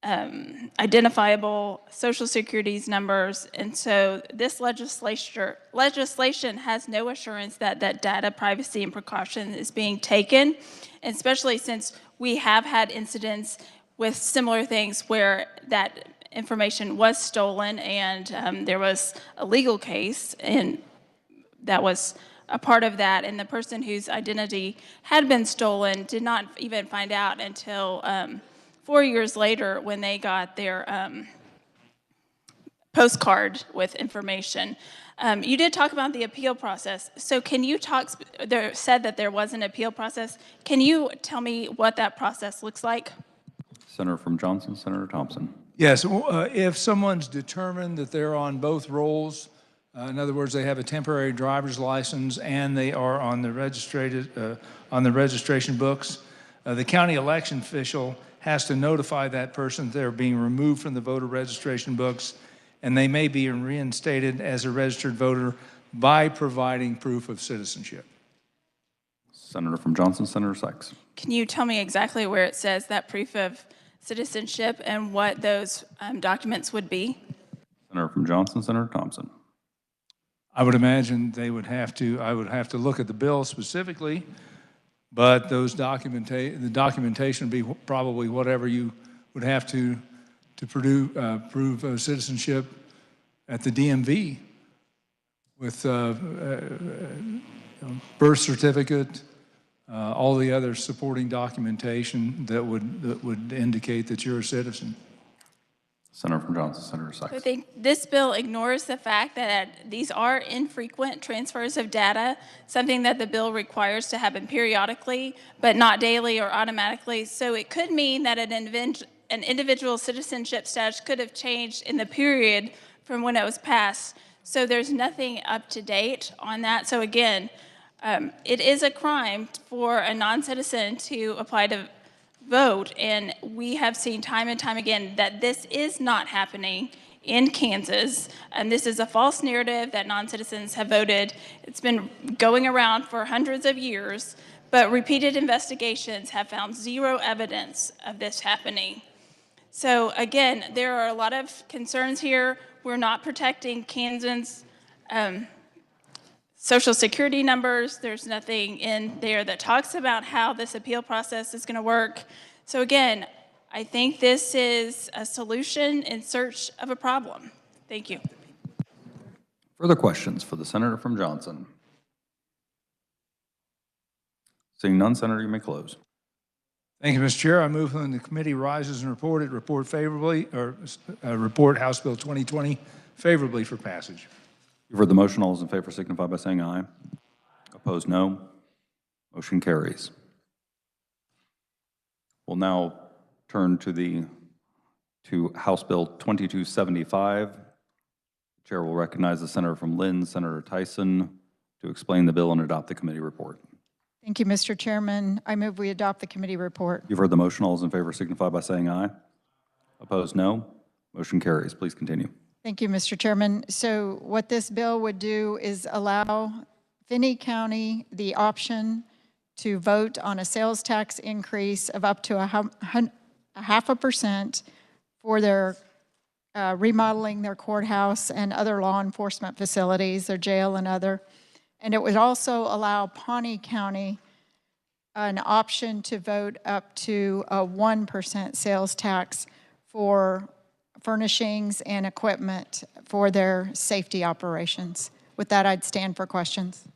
identifiable Social Security's numbers, and so this legislation has no assurance that that data privacy and precaution is being taken, especially since we have had incidents with similar things where that information was stolen and there was a legal case and that was a part of that, and the person whose identity had been stolen did not even find out until 4 years later when they got their postcard with information. You did talk about the appeal process. So can you said that there was an appeal process. Can you tell me what that process looks like? Senator from Johnson, Senator Thompson. Yes, if someone's determined that they're on both rolls, in other words, they have a temporary driver's license and they are on the registration books, the county election official has to notify that person that they're being removed from the voter registration books, and they may be reinstated as a registered voter by providing proof of citizenship. Senator from Johnson, Senator Sykes. Can you tell me exactly where it says that proof of citizenship and what those documents would be? Senator from Johnson, Senator Thompson. I would imagine I would have to look at the bill specifically, but the documentation would be probably whatever you would have to prove citizenship at the DMV with birth certificate, all the other supporting documentation that would indicate that you're a citizen. Senator from Johnson, Senator Sykes. I think this bill ignores the fact that these are infrequent transfers of data, something that the bill requires to happen periodically, but not daily or automatically. So it could mean that an individual citizenship status could have changed in the period from when it was passed. So there's nothing up to date on that. So again, it is a crime for a non-citizen to apply to vote, and we have seen time and time again that this is not happening in Kansas, and this is a false narrative that non-citizens have voted. It's been going around for hundreds of years, but repeated investigations have found zero evidence of this happening. So again, there are a lot of concerns here. We're not protecting Kansans' Social Security numbers. There's nothing in there that talks about how this appeal process is going to work. So again, I think this is a solution in search of a problem. Thank you. Further questions for the senator from Johnson? Seeing none, Senator, you may close. Thank you, Mr. Chair. I move when the committee rises and report favorably, or report House Bill 2020 favorably for passage. You've heard the motion. All those in favor signify by saying aye. Opposed, no. Motion carries. We'll now turn to House Bill 2275. The chair will recognize the senator from Lynn, Senator Tyson, to explain the bill and adopt the committee report. Thank you, Mr. Chairman. I move we adopt the committee report. You've heard the motion. All those in favor signify by saying aye. Opposed, no. Motion carries. Please continue. Thank you, Mr. Chairman. So what this bill would do is allow Finney County the option to vote on a sales tax increase of up to 0.5% for their remodeling their courthouse and other law enforcement facilities, their jail and other. And it would also allow Pawnee County an option to vote up to a 1% sales tax for furnishings and equipment for their safety operations. With that, I'd stand for questions.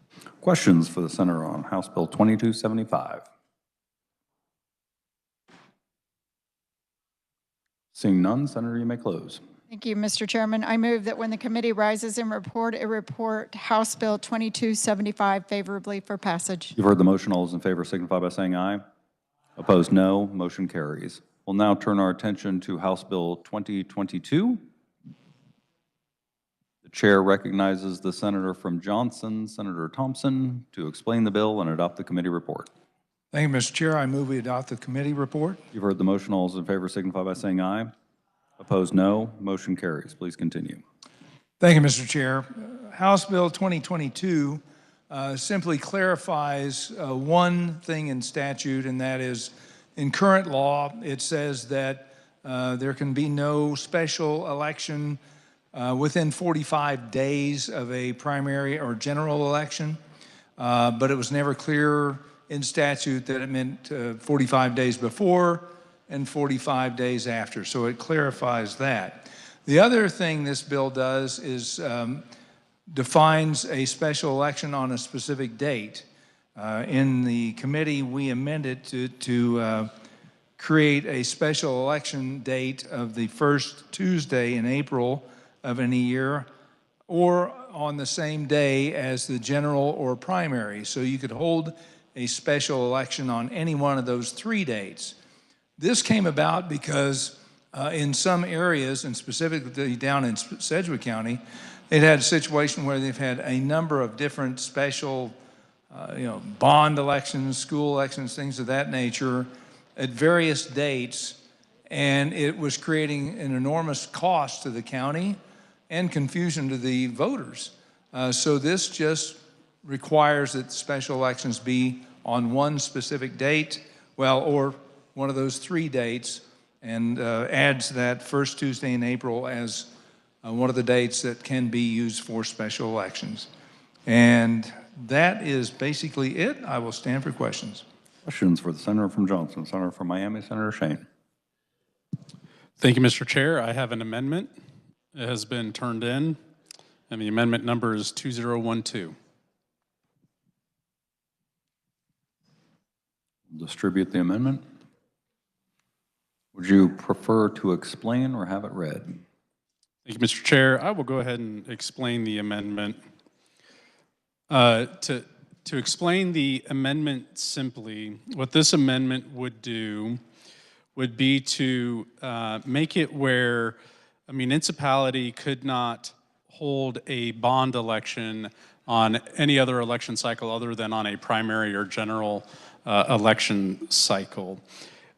Questions for the senator on House Bill 2275? Seeing none, Senator, you may close. Thank you, Mr. Chairman. I move that when the committee rises and report House Bill 2275 favorably for passage. You've heard the motion. All those in favor signify by saying aye. Opposed, no. Motion carries. We'll now turn our attention to House Bill 2022. The chair recognizes the senator from Johnson, Senator Thompson, to explain the bill and adopt the committee report. Thank you, Mr. Chair. I move we adopt the committee report. You've heard the motion. All those in favor signify by saying aye. Opposed, no. Motion carries. Please continue. Thank you, Mr. Chair. House Bill 2022 simply clarifies one thing in statute, and that is in current law, it says that there can be no special election within 45 days of a primary or general election, but it was never clear in statute that it meant 45 days before and 45 days after, so it clarifies that. The other thing this bill does is defines a special election on a specific date. In the committee, we amended to create a special election date of the first Tuesday in April of any year, or on the same day as the general or primary. So you could hold a special election on any one of those three dates. This came about because in some areas, and specifically down in Sedgwick County, they've had a situation where they've had a number of different special bond elections, school elections, things of that nature at various dates, and it was creating an enormous cost to the county and confusion to the voters. So this just requires that special elections be on one specific date, or one of those three dates, and adds that first Tuesday in April as one of the dates that can be used for special elections. And that is basically it. I will stand for questions. Questions for the senator from Johnson, senator from Miami, Senator Shane. Thank you, Mr. Chair. I have an amendment. It has been turned in, and the amendment number is 2012. Distribute the amendment. Would you prefer to explain or have it read? Thank you, Mr. Chair. I will go ahead and explain the amendment. To explain the amendment simply, what this amendment would do would be to make it where a municipality could not hold a bond election on any other election cycle other than on a primary or general election cycle,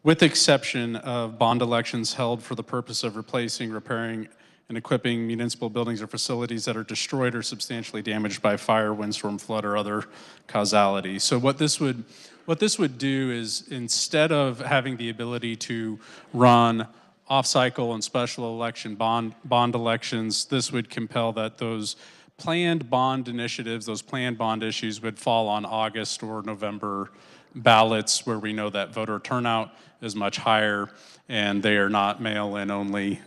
with exception of bond elections held for the purpose of replacing, repairing, and equipping municipal buildings or facilities that are destroyed or substantially damaged by fire, windstorm, flood, or other causality. So what this would do is, instead of having the ability to run off-cycle and special election bond elections, this would compel that those planned bond initiatives, those planned bond issues would fall on August or November ballots, where we know that voter turnout is much higher and they are not mail-in only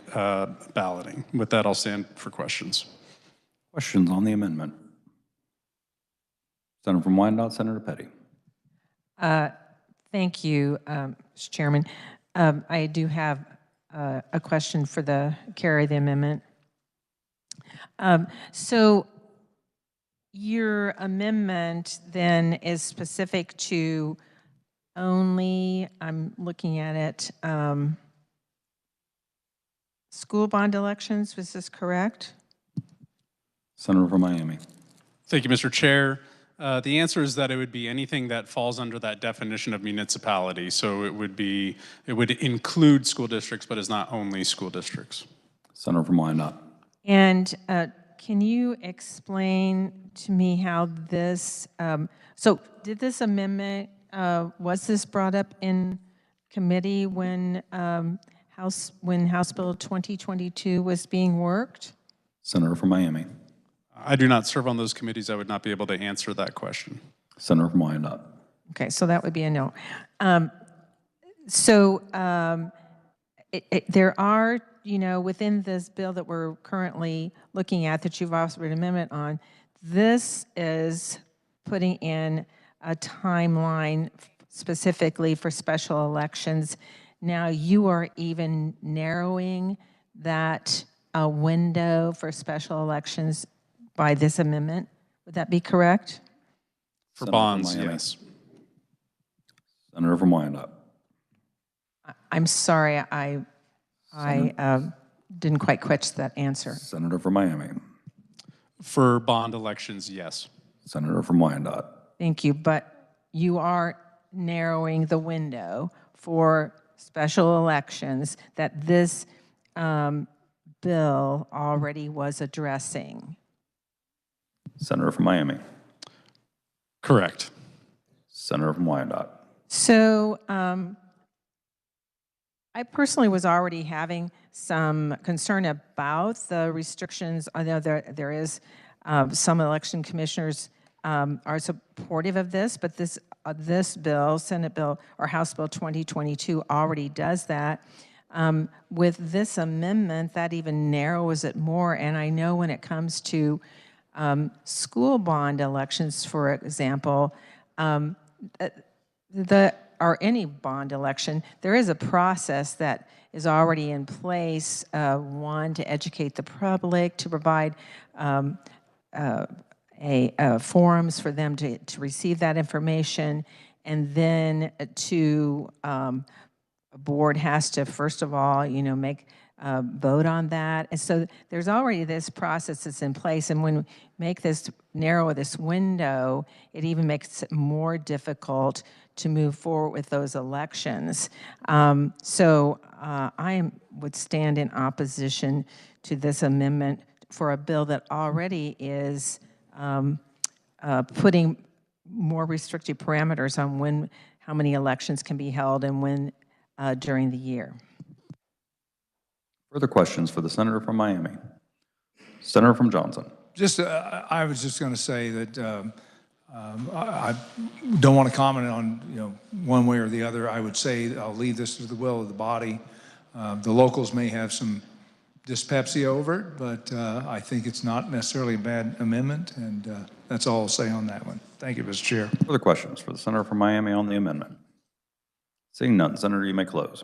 balloting. With that, I'll stand for questions. Questions on the amendment? Senator from Wyandotte, Senator Petty. Thank you, Mr. Chairman. I do have a question for the carrier of the amendment. So your amendment then is specific to only, I'm looking at it, school bond elections, was this correct? Senator from Miami. Thank you, Mr. Chair. The answer is that it would be anything that falls under that definition of municipality. So it would include school districts, but is not only school districts. Senator from Wyandotte. And can you explain to me how this, so did this amendment, was this brought up in committee when House Bill 2022 was being worked? Senator from Miami. I do not serve on those committees. I would not be able to answer that question. Senator from Wyandotte. Okay, so that would be a no. There are, within this bill that we're currently looking at, that you've offered an amendment on, this is putting in a timeline specifically for special elections. Now you are even narrowing that window for special elections by this amendment. Would that be correct? For bonds, yes. Senator from Wyandotte. I'm sorry, I didn't quite catch that answer. Senator from Miami. For bond elections, yes. Senator from Wyandotte. Thank you, but you are narrowing the window for special elections that this bill already was addressing. Senator from Miami. Correct. Senator from Wyandotte. So I personally was already having some concern about the restrictions. I know there is some election commissioners are supportive of this, but this bill, Senate Bill or House Bill 2022, already does that. With this amendment, that even narrows it more. And I know when it comes to school bond elections, for example, or any bond election, there is a process that is already in place. One, to educate the public, to provide forums for them to receive that information, and then a board has to, first of all, make vote on that. And so there's already this process that's in place, and when we make this, narrow this window, it even makes it more difficult to move forward with those elections. I would stand in opposition to this amendment for a bill that already is putting more restrictive parameters on how many elections can be held and when during the year. Further questions for the senator from Miami? Senator from Johnson. I was just going to say that I don't want to comment on one way or the other. I would say I'll leave this to the will of the body. The locals may have some dyspepsia over it, but I think it's not necessarily a bad amendment, and that's all I'll say on that one. Thank you, Mr. Chair. Further questions for the senator from Miami on the amendment? Seeing none, Senator, you may close.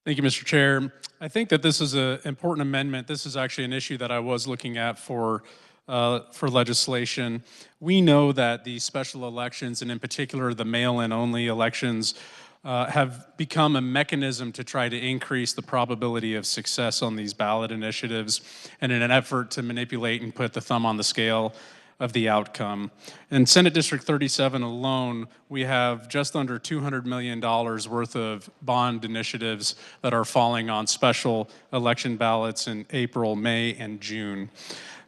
Thank you, Mr. Chair. I think that this is an important amendment. This is actually an issue that I was looking at for legislation. We know that the special elections, and in particular the mail-in only elections, have become a mechanism to try to increase the probability of success on these ballot initiatives, and in an effort to manipulate and put the thumb on the scale of the outcome. In Senate District 37 alone, we have just under $200 million worth of bond initiatives that are falling on special election ballots in April, May, and June.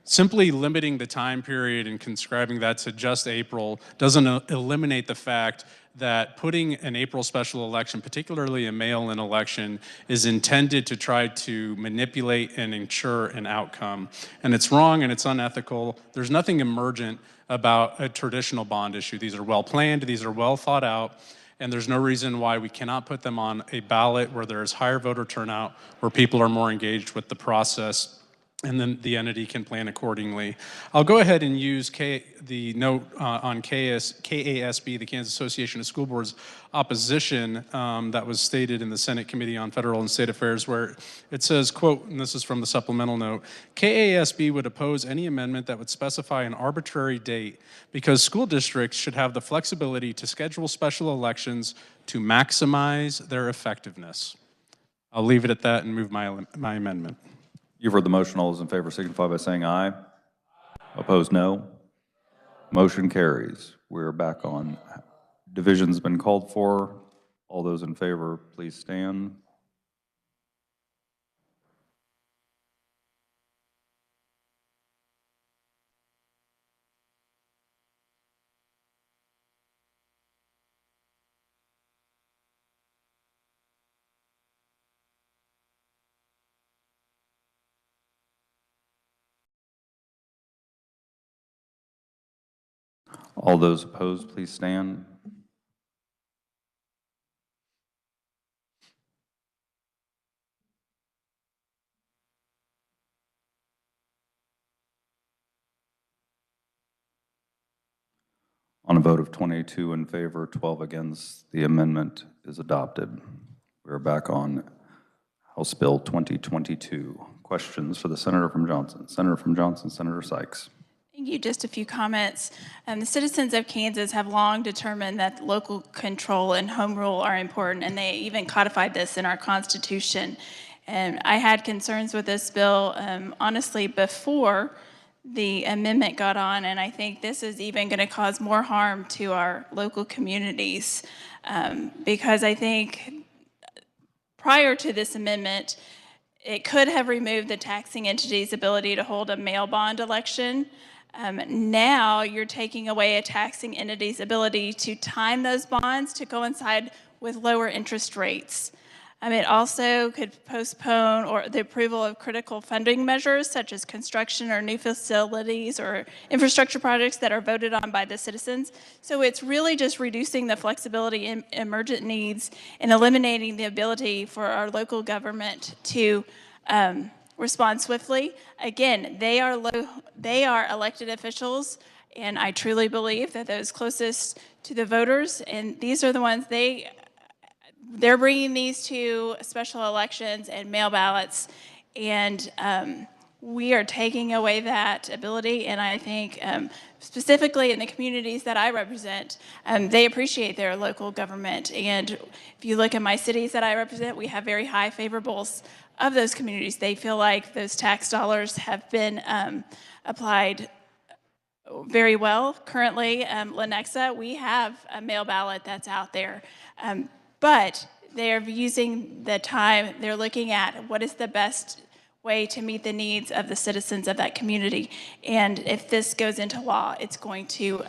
Simply limiting the time period and conscribing that to just April doesn't eliminate the fact that putting an April special election, particularly a mail-in election, is intended to try to manipulate and ensure an outcome. And it's wrong and it's unethical. There's nothing emergent about a traditional bond issue. These are well-planned, these are well thought out, and there's no reason why we cannot put them on a ballot where there's higher voter turnout, where people are more engaged with the process, and then the entity can plan accordingly. I'll go ahead and use the note on KASB, the Kansas Association of School Boards opposition that was stated in the Senate Committee on Federal and State Affairs, where it says, quote, and this is from the supplemental note, KASB would oppose any amendment that would specify an arbitrary date because school districts should have the flexibility to schedule special elections to maximize their effectiveness. I'll leave it at that and move my amendment. You've heard the motion. All those in favor signify by saying aye. Opposed, no. Motion carries. We're back on. Division's been called for. All those in favor, please stand. All those opposed, please stand. On a vote of 22 in favor, 12 against, the amendment is adopted. We're back on House Bill 2022. Questions for the Senator from Johnson. Senator from Johnson, Senator Sykes. Thank you. Just a few comments. The citizens of Kansas have long determined that local control and home rule are important, and they even codified this in our Constitution. And I had concerns with this bill, honestly, before the amendment got on, and I think this is even going to cause more harm to our local communities, because I think prior to this amendment, it could have removed the taxing entity's ability to hold a mail bond election. Now you're taking away a taxing entity's ability to time those bonds to coincide with lower interest rates. It also could postpone or the approval of critical funding measures such as construction or new facilities or infrastructure projects that are voted on by the citizens. So it's really just reducing the flexibility in emergent needs and eliminating the ability for our local government to respond swiftly. Again, they are elected officials, and I truly believe that those closest to the voters, and these are the ones they're bringing these to special elections and mail ballots, and we are taking away that ability. And I think specifically in the communities that I represent, they appreciate their local government. And if you look at my cities that I represent, we have very high favorables of those communities. They feel like those tax dollars have been applied very well. Currently, Lenexa, we have a mail ballot that's out there, but they're using the time, they're looking at what is the best way to meet the needs of the citizens of that community. And if this goes into law, it's going to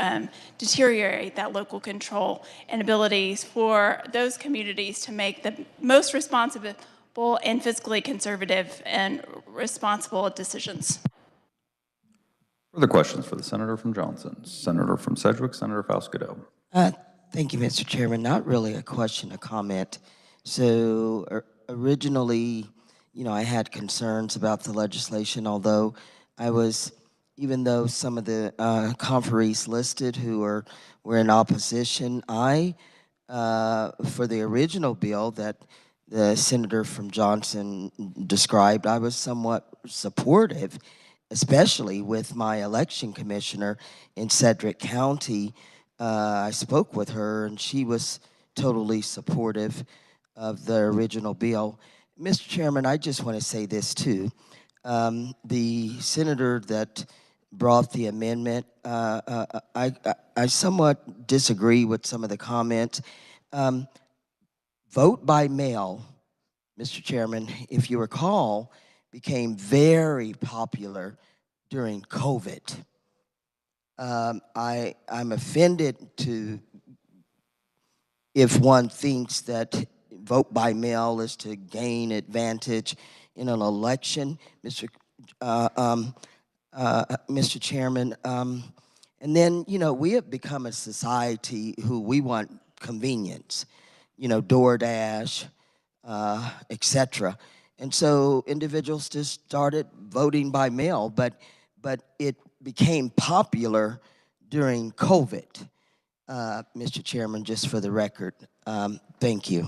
deteriorate that local control and abilities for those communities to make the most responsible and fiscally conservative and responsible decisions. Further questions for the Senator from Johnson. Senator from Sedgwick, Senator Faustido. Thank you, Mr. Chairman. Not really a question, a comment. So originally, I had concerns about the legislation, although even though some of the conferees listed who were in opposition, I for the original bill that the senator from Johnson described, I was somewhat supportive, especially with my election commissioner in Sedgwick County. I spoke with her, and she was totally supportive of the original bill. Mr. Chairman, I just want to say this too. The senator that brought the amendment, I somewhat disagree with some of the comments. Vote by mail, Mr. Chairman, if you recall, became very popular during COVID. I'm offended if one thinks that vote by mail is to gain advantage in an election, Mr. Chairman. And then, we have become a society who we want convenience, DoorDash, etc. And so individuals just started voting by mail, but it became popular during COVID. Mr. Chairman, just for the record, thank you.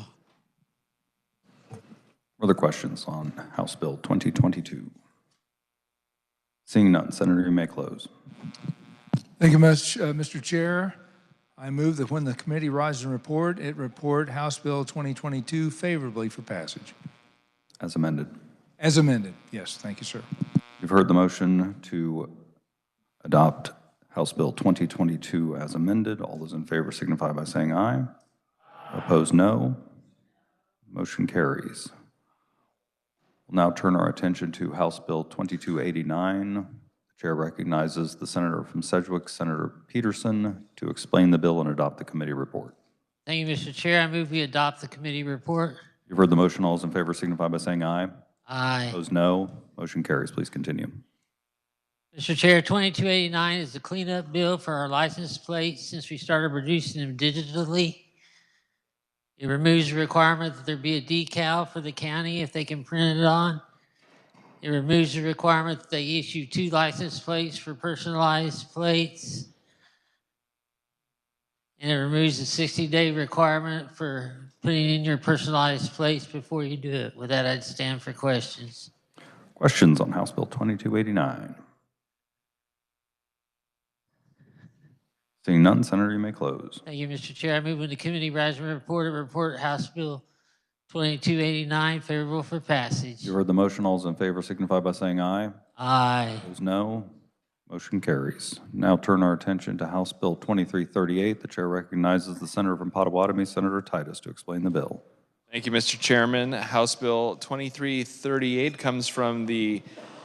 Further questions on House Bill 2022? Seeing none, Senator, you may close. Thank you much, Mr. Chair. I move that when the committee rises and report, it report House Bill 2022 favorably for passage. As amended. As amended, yes. Thank you, sir. You've heard the motion to adopt House Bill 2022 as amended. All those in favor signify by saying aye. Opposed, no. Motion carries. We'll now turn our attention to House Bill 2289. The chair recognizes the senator from Sedgwick, Senator Peterson, to explain the bill and adopt the committee report. Thank you, Mr. Chair. I move we adopt the committee report. You've heard the motion. All those in favor signify by saying aye. Aye. Opposed, no. Motion carries. Please continue. Mr. Chair, 2289 is the cleanup bill for our license plates since we started producing them digitally. It removes the requirement that there be a decal for the county if they can print it on. It removes the requirement that they issue 2 license plates for personalized plates. And it removes the 60-day requirement for putting in your personalized plates before you do it. With that, I'd stand for questions. Questions on House Bill 2289? Seeing none, Senator, you may close. Thank you, Mr. Chair. I move when the committee rises and report House Bill 2289 favorable for passage. You heard the motion. All those in favor signify by saying aye. Aye. Opposed, no. Motion carries. Now turn our attention to House Bill 2338. The chair recognizes the senator from Potawatomi, Senator Titus, to explain the bill. Thank you, Mr. Chairman. House Bill 2338 comes from the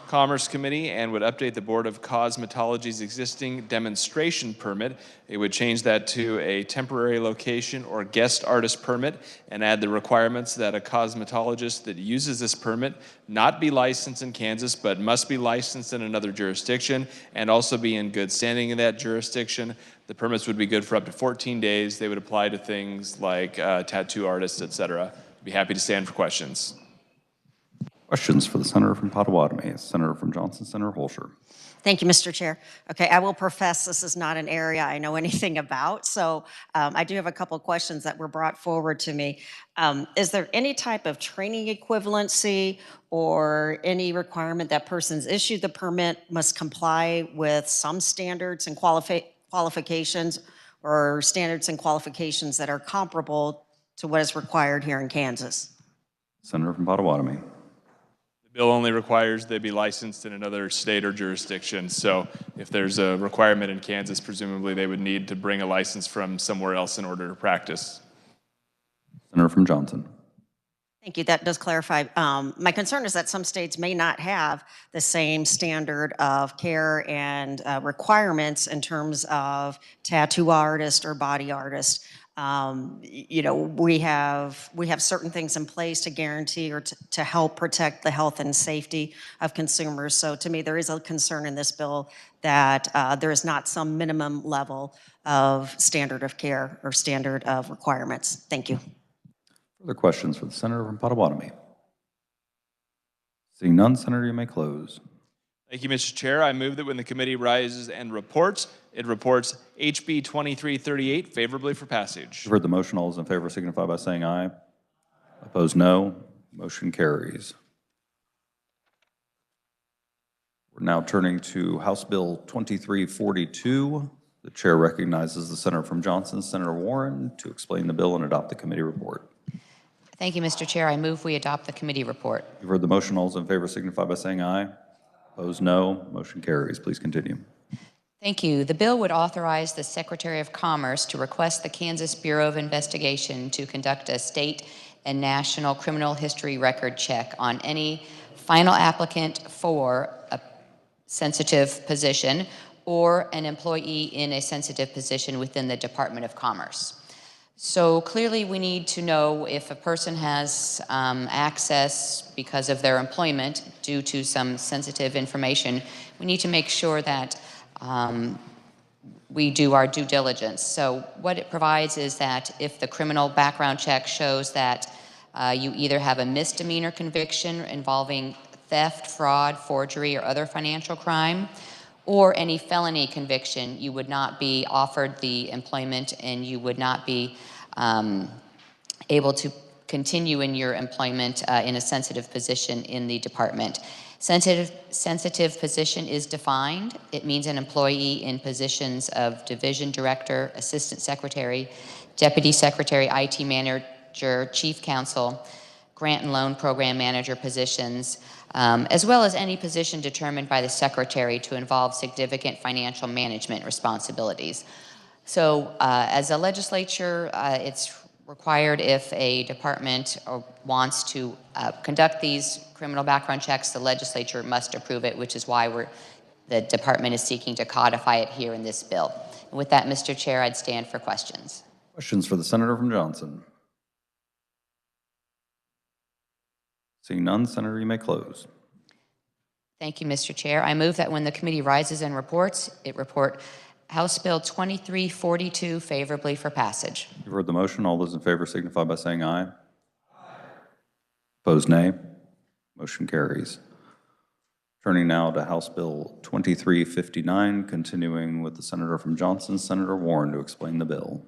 Commerce Committee and would update the Board of Cosmetology's existing demonstration permit. It would change that to a temporary location or guest artist permit and add the requirements that a cosmetologist that uses this permit not be licensed in Kansas, but must be licensed in another jurisdiction and also be in good standing in that jurisdiction. The permits would be good for up to 14 days. They would apply to things like tattoo artists, etc. I'd be happy to stand for questions. Questions for the senator from Potawatomi. Senator from Johnson, Senator Holscher. Thank you, Mr. Chair. Okay, I will profess this is not an area I know anything about, so I do have a couple of questions that were brought forward to me. Is there any type of training equivalency or any requirement that persons issued the permit must comply with some standards and qualifications or standards and qualifications that are comparable to what is required here in Kansas? Senator from Potawatomi. The bill only requires they be licensed in another state or jurisdiction. So if there's a requirement in Kansas, presumably they would need to bring a license from somewhere else in order to practice. Senator from Johnson. Thank you. That does clarify. My concern is that some states may not have the same standard of care and requirements in terms of tattoo artist or body artist. You know, we have certain things in place to guarantee or to help protect the health and safety of consumers. So to me, there is a concern in this bill that there is not some minimum level of standard of care or standard of requirements. Thank you. Further questions for the senator from Potawatomi? Seeing none, Senator, you may close. Thank you, Mr. Chair. I move that when the committee rises and reports, It reports HB 2338 favorably for passage. You've heard the motion. All those in favor signify by saying aye. Opposed, no. Motion carries. We're now turning to House Bill 2342. The chair recognizes the senator from Johnson, Senator Warren, to explain the bill and adopt the committee report. Thank you, Mr. Chair. I move we adopt the committee report. You've heard the motion. All those in favor signify by saying aye. Opposed, no. Motion carries. Please continue. Thank you. The bill would authorize the Secretary of Commerce to request the Kansas Bureau of Investigation to conduct a state and national criminal history record check on any final applicant for a sensitive position or an employee in a sensitive position within the Department of Commerce. So clearly we need to know if a person has access because of their employment due to some sensitive information. We need to make sure that we do our due diligence. So what it provides is that if the criminal background check shows that you either have a misdemeanor conviction involving theft, fraud, forgery, or other financial crime, or any felony conviction, you would not be offered the employment and you would not be able to continue in your employment in a sensitive position in the department. Sensitive position is defined. It means an employee in positions of division director, assistant secretary, deputy secretary, IT manager, chief counsel, grant and loan program manager positions, as well as any position determined by the secretary to involve significant financial management responsibilities. So as a legislature, it's required if a department wants to conduct these criminal background checks, the legislature must approve it, which is why the department is seeking to codify it here in this bill. And with that, Mr. Chair, I'd stand for questions. Questions for the senator from Johnson? Seeing none, Senator, you may close. Thank you, Mr. Chair. I move that when the committee rises and reports, it report House Bill 2342 favorably for passage. You've heard the motion. All those in favor signify by saying aye. Opposed, nay. Motion carries. Turning now to House Bill 2359, continuing with the senator from Johnson, Senator Warren, to explain the bill.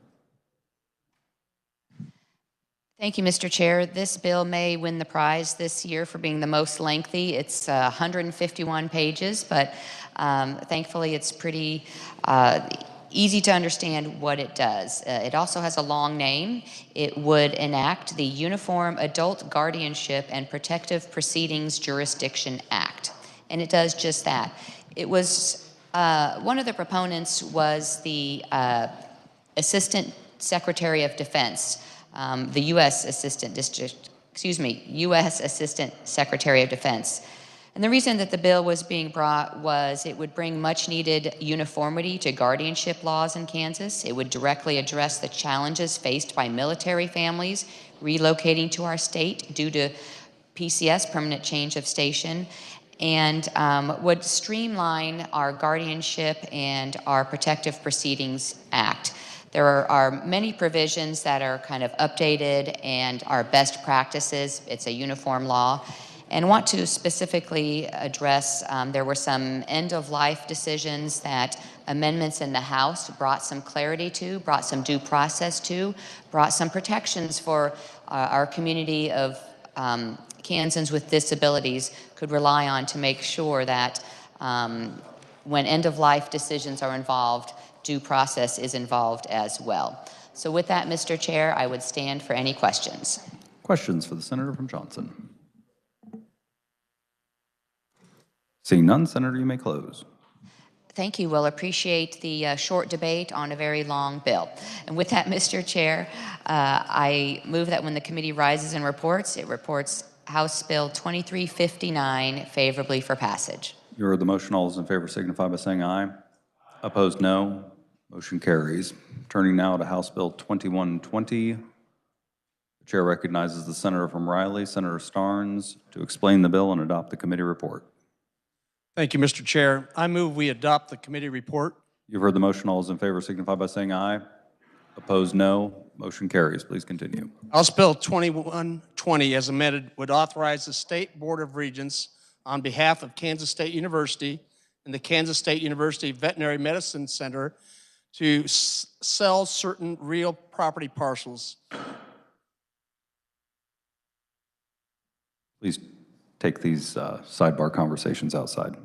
Thank you, Mr. Chair. This bill may win the prize this year for being the most lengthy. It's 151 pages, but thankfully it's pretty easy to understand what it does. It also has a long name. It would enact the Uniform Adult Guardianship and Protective Proceedings Jurisdiction Act, and it does just that. It was, one of the proponents was the Assistant Secretary of Defense, the U.S. Assistant Secretary of Defense. And the reason that the bill was being brought was it would bring much needed uniformity to guardianship laws in Kansas. It would directly address the challenges faced by military families relocating to our state due to PCS, permanent change of station, and would streamline our guardianship and our Protective Proceedings Act. There are many provisions that are kind of updated and are best practices. It's a uniform law. And want to specifically address, there were some end-of-life decisions that amendments in the House brought some clarity to, brought some due process to, brought some protections for our community of Kansans with disabilities could rely on to make sure that when end-of-life decisions are involved, due process is involved as well. So with that, Mr. Chair, I would stand for any questions. Questions for the senator from Johnson? Seeing none, Senator, you may close. Thank you. We'll appreciate the short debate on a very long bill. And with that, Mr. Chair, I move that when the committee rises and reports, it reports House Bill 2359 favorably for passage. You heard the motion. All those in favor signify by saying aye. Opposed, no. Motion carries. Turning now to House Bill 2120. The chair recognizes the senator from Riley, Senator Starnes, to explain the bill and adopt the committee report. Thank you, Mr. Chair. I move we adopt the committee report. You've heard the motion. All those in favor signify by saying aye. Opposed, no. Motion carries. Please continue. House Bill 2120, as amended, would authorize the State Board of Regents on behalf of Kansas State University in the Kansas State University Veterinary Medicine Center to sell certain real property parcels. Please take these sidebar conversations outside.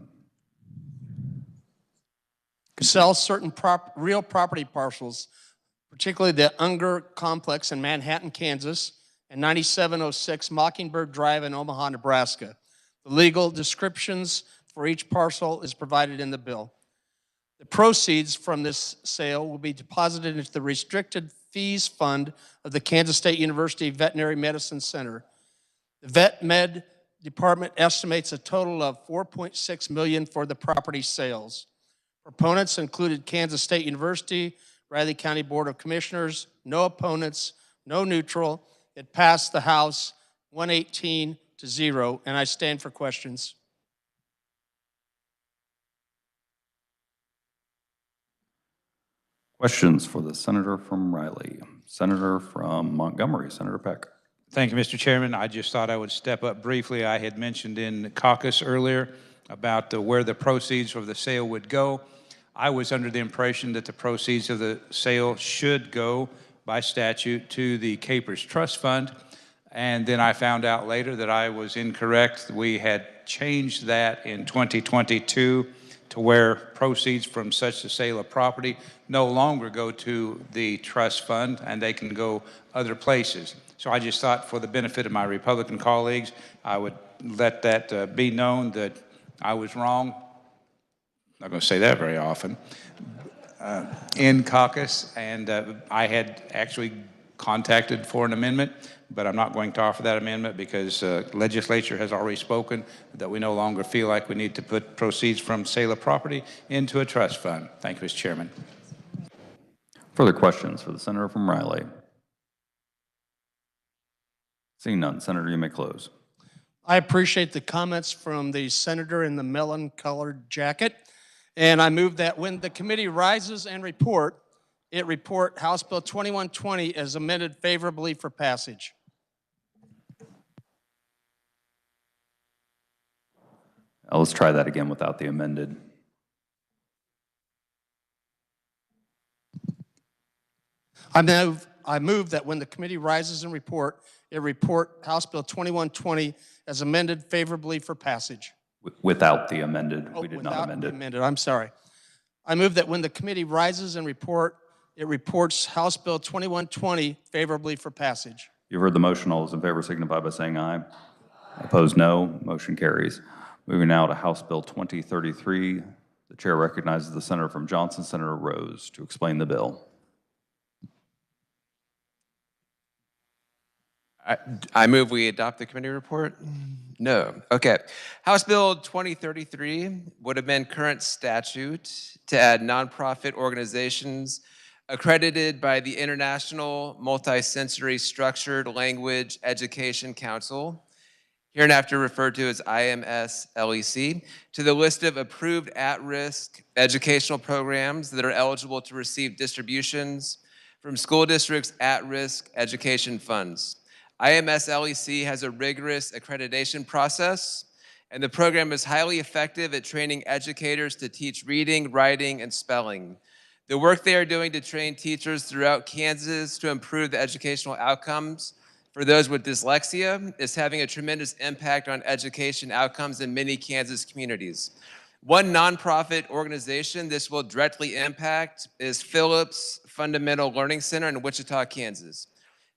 Sell certain real property parcels, particularly the Unger Complex in Manhattan, Kansas, and 9706 Mockingbird Drive in Omaha, Nebraska. The legal descriptions for each parcel is provided in the bill. The proceeds from this sale will be deposited into the restricted fees fund of the Kansas State University Veterinary Medicine Center. The Vet Med department estimates a total of $4.6 million for the property sales. Proponents included Kansas State University, Riley County Board of Commissioners, no opponents, no neutral. It passed the House 118-0, and I stand for questions. Questions for the senator from Riley. Senator from Montgomery, Senator Peck. Thank you, Mr. Chairman. I just thought I would step up briefly. I had mentioned in the caucus earlier about where the proceeds of the sale would go. I was under the impression that the proceeds of the sale should go by statute to the Capers Trust Fund. And then I found out later that I was incorrect. We had changed that in 2022 to where proceeds from such a sale of property no longer go to the trust fund and they can go other places. So I just thought for the benefit of my Republican colleagues, I would let that be known that I was wrong. Not going to say that very often in caucus, and I had actually contacted for an amendment, but I'm not going to offer that amendment because legislature has already spoken that we no longer feel like we need to put proceeds from sale of property into a trust fund. Thank you, Mr. Chairman. Further questions for the senator from Riley? Seeing none, Senator, you may close. I appreciate the comments from the senator in the melon-colored jacket, and I move that when the committee rises and report House Bill 2120 as amended favorably for passage. Let's try that again without the amended. I move that when the committee rises and report House Bill 2120 as amended favorably for passage. Without the amended, we did not amend it. Without the amended, I'm sorry. I move that when the committee rises and reports House Bill 2120 favorably for passage. You've heard the motion. All those in favor signify by saying aye. Opposed, no. Motion carries. Moving now to House Bill 2033. The chair recognizes the senator from Johnson, Senator Rose, to explain the bill. I move we adopt the committee report? No. Okay. House Bill 2033 would amend current statute to add nonprofit organizations accredited by the International Multisensory Structured Language Education Council, hereinafter referred to as IMS-LEC, to the list of approved at-risk educational programs that are eligible to receive distributions from school districts' at-risk education funds. IMS-LEC has a rigorous accreditation process, and the program is highly effective at training educators to teach reading, writing, and spelling. The work they are doing to train teachers throughout Kansas to improve the educational outcomes for those with dyslexia is having a tremendous impact on education outcomes in many Kansas communities. One nonprofit organization this will directly impact is Phillips Fundamental Learning Center in Wichita, Kansas.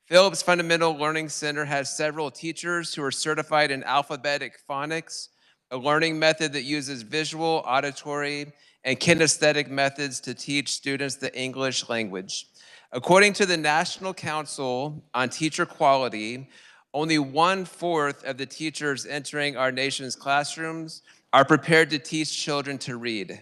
Phillips Fundamental Learning Center has several teachers who are certified in alphabetic phonics, a learning method that uses visual, auditory, and kinesthetic methods to teach students the English language. According to the National Council on Teacher Quality, only 1/4 of the teachers entering our nation's classrooms are prepared to teach children to read.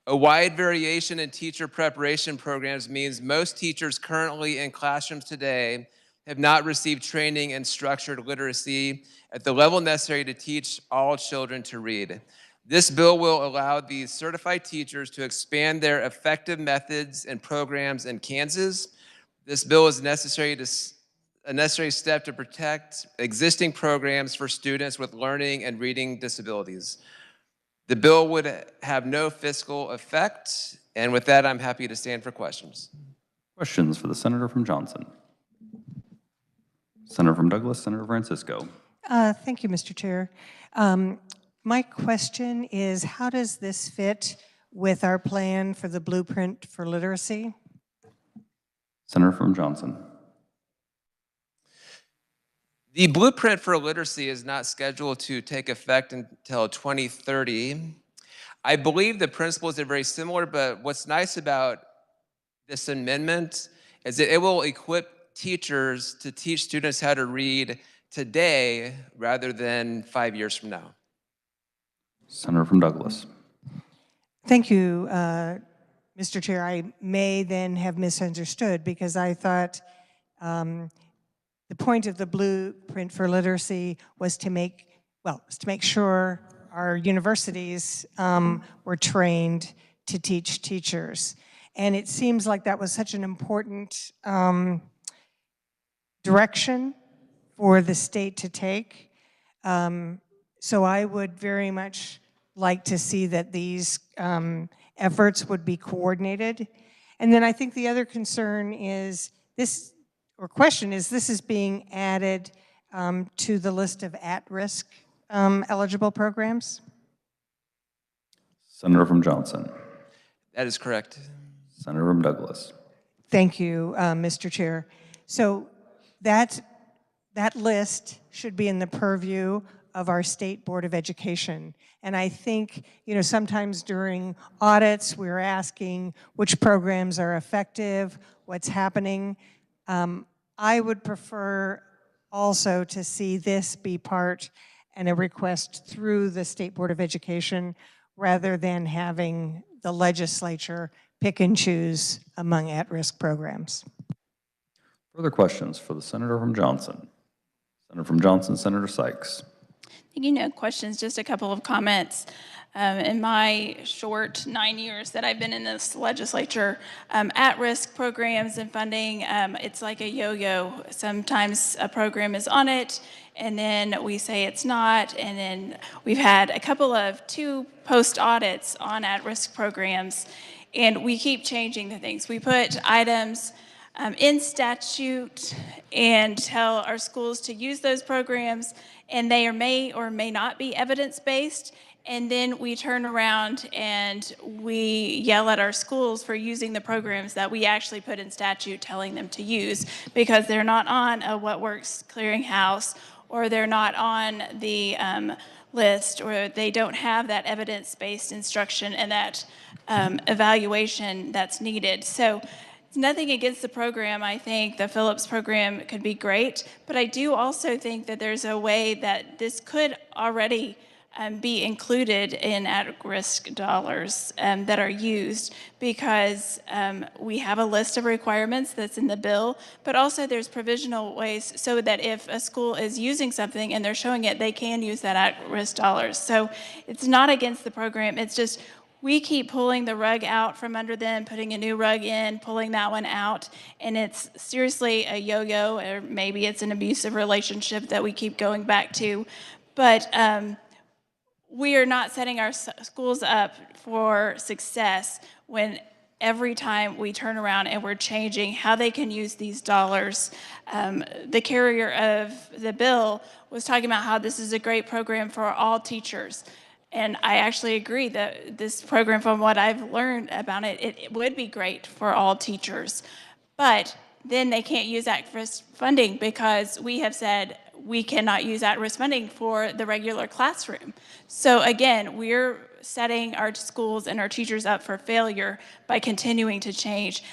A wide variation in teacher preparation programs means most teachers currently in classrooms today have not received training in structured literacy at the level necessary to teach all children to read. This bill will allow these certified teachers to expand their effective methods and programs in Kansas. This bill is a necessary step to protect existing programs for students with learning and reading disabilities. The bill would have no fiscal effect, and with that, I'm happy to stand for questions. Questions for the senator from Johnson? Senator from Douglas, Senator Francisco. Thank you, Mr. Chair. My question is, how does this fit with our plan for the blueprint for literacy? Senator from Johnson. The blueprint for literacy is not scheduled to take effect until 2030. I believe the principles are very similar, but what's nice about this amendment is that it will equip teachers to teach students how to read today rather than 5 years from now. Senator from Douglas. Thank you, Mr. Chair. I may then have misunderstood because I thought the point of the blueprint for literacy was to make sure our universities were trained to teach teachers. And it seems like that was such an important direction for the state to take. So I would very much like to see that these efforts would be coordinated. And then I think the other concern is this, or question is, this is being added to the list of at-risk eligible programs? Senator from Johnson. That is correct. Senator from Douglas. Thank you, Mr. Chair. So that list should be in the purview of our State Board of Education. And I think, sometimes during audits, we're asking which programs are effective, what's happening. I would prefer also to see this be part and a request through the State Board of Education rather than having the legislature pick and choose among at-risk programs. Further questions for the senator from Johnson? Senator from Johnson, Senator Sykes. No questions, just a couple of comments. In my short 9 years that I've been in this legislature, at-risk programs and funding, it's like a yo-yo. Sometimes a program is on it, and then we say it's not, and then we've had a couple of 2 post-audits on at-risk programs, and we keep changing the things. We put items in statute and tell our schools to use those programs, and they may or may not be evidence-based, and then we turn around and we yell at our schools for using the programs that we actually put in statute telling them to use because they're not on a What Works clearinghouse, or they're not on the list, or they don't have that evidence-based instruction and that evaluation that's needed. So it's nothing against the program. I think the Phillips program could be great, but I do also think that there's a way that this could already be included in at-risk dollars that are used, because we have a list of requirements that's in the bill, but also there's provisional ways so that if a school is using something and they're showing it, they can use that at-risk dollars. So it's not against the program, it's just we keep pulling the rug out from under them, putting a new rug in, pulling that one out, and it's seriously a yo-yo, or maybe it's an abusive relationship that we keep going back to. But we are not setting our schools up for success when every time we turn around and we're changing how they can use these dollars. The carrier of the bill was talking about how this is a great program for all teachers. And I actually agree that this program, from what I've learned about it, it would be great for all teachers. But then they can't use at-risk funding because we have said we cannot use at-risk funding for the regular classroom. So again, we're setting our schools and our teachers up for failure by continuing to change.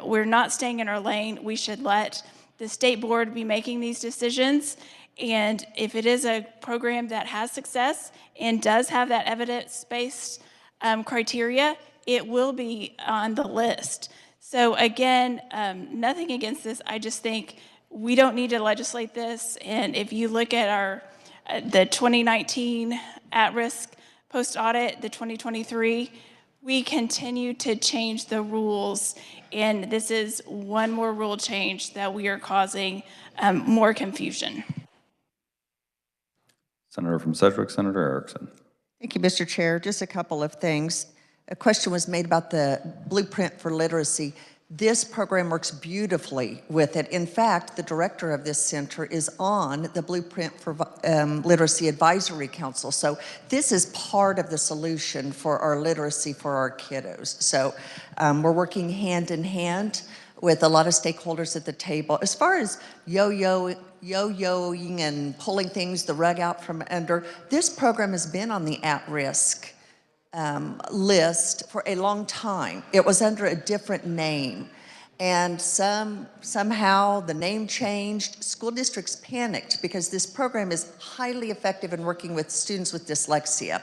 We're not staying in our lane. We should let the state board be making these decisions. And if it is a program that has success and does have that evidence-based criteria, it will be on the list. So again, nothing against this. I just think we don't need to legislate this. And if you look at our the 2019 at-risk post-audit, the 2023, we continue to change the rules. And this is one more rule change that we are causing more confusion. Senator from Sedgwick, Senator Erickson. Thank you, Mr. Chair. Just a couple of things. A question was made about the blueprint for literacy. This program works beautifully with it. In fact, the director of this center is on the Blueprint for Literacy Advisory Council. So this is part of the solution for our literacy for our kiddos. So we're working hand in hand with a lot of stakeholders at the table. As far as yo-yoing and pulling the rug out from under, this program has been on the at-risk list for a long time. It was under a different name. And somehow the name changed. School districts panicked because this program is highly effective in working with students with dyslexia.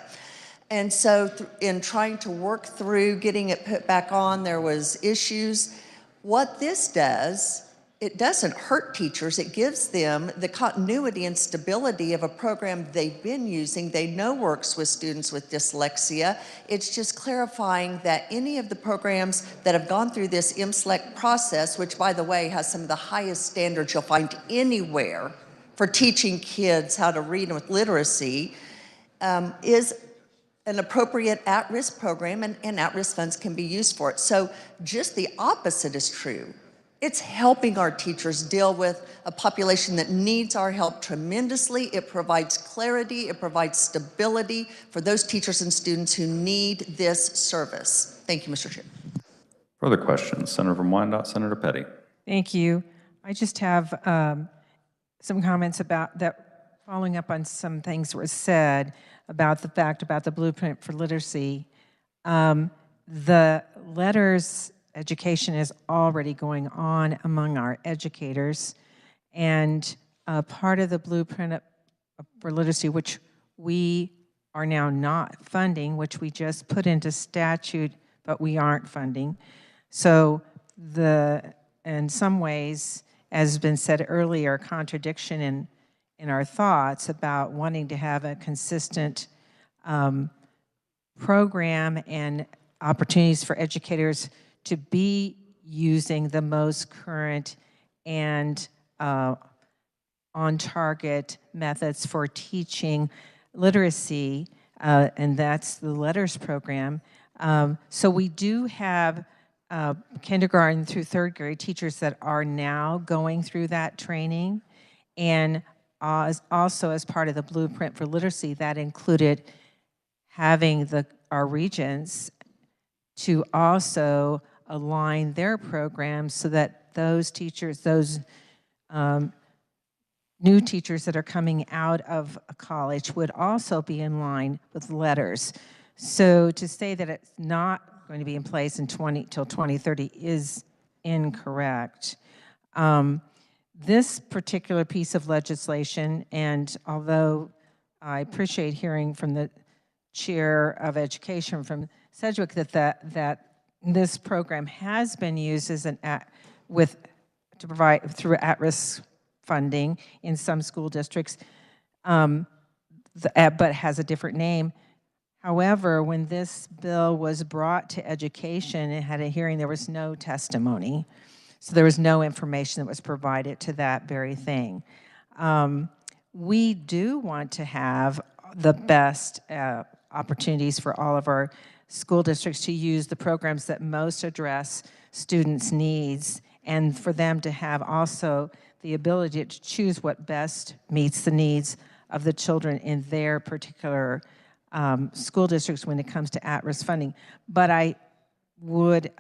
And so in trying to work through getting it put back on, there was issues. What this does, it doesn't hurt teachers. It gives them the continuity and stability of a program they've been using, they know works with students with dyslexia. It's just clarifying that any of the programs that have gone through this MSLEC process, which by the way has some of the highest standards you'll find anywhere for teaching kids how to read with literacy, is an appropriate at-risk program, and at-risk funds can be used for it. So just the opposite is true. It's helping our teachers deal with a population that needs our help tremendously. It provides clarity, it provides stability for those teachers and students who need this service. Thank you, Mr. Chair. Further questions? Senator from Wyandotte, Senator Petty. Thank you. I just have some comments about that, following up on some things that were said about the fact about the Blueprint for Literacy. The letters education is already going on among our educators, and part of the Blueprint for Literacy, which we are now not funding, which we just put into statute, but we aren't funding. So in some ways, as has been said earlier, contradiction in our thoughts about wanting to have a consistent program and opportunities for educators to be using the most current and on-target methods for teaching literacy, and that's the LETTERS program. So we do have kindergarten through third grade teachers that are now going through that training, and also as part of the Blueprint for Literacy, that included having our regents to also align their programs so that those teachers, those new teachers that are coming out of college would also be in line with LETTERS. So to say that it's not going to be in place in till 2030 is incorrect. This particular piece of legislation, and although I appreciate hearing from the Chair of Education from Sedgwick that this program has been used as to provide through at-risk funding in some school districts, but has a different name. However, when this bill was brought to education and had a hearing, there was no testimony. So there was no information that was provided to that very thing. We do want to have the best opportunities for all of our school districts to use the programs that most address students' needs, and for them to have also the ability to choose what best meets the needs of the children in their particular school districts when it comes to at-risk funding. But I would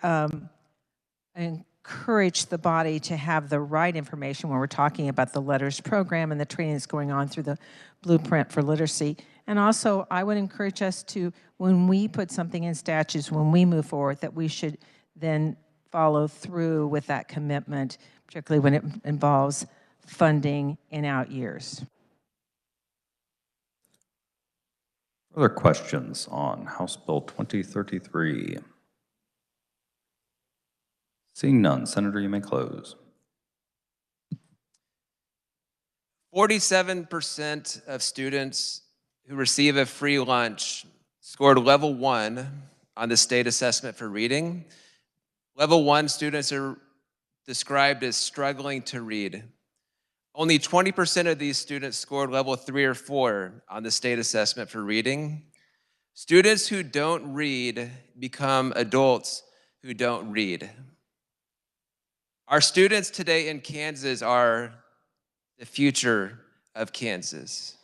encourage the body to have the right information when we're talking about the LETTERS program and the training that's going on through the Blueprint for Literacy. And also, I would encourage us to, when we put something in statutes, when we move forward, that we should then follow through with that commitment, particularly when it involves funding in out years. Other questions on House Bill 2033? Seeing none, Senator, you may close. 47% of students who receive a free lunch scored level 1 on the state assessment for reading. Level 1 students are described as struggling to read. Only 20% of these students scored level 3 or 4 on the state assessment for reading. Students who don't read become adults who don't read. Our students today in Kansas are the future of Kansas.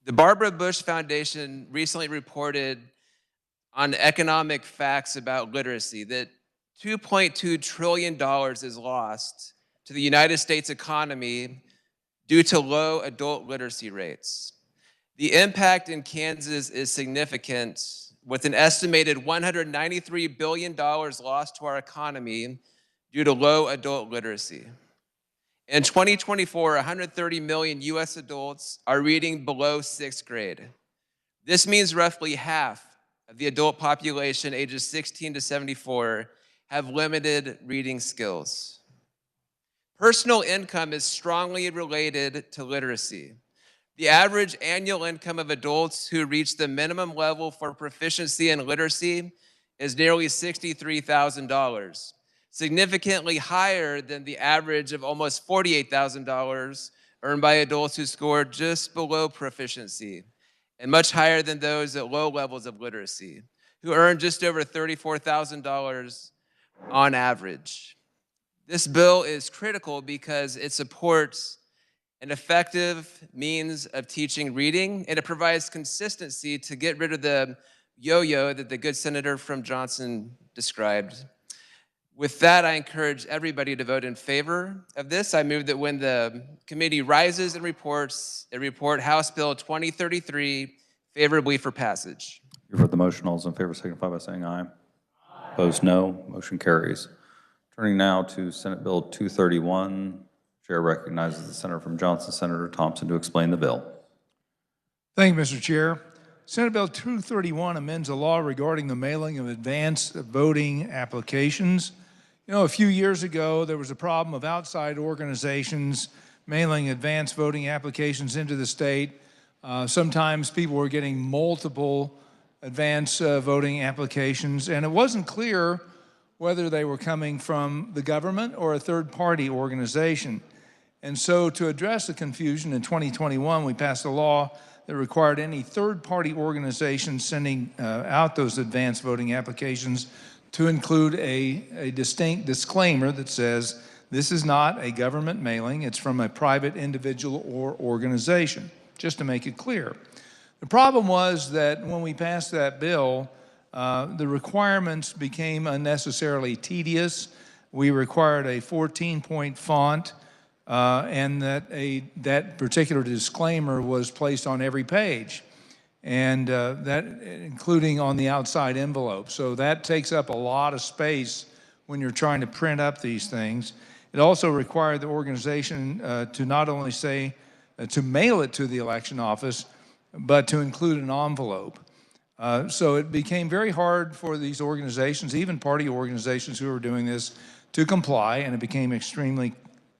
The Barbara Bush Foundation recently reported on economic facts about literacy that $2.2 trillion is lost to the United States economy due to low adult literacy rates. The impact in Kansas is significant, with an estimated $193 billion lost to our economy due to low adult literacy. In 2024, 130 million US adults are reading below 6th grade. This means roughly half of the adult population ages 16 to 74 have limited reading skills. Personal income is strongly related to literacy. The average annual income of adults who reach the minimum level for proficiency in literacy is nearly $63,000, significantly higher than the average of almost $48,000 earned by adults who scored just below proficiency, and much higher than those at low levels of literacy, who earn just over $34,000 on average. This bill is critical because it supports an effective means of teaching reading, and it provides consistency to get rid of the yo-yo that the good senator from Johnson described. With that, I encourage everybody to vote in favor of this. I move that when the committee rises and reports, it report House Bill 2033 favorably for passage. You've heard the motion. All those in favor signify by saying aye. Opposed, no. Motion carries. Turning now to Senate Bill 231. Chair recognizes the senator from Johnson, Senator Thompson, to explain the bill. Thank you, Mr. Chair. Senate Bill 231 amends a law regarding the mailing of advance voting applications. You know, a few years ago, there was a problem of outside organizations mailing advance voting applications into the state. Sometimes people were getting multiple advance voting applications, and it wasn't clear whether they were coming from the government or a third-party organization. And so to address the confusion, in 2021, we passed a law that required any third-party organization sending out those advance voting applications to include a distinct disclaimer that says, this is not a government mailing, it's from a private individual or organization, just to make it clear. The problem was that when we passed that bill, the requirements became unnecessarily tedious. We required a 14-point font, and that particular disclaimer was placed on every page, and that including on the outside envelope. So that takes up a lot of space when you're trying to print up these things. It also required the organization to not only say to mail it to the election office, but to include an envelope. So it became very hard for these organizations, even party organizations who were doing this, to comply, and it became extremely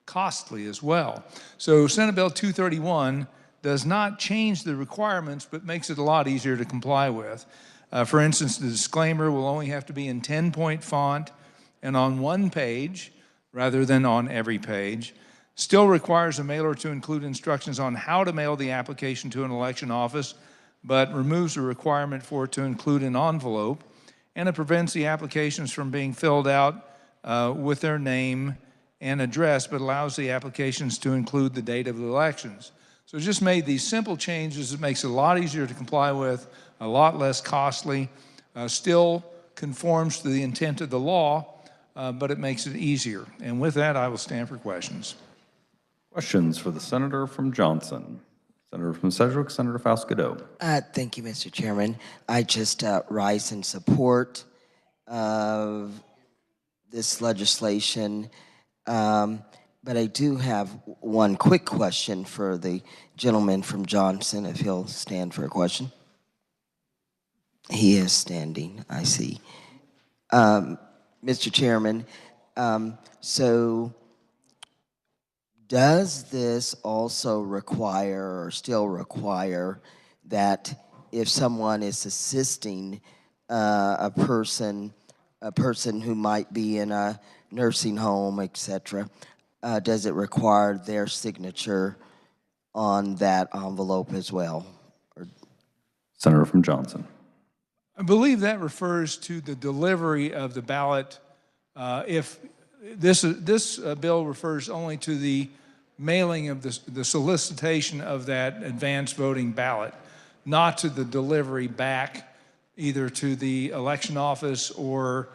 costly as well. So Senate Bill 231 does not change the requirements, but makes it a lot easier to comply with. For instance, the disclaimer will only have to be in 10-point font and on one page rather than on every page. Still requires a mailer to include instructions on how to mail the application to an election office, but removes the requirement for it to include an envelope, and it prevents the applications from being filled out with their name and address, but allows the applications to include the date of the elections. So it just made these simple changes. It makes it a lot easier to comply with, a lot less costly, still conforms to the intent of the law, but it makes it easier. And with that, I will stand for questions. Questions for the senator from Johnson. Senator from Sedgwick, Senator Faust-Godot. Thank you, Mr. Chairman. I just rise in support of this legislation. But I do have one quick question for the gentleman from Johnson, if he'll stand for a question. He is standing, I see. Mr. Chairman, so does this also require or still require that if someone is assisting a person who might be in a nursing home, etc., does it require their signature on that envelope as well? Or Senator from Johnson. I believe that refers to the delivery of the ballot. If this bill refers only to the mailing of the solicitation of that advanced voting ballot, not to the delivery back either to the election office or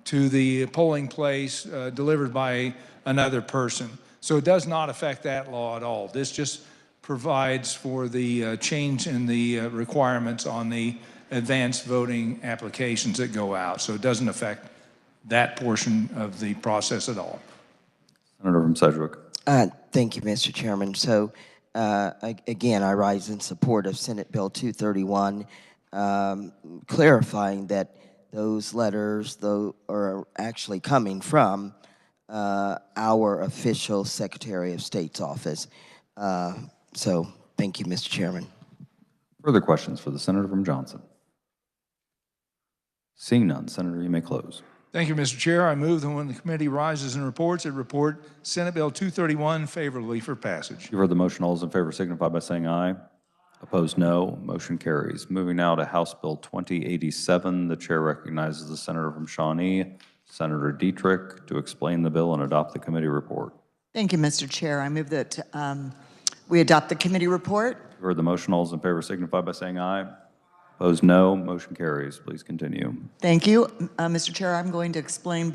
to the polling place delivered by another person. So it does not affect that law at all. This just provides for the change in the requirements on the advanced voting applications that go out. So it doesn't affect that portion of the process at all. Senator from Sedgwick. Thank you, Mr. Chairman. So again, I rise in support of Senate Bill 231, clarifying that those letters are actually coming from our official Secretary of State's office. So thank you, Mr. Chairman. Further questions for the Senator from Johnson? Seeing none, Senator, you may close. Thank you, Mr. Chair. I move that when the committee rises and reports, it report Senate Bill 231 favorably for passage. You've heard the motion. All those in favor signify by saying aye. Opposed, no. Motion carries. Moving now to House Bill 2087. The chair recognizes the Senator from Shawnee, Senator Dietrich, to explain the bill and adopt the committee report. Thank you, Mr. Chair. I move that we adopt the committee report. You've heard the motion. All those in favor signify by saying aye. Opposed, no. Motion carries. Please continue. Thank you. Mr. Chair, I'm going to explain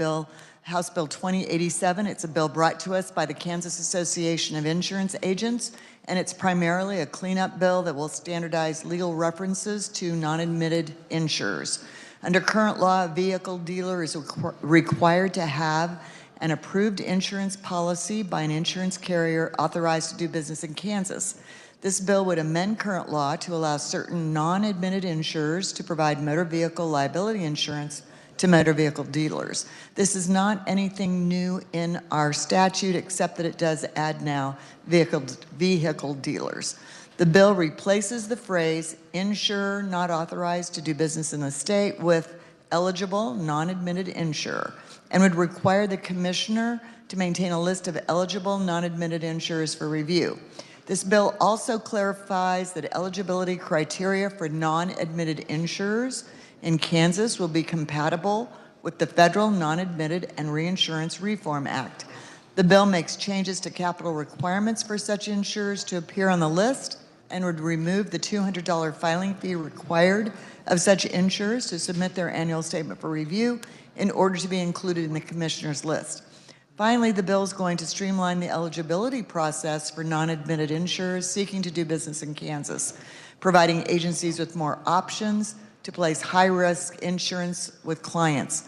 House Bill 2087. It's a bill brought to us by the Kansas Association of Insurance Agents, and it's primarily a cleanup bill that will standardize legal references to non-admitted insurers. Under current law, a vehicle dealer is required to have an approved insurance policy by an insurance carrier authorized to do business in Kansas. This bill would amend current law to allow certain non-admitted insurers to provide motor vehicle liability insurance to motor vehicle dealers. This is not anything new in our statute, except that it does add now vehicle dealers. The bill replaces the phrase insurer not authorized to do business in the state with eligible non-admitted insurer, and would require the commissioner to maintain a list of eligible non-admitted insurers for review. This bill also clarifies that eligibility criteria for non-admitted insurers in Kansas will be compatible with the Federal Non-Admitted and Reinsurance Reform Act. The bill makes changes to capital requirements for such insurers to appear on the list and would remove the $200 filing fee required of such insurers to submit their annual statement for review in order to be included in the commissioner's list. Finally, the bill is going to streamline the eligibility process for non-admitted insurers seeking to do business in Kansas, providing agencies with more options to place high-risk insurance with clients.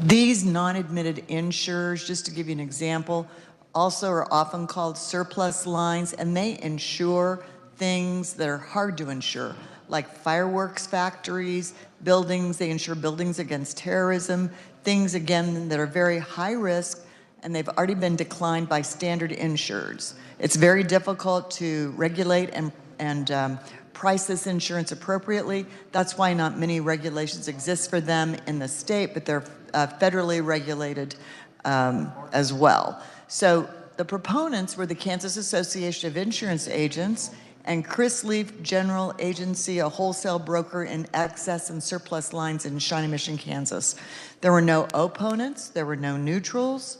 These non-admitted insurers, just to give you an example, also are often called surplus lines, and they insure things that are hard to insure, like fireworks factories, buildings. They insure buildings against terrorism, things, again, that are very high risk, and they've already been declined by standard insureds. It's very difficult to regulate and price this insurance appropriately. That's why not many regulations exist for them in the state, but they're federally regulated as well. So the proponents were the Kansas Association of Insurance Agents and Chris Leaf General Agency, a wholesale broker in excess and surplus lines in Shawnee Mission, Kansas. There were no opponents, there were no neutrals.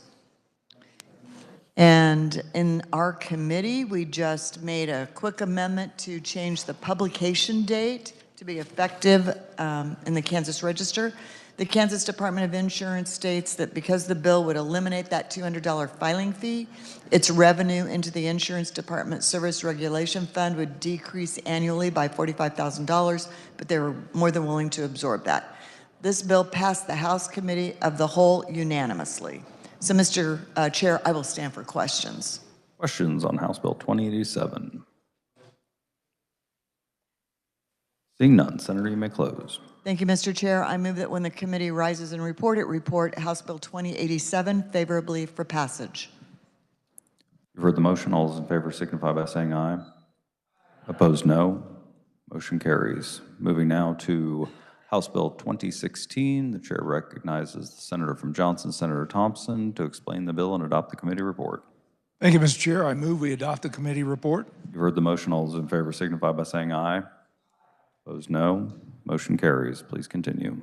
And in our committee, we just made a quick amendment to change the publication date to be effective in the Kansas Register. The Kansas Department of Insurance states that because the bill would eliminate that $200 filing fee, its revenue into the Insurance Department Service Regulation Fund would decrease annually by $45,000, but they were more than willing to absorb that. This bill passed the House Committee of the Whole unanimously. So, Mr. Chair, I will stand for questions. Questions on House Bill 2087? Seeing none, Senator, you may close. Thank you, Mr. Chair. I move that when the committee rises and report House Bill 2087 favorably for passage. You've heard the motion. All those in favor signify by saying aye. Opposed, no. Motion carries. Moving now to House Bill 2016. The chair recognizes the Senator from Johnson, Senator Thompson, to explain the bill and adopt the committee report. Thank you, Mr. Chair. I move we adopt the committee report. You've heard the motion. All those in favor signify by saying aye. Opposed, no. Motion carries. Please continue.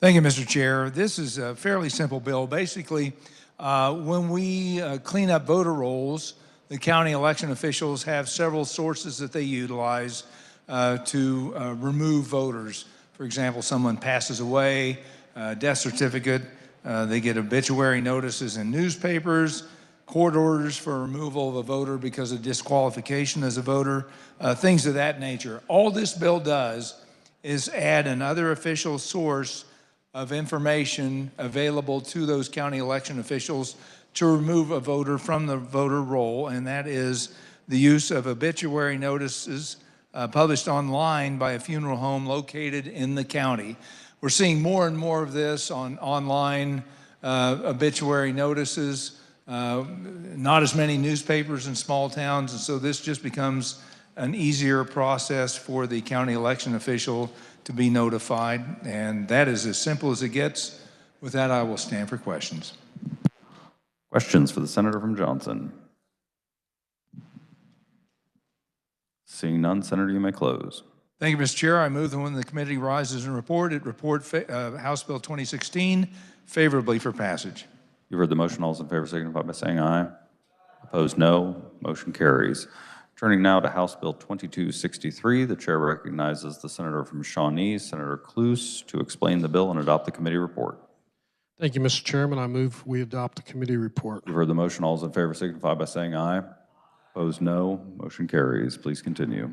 Thank you, Mr. Chair. This is a fairly simple bill. Basically, when we clean up voter rolls, the county election officials have several sources that they utilize to remove voters. For example, someone passes away, death certificate, they get obituary notices in newspapers, court orders for removal of a voter because of disqualification as a voter, things of that nature. All this bill does is add another official source of information available to those county election officials to remove a voter from the voter roll, and that is the use of obituary notices published online by a funeral home located in the county. We're seeing more and more of this on online obituary notices, not as many newspapers in small towns, and so this just becomes an easier process for the county election official to be notified, and that is as simple as it gets. With that, I will stand for questions. Questions for the senator from Johnson? Seeing none, Senator, you may close. Thank you, Mr. Chair. I move that when the committee rises and report House Bill 2016 favorably for passage. You've heard the motion. All those in favor signify by saying aye. Opposed, no. Motion carries. Turning now to House Bill 2263, the chair recognizes the senator from Shawnee, Senator Cluse, to explain the bill and adopt the committee report. Thank you, Mr. Chairman. I move we adopt the committee report. You've heard the motion. All those in favor signify by saying aye. Opposed, no. Motion carries. Please continue.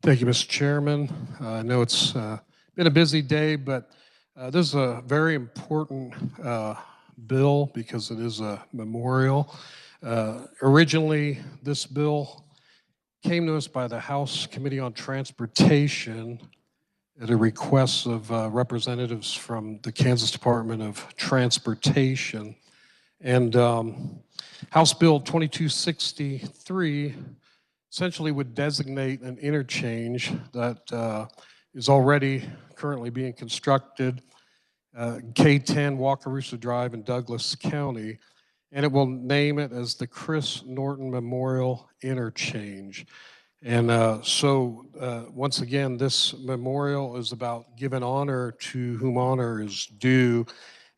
Thank you, Mr. Chairman. I know it's been a busy day, but this is a very important bill because it is a memorial. Originally, this bill came to us by the House Committee on Transportation at a request of representatives from the Kansas Department of Transportation. And House Bill 2263 essentially would designate an interchange that is already currently being constructed, K10 Wakarusa Drive in Douglas County, and it will name it as the Chris Norton Memorial Interchange. And once again, this memorial is about giving honor to whom honor is due.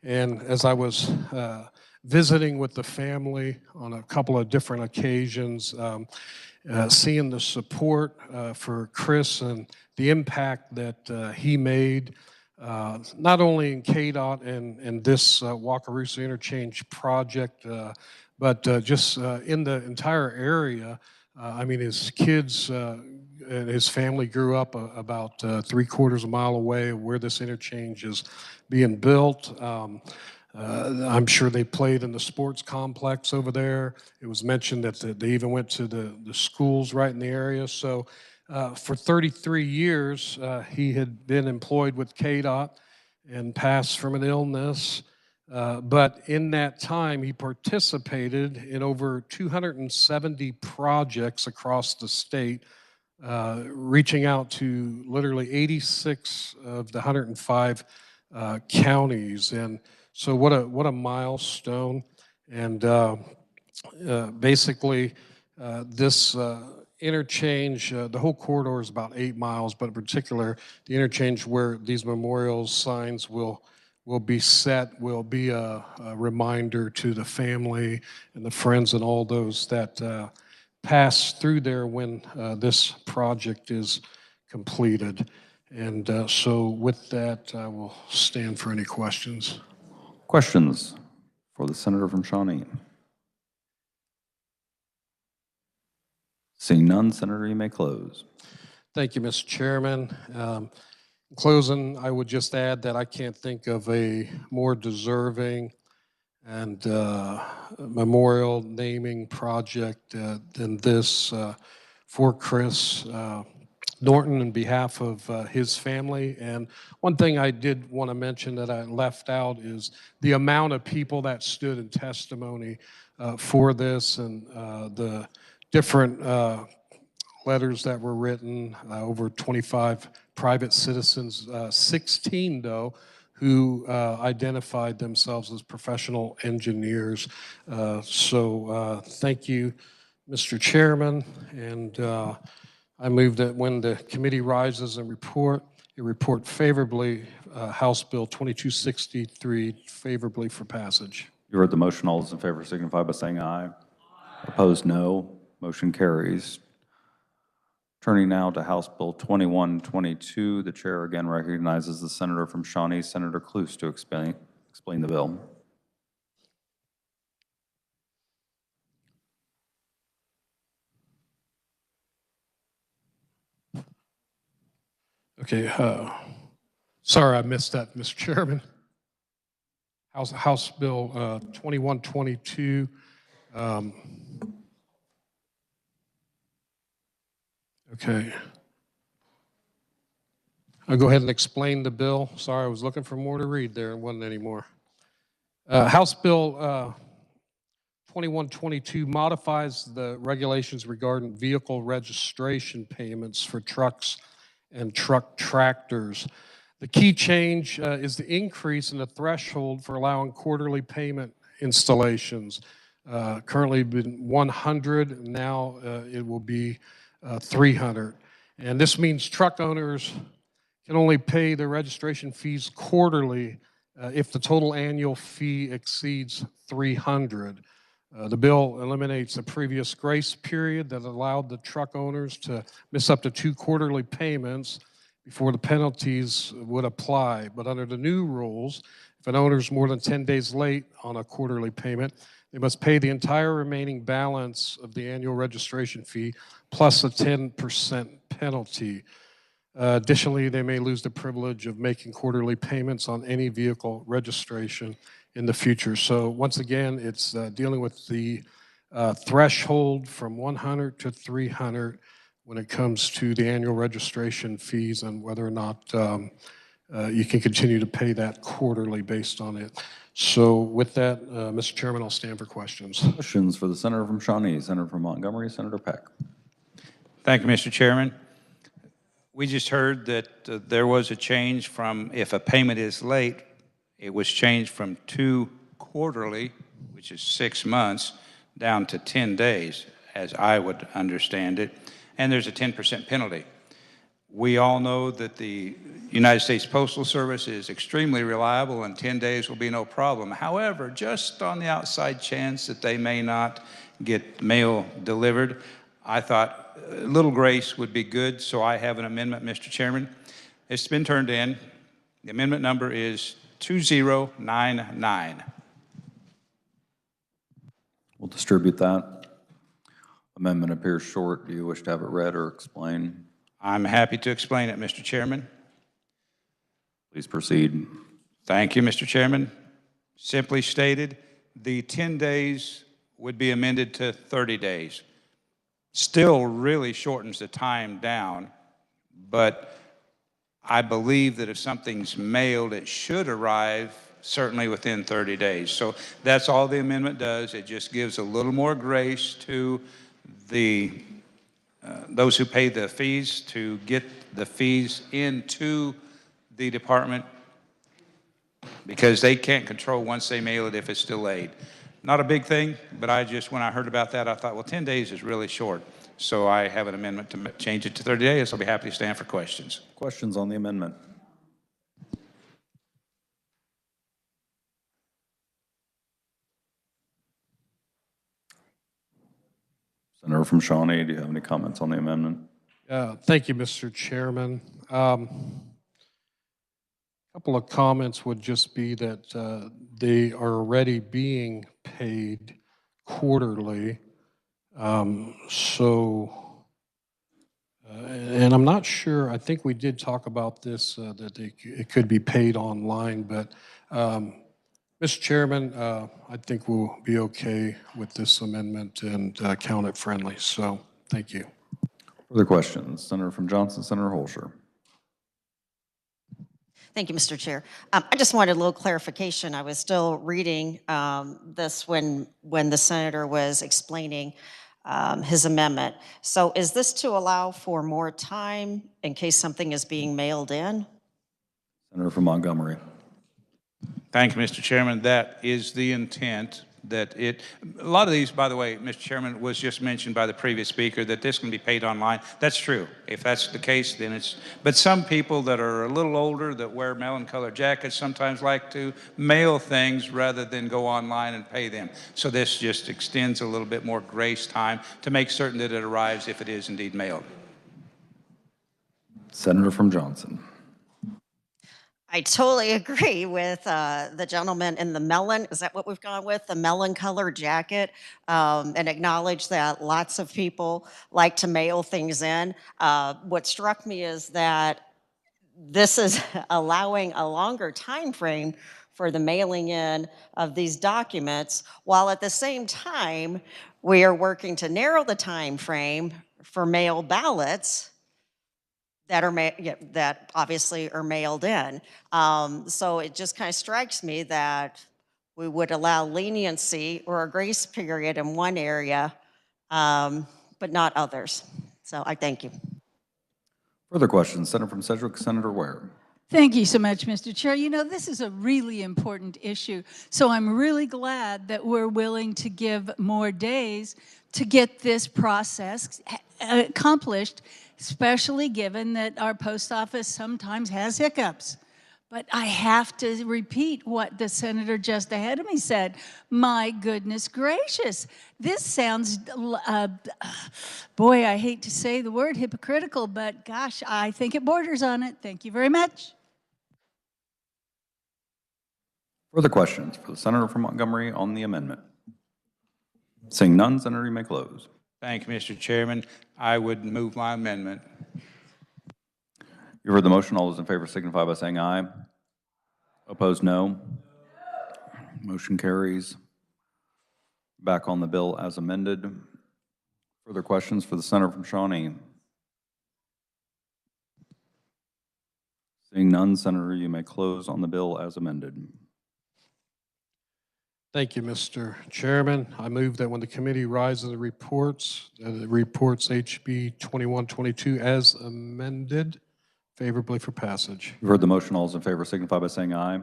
And as I was visiting with the family on a couple of different occasions, seeing the support for Chris and the impact that he made, not only in KDOT and this Wakarusa Interchange project, but just in the entire area. I mean, his kids and his family grew up about 3/4 a mile away where this interchange is being built. I'm sure they played in the sports complex over there. It was mentioned that they even went to the schools right in the area. So for 33 years, he had been employed with KDOT and passed from an illness. But in that time, he participated in over 270 projects across the state, reaching out to literally 86 of the 105 counties. And so what a milestone. And basically, this interchange, the whole corridor is about 8 miles, but in particular, the interchange where these memorial signs will be set will be a reminder to the family and the friends and all those that pass through there when this project is completed. And so with that, I will stand for any questions. Questions for the senator from Shawnee? Seeing none, Senator, you may close. Thank you, Mr. Chairman. In closing, I would just add that I can't think of a more deserving and memorial naming project than this for Chris Norton on behalf of his family. And one thing I did want to mention that I left out is the amount of people that stood in testimony for this and the different letters that were written, over 25 private citizens, 16 though, who identified themselves as professional engineers. So thank you, Mr. Chairman, and I move that when the committee rises and report, it report favorably House Bill 2263 favorably for passage. You heard the motion. All those in favor signify by saying aye. Opposed, no. Motion carries. Turning now to House Bill 2122, the chair again recognizes the senator from Shawnee, Senator Cluse, to explain the bill. Okay, sorry I missed that, Mr. Chairman. House Bill 2122. Okay. I'll go ahead and explain the bill. Sorry, I was looking for more to read there. It wasn't anymore. House Bill 2122 modifies the regulations regarding vehicle registration payments for trucks and truck tractors. The key change is the increase in the threshold for allowing quarterly payment installations. Currently been 100, now it will be 300. And this means truck owners can only pay their registration fees quarterly if the total annual fee exceeds 300. The bill eliminates the previous grace period that allowed the truck owners to miss up to 2 quarterly payments before the penalties would apply. But under the new rules, if an owner is more than 10 days late on a quarterly payment, they must pay the entire remaining balance of the annual registration fee plus a 10% penalty. Additionally, they may lose the privilege of making quarterly payments on any vehicle registration in the future. So once again, it's dealing with the threshold from 100 to 300 when it comes to the annual registration fees and whether or not you can continue to pay that quarterly based on it. So with that, Mr. Chairman, I'll stand for questions. Questions for the senator from Shawnee, Senator from Montgomery, Senator Peck. Thank you, Mr. Chairman. We just heard that there was a change from, if a payment is late, it was changed from 2 quarterly, which is 6 months, down to 10 days, as I would understand it, and there's a 10% penalty. We all know that the United States Postal Service is extremely reliable and 10 days will be no problem. However, just on the outside chance that they may not get mail delivered, I thought a little grace would be good, so I have an amendment, Mr. Chairman. It's been turned in. The amendment number is 2099. We'll distribute that. Amendment appears short. Do you wish to have it read or explain? I'm happy to explain it, Mr. Chairman. Please proceed. Thank you, Mr. Chairman. Simply stated, the 10 days would be amended to 30 days. Still really shortens the time down, but I believe that if something's mailed, it should arrive certainly within 30 days. So that's all the amendment does. It just gives a little more grace to the those who pay the fees to get the fees into the department because they can't control once they mail it if it's delayed. Not a big thing, but when I heard about that, I thought, well, 10 days is really short. So I have an amendment to change it to 30 days. I'll be happy to stand for questions. Questions on the amendment? Senator from Shawnee, do you have any comments on the amendment? Thank you, Mr. Chairman. A couple of comments would just be that they are already being paid quarterly. And I'm not sure, I think we did talk about this, that it could be paid online, but Mr. Chairman, I think we'll be okay with this amendment and count it friendly. So thank you. Further questions? Senator from Johnson, Senator Holscher. Thank you, Mr. Chair. I just wanted a little clarification. I was still reading this when the senator was explaining his amendment. So is this to allow for more time in case something is being mailed in? Senator from Montgomery. Thank you, Mr. Chairman. That is the intent. that a lot of these, by the way, Mr. Chairman, was just mentioned by the previous speaker that this can be paid online. That's true. If that's the case, then but some people that are a little older that wear melon colored jackets sometimes like to mail things rather than go online and pay them. So this just extends a little bit more grace time to make certain that it arrives if it is indeed mailed. Senator from Johnson. I totally agree with the gentleman in the melon. Is that what we've gone with? The melon colored jacket, and acknowledge that lots of people like to mail things in. What struck me is that this is allowing a longer time frame for the mailing in of these documents, while at the same time, we are working to narrow the time frame for mail ballots that are that obviously are mailed in. So it just kind of strikes me that we would allow leniency or a grace period in one area, but not others. So I thank you. Further questions? Senator from Sedgwick, Senator Ware. Thank you so much, Mr. Chair. You know, this is a really important issue, so I'm really glad that we're willing to give more days to get this process accomplished, especially given that our post office sometimes has hiccups. But I have to repeat what the senator just ahead of me said. My goodness gracious. This sounds, boy, I hate to say the word hypocritical, but gosh, I think it borders on it. Thank you very much. Further questions for the Senator from Montgomery on the amendment? Seeing none, Senator, you may close. Thank you, Mr. Chairman. I would move my amendment. You heard the motion. All those in favor signify by saying aye. Opposed, no. Motion carries. Back on the bill as amended. Further questions for the Senator from Shawnee? Seeing none, Senator, you may close on the bill as amended. Thank you, Mr. Chairman. I move that when the committee rises and reports, that it reports HB 2122 as amended favorably for passage. You've heard the motion. All those in favor signify by saying aye.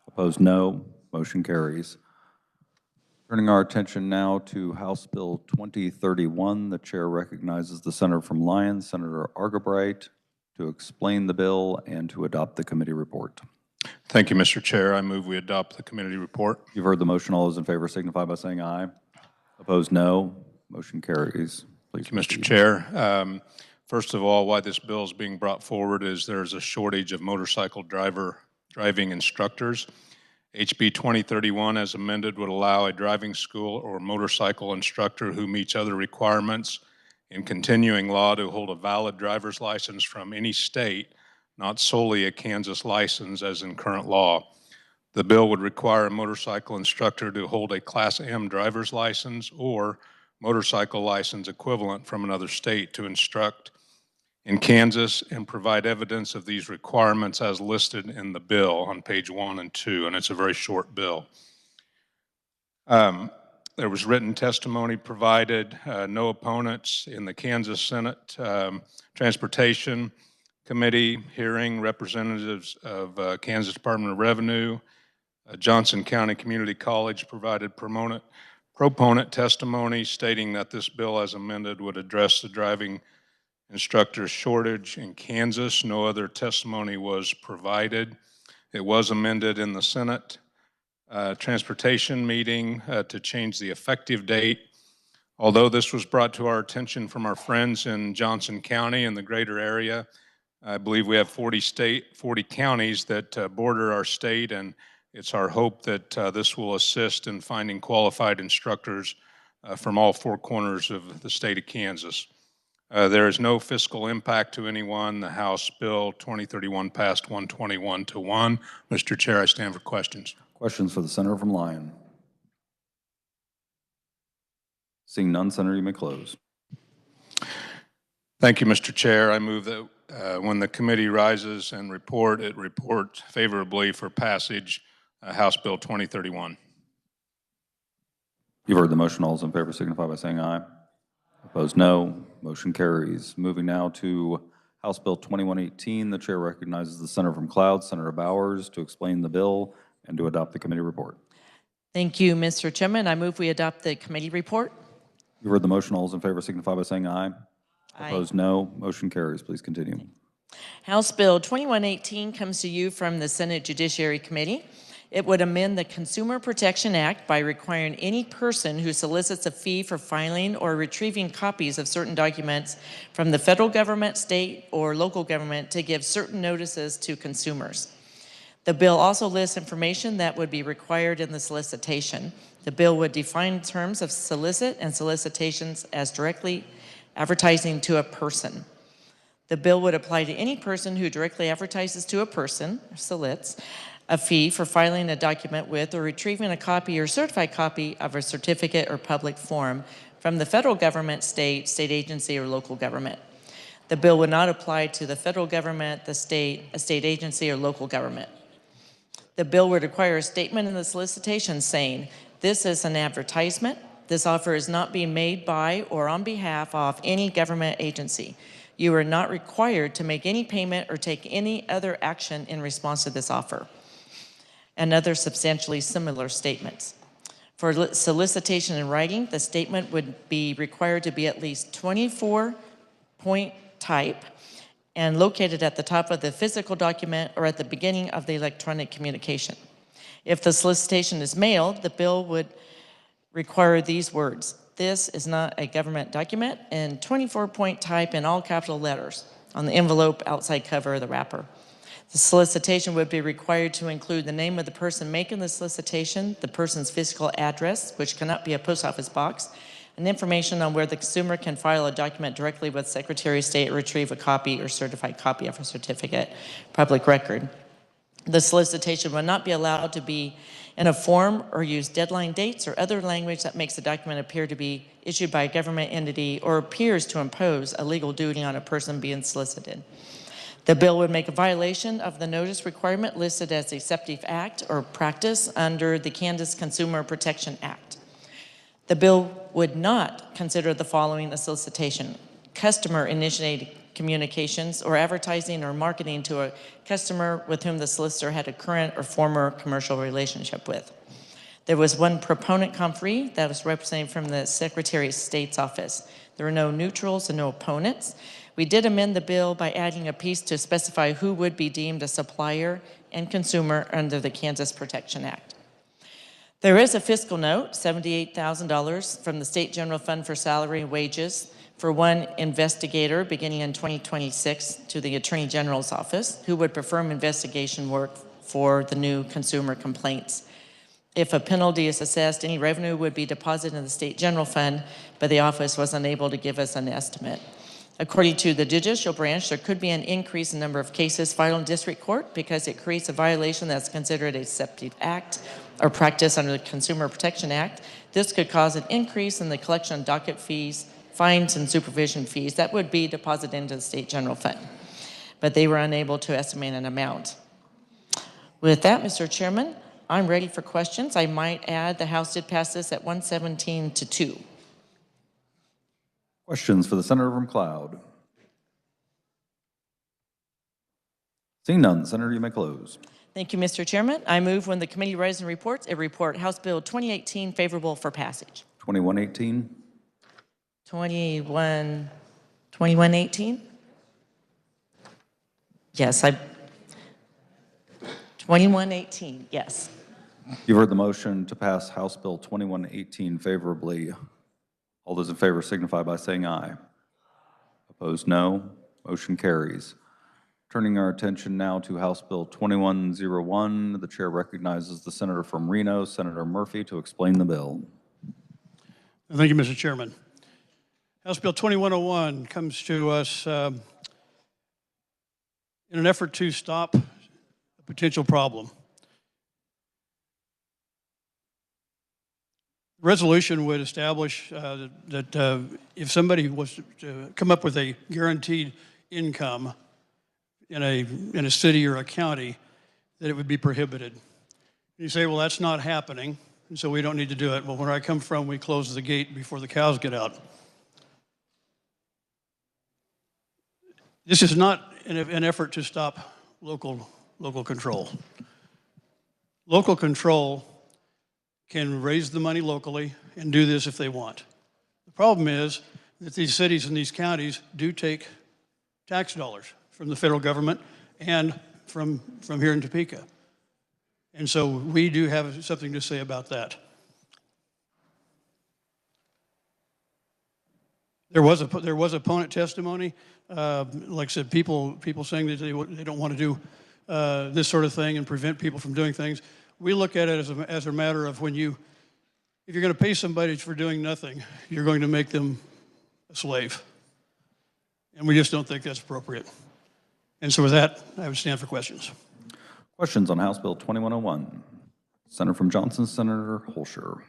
Opposed, no. Motion carries. Turning our attention now to House Bill 2031, the chair recognizes the Senator from Lyons, Senator Argabright, to explain the bill and to adopt the committee report. Thank you, Mr. Chair. I move we adopt the committee report. You've heard the motion. All those in favor signify by saying aye. Opposed, no. Motion carries. Please, Mr. Chair. First of all, why this bill is being brought forward is there's a shortage of motorcycle driving instructors. HB 2031 as amended would allow a driving school or motorcycle instructor who meets other requirements in continuing law to hold a valid driver's license from any state, not solely a Kansas license as in current law. The bill would require a motorcycle instructor to hold a Class M driver's license or motorcycle license equivalent from another state to instruct in Kansas and provide evidence of these requirements as listed in the bill on page 1 and 2, and it's a very short bill. There was written testimony provided, no opponents in the Kansas Senate Transportation Committee hearing, representatives of Kansas Department of Revenue. Johnson County Community College provided proponent testimony stating that this bill as amended would address the driving instructor shortage in Kansas. No other testimony was provided. It was amended in the Senate Transportation meeting to change the effective date. Although this was brought to our attention from our friends in Johnson County and the greater area, I believe we have 40 counties that border our state, and it's our hope that this will assist in finding qualified instructors from all four corners of the state of Kansas. There is no fiscal impact to anyone. The House Bill 2031 passed 121 to 1. Mr. Chair, I stand for questions. Questions for the Senator from Lyon? Seeing none, Senator, you may close. Thank you, Mr. Chair. I move that when the committee rises and it report favorably for passage House Bill 2031. You've heard the motion. All those in favor signify by saying aye. Opposed, no. Motion carries. Moving now to House Bill 2118. The chair recognizes the Senator from Cloud, Senator Bowers, to explain the bill and to adopt the committee report. Thank you, Mr. Chairman. I move we adopt the committee report. You heard the motion. All those in favor signify by saying aye. Aye. Opposed, no. Motion carries. Please continue. House Bill 2118 comes to you from the Senate Judiciary Committee. It would amend the Consumer Protection Act by requiring any person who solicits a fee for filing or retrieving copies of certain documents from the federal government, state, or local government to give certain notices to consumers. The bill also lists information that would be required in the solicitation. The bill would define terms of solicit and solicitations as directly advertising to a person. The bill would apply to any person who directly advertises to a person, or solicits, a fee for filing a document with or retrieving a copy or certified copy of a certificate or public form from the federal government, state agency, or local government. The bill would not apply to the federal government, a state agency, or local government. The bill would require a statement in the solicitation saying, this is an advertisement. This offer is not being made by or on behalf of any government agency. You are not required to make any payment or take any other action in response to this offer. And other substantially similar statements. For solicitation in writing, the statement would be required to be at least 24-point type and located at the top of the physical document or at the beginning of the electronic communication. If the solicitation is mailed, the bill would require these words: this is not a government document, in 24-point type in all capital letters on the envelope, outside cover, or the wrapper. The solicitation would be required to include the name of the person making the solicitation, the person's physical address, which cannot be a post office box, and information on where the consumer can file a document directly with Secretary of State or retrieve a copy or certified copy of a certificate, public record. The solicitation would not be allowed to be in a form or use deadline dates or other language that makes the document appear to be issued by a government entity or appears to impose a legal duty on a person being solicited. The bill would make a violation of the notice requirement listed as a deceptive act or practice under the Kansas Consumer Protection Act. The bill would not consider the following a solicitation: customer-initiated communications or advertising or marketing to a customer with whom the solicitor had a current or former commercial relationship with. There was one proponent conferee that was represented from the Secretary of State's office. There were no neutrals and no opponents. We did amend the bill by adding a piece to specify who would be deemed a supplier and consumer under the Kansas Protection Act. There is a fiscal note, $78,000 from the State General Fund for salary and wages for one investigator beginning in 2026 to the Attorney General's office who would perform investigation work for the new consumer complaints. If a penalty is assessed, any revenue would be deposited in the State General Fund, but the office was unable to give us an estimate. According to the judicial branch, there could be an increase in number of cases filed in district court because it creates a violation that's considered a deceptive act or practice under the Consumer Protection Act. This could cause an increase in the collection of docket fees, fines, and supervision fees that would be deposited into the State General Fund. But they were unable to estimate an amount. With that, Mr. Chairman, I'm ready for questions. I might add the House did pass this at 117-2. Questions for the Senator from Cloud? Seeing none, Senator, you may close. Thank you, Mr. Chairman. I move when the committee raises and reports, it report House Bill 2018 favorable for passage. 2118. 2118? Yes, 2118, yes. You've heard the motion to pass House Bill 2118 favorably. All those in favor signify by saying aye. Opposed, no. Motion carries. Turning our attention now to House Bill 2101, the chair recognizes the senator from Reno, Senator Murphy, to explain the bill. Thank you, Mr. Chairman. House Bill 2101 comes to us in an effort to stop a potential problem. The resolution would establish that if somebody was to come up with a guaranteed income in a city or a county, that it would be prohibited. You say, well, that's not happening, and so we don't need to do it. Well, where I come from, we close the gate before the cows get out. This is not an effort to stop local control. Local control can raise the money locally and do this if they want. The problem is that these cities and these counties do take tax dollars from the federal government and from here in Topeka. And so we do have something to say about that. There was opponent testimony. Like I said, people saying that they don't want to do this sort of thing and prevent people from doing things. We look at it as a matter of if you're going to pay somebody for doing nothing, you're going to make them a slave. And we just don't think that's appropriate. And so with that, I would stand for questions. Questions on House Bill 2101. Senator from Johnson, Senator Holscher.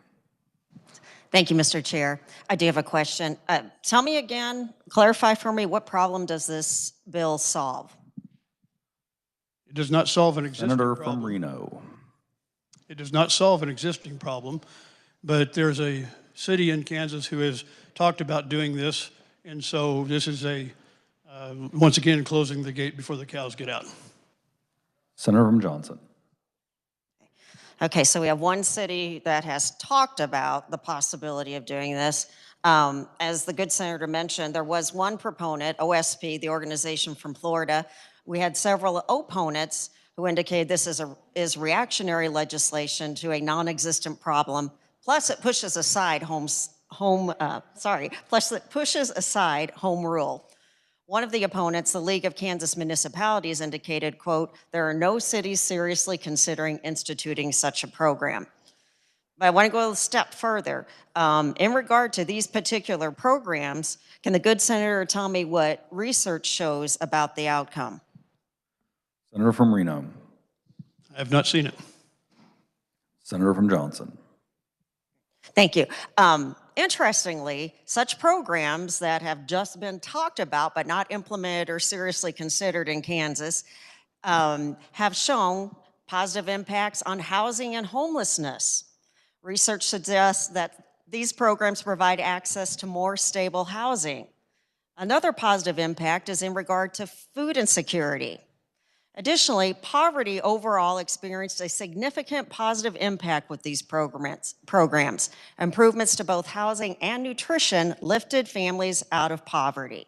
Thank you, Mr. Chair. I do have a question. Tell me again, clarify for me, what problem does this bill solve? It does not solve an existing Senator problem. from Reno. It does not solve an existing problem, but there's a city in Kansas who has talked about doing this, and so this is once again, closing the gate before the cows get out. Senator from Johnson. Okay, so we have one city that has talked about the possibility of doing this. As the good senator mentioned, there was one proponent, OSP, the organization from Florida. We had several opponents who indicated this is reactionary legislation to a non-existent problem. Plus, it pushes aside home rule. One of the opponents, the League of Kansas Municipalities, indicated, quote, there are no cities seriously considering instituting such a program. But I want to go a step further. In regard to these particular programs, can the good senator tell me what research shows about the outcome? Senator from Reno. I have not seen it. Senator from Johnson. Thank you. Interestingly, such programs that have just been talked about but not implemented or seriously considered in Kansas have shown positive impacts on housing and homelessness. Research suggests that these programs provide access to more stable housing. Another positive impact is in regard to food insecurity. Additionally, poverty overall experienced a significant positive impact with these programs. Improvements to both housing and nutrition lifted families out of poverty.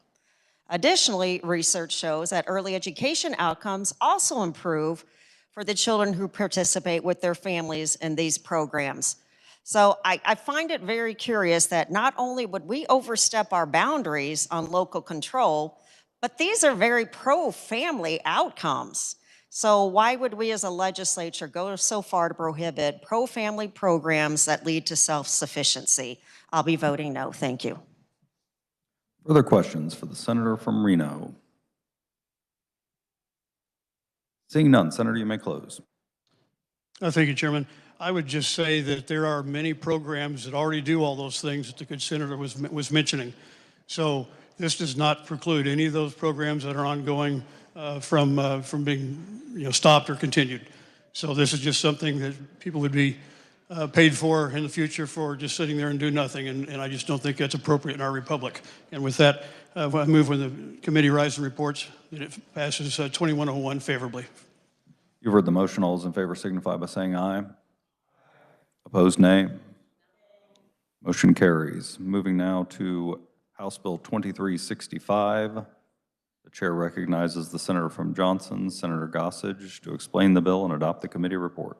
Additionally, research shows that early education outcomes also improve for the children who participate with their families in these programs. So I find it very curious that not only would we overstep our boundaries on local control, but these are very pro-family outcomes. So why would we as a legislature go so far to prohibit pro-family programs that lead to self-sufficiency? I'll be voting no. Thank you. Further questions for the senator from Reno? Seeing none, Senator, you may close. Thank you, Chairman. I would just say that there are many programs that already do all those things that the good senator was mentioning. So this does not preclude any of those programs that are ongoing from being stopped or continued. So this is just something that people would be paid for in the future for just sitting there and do nothing, and I just don't think that's appropriate in our republic. And with that, I move when the committee rise and reports that it passes 2101 favorably. You've heard the motion. All those in favor signify by saying aye. Opposed, nay. Motion carries. Moving now to House Bill 2365. The chair recognizes the senator from Johnson, Senator Gossage, to explain the bill and adopt the committee report.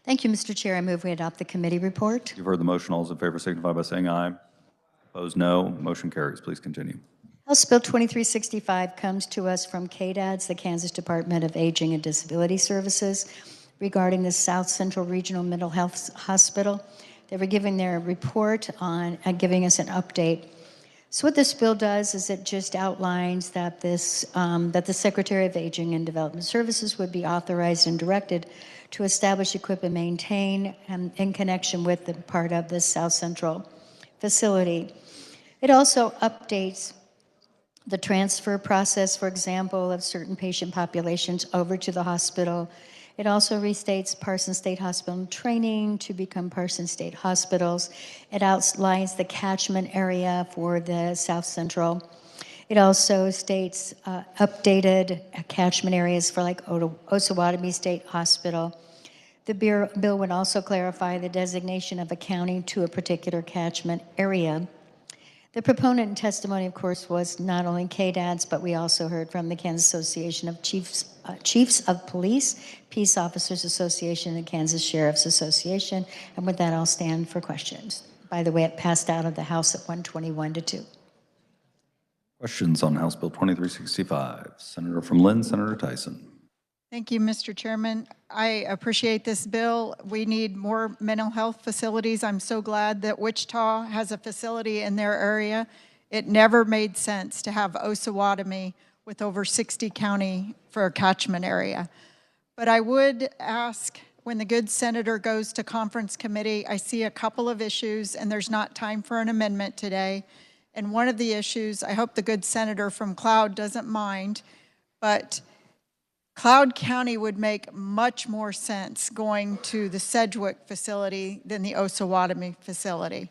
Thank you, Mr. Chair. I move we adopt the committee report. You've heard the motion. All those in favor signify by saying aye. Opposed, no. Motion carries. Please continue. House Bill 2365 comes to us from KDADS, the Kansas Department of Aging and Disability Services, regarding the South Central Regional Mental Health Hospital. They were giving their report on giving us an update. So what this bill does is it just outlines that that the Secretary of Aging and Development Services would be authorized and directed to establish, equip, and maintain in connection with the part of the South Central facility. It also updates the transfer process, for example, of certain patient populations over to the hospital. It also restates Parsons State Hospital training to become Parsons State Hospitals. It outlines the catchment area for the South Central. It also states updated catchment areas for like Osawatomie State Hospital. The bill would also clarify the designation of a county to a particular catchment area. The proponent in testimony, of course, was not only KDADS, but we also heard from the Kansas Association of Chiefs of Police, Peace Officers Association, and Kansas Sheriff's Association. And with that, I'll stand for questions. By the way, it passed out of the House at 121 to 2. Questions on House Bill 2365? Senator from Lynn, Senator Tyson. Thank you, Mr. Chairman. I appreciate this bill. We need more mental health facilities. I'm so glad that Wichita has a facility in their area. It never made sense to have Osawatomie with over 60 county for a catchment area. But I would ask, when the good senator goes to conference committee, I see a couple of issues, and there's not time for an amendment today. And one of the issues, I hope the good senator from Cloud doesn't mind, but Cloud County would make much more sense going to the Sedgwick facility than the Osawatomie facility.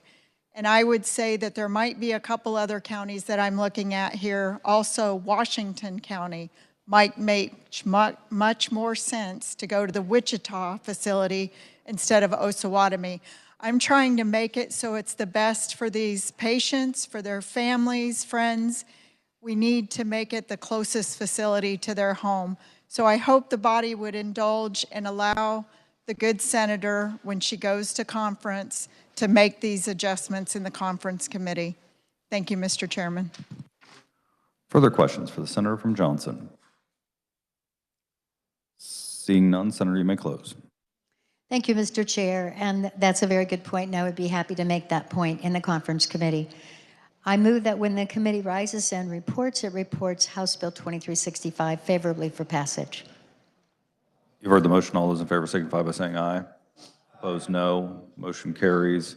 And I would say that there might be a couple other counties that I'm looking at here. Also, Washington County might make much more sense to go to the Wichita facility instead of Osawatomie. I'm trying to make it so it's the best for these patients, for their families, friends. We need to make it the closest facility to their home. So I hope the body would indulge and allow the good senator, when she goes to conference, to make these adjustments in the conference committee. Thank you, Mr. Chairman. Further questions for the senator from Johnson? Seeing none, Senator, you may close. Thank you, Mr. Chair, and that's a very good point, and I would be happy to make that point in the conference committee. I move that when the committee rises and reports, it reports House Bill 2365 favorably for passage. You've heard the motion. All those in favor signify by saying aye. Opposed, no. Motion carries.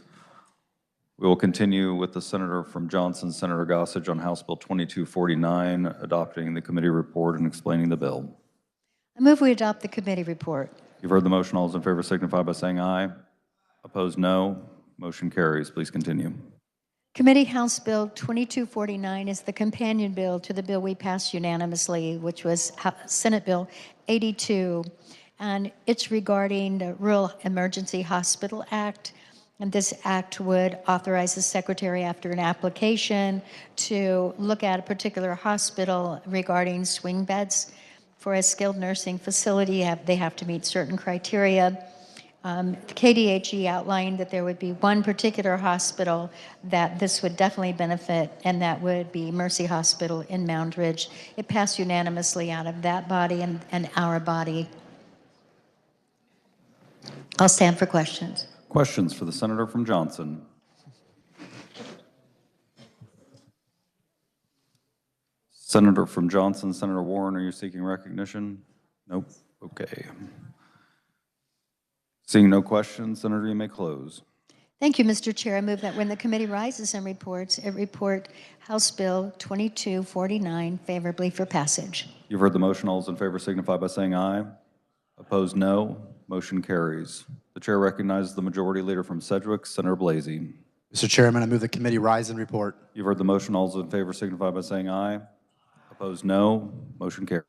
We will continue with the senator from Johnson, Senator Gossage, on House Bill 2249, adopting the committee report and explaining the bill. I move we adopt the committee report. You've heard the motion. All those in favor signify by saying aye. Opposed, no. Motion carries. Please continue. Committee House Bill 2249 is the companion bill to the bill we passed unanimously, which was Senate Bill 82, and it's regarding the Rural Emergency Hospital Act. And this act would authorize the secretary, after an application, to look at a particular hospital regarding swing beds. For a skilled nursing facility, they have to meet certain criteria. The KDHE outlined that there would be one particular hospital that this would definitely benefit, and that would be Mercy Hospital in Moundridge. It passed unanimously out of that body and our body. I'll stand for questions. Questions for the senator from Johnson? Senator from Johnson, Senator Warren, are you seeking recognition? Nope. Okay. Seeing no questions, Senator, you may close. Thank you, Mr. Chair. I move that when the committee rises and reports, it report House Bill 2249 favorably for passage. You've heard the motion. All those in favor signify by saying aye. Opposed, no. Motion carries. The chair recognizes the majority leader from Sedgwick, Senator Blasey. Mr. Chairman, I move the committee rise and report. You've heard the motion. All those in favor signify by saying aye. Opposed, no. Motion carries.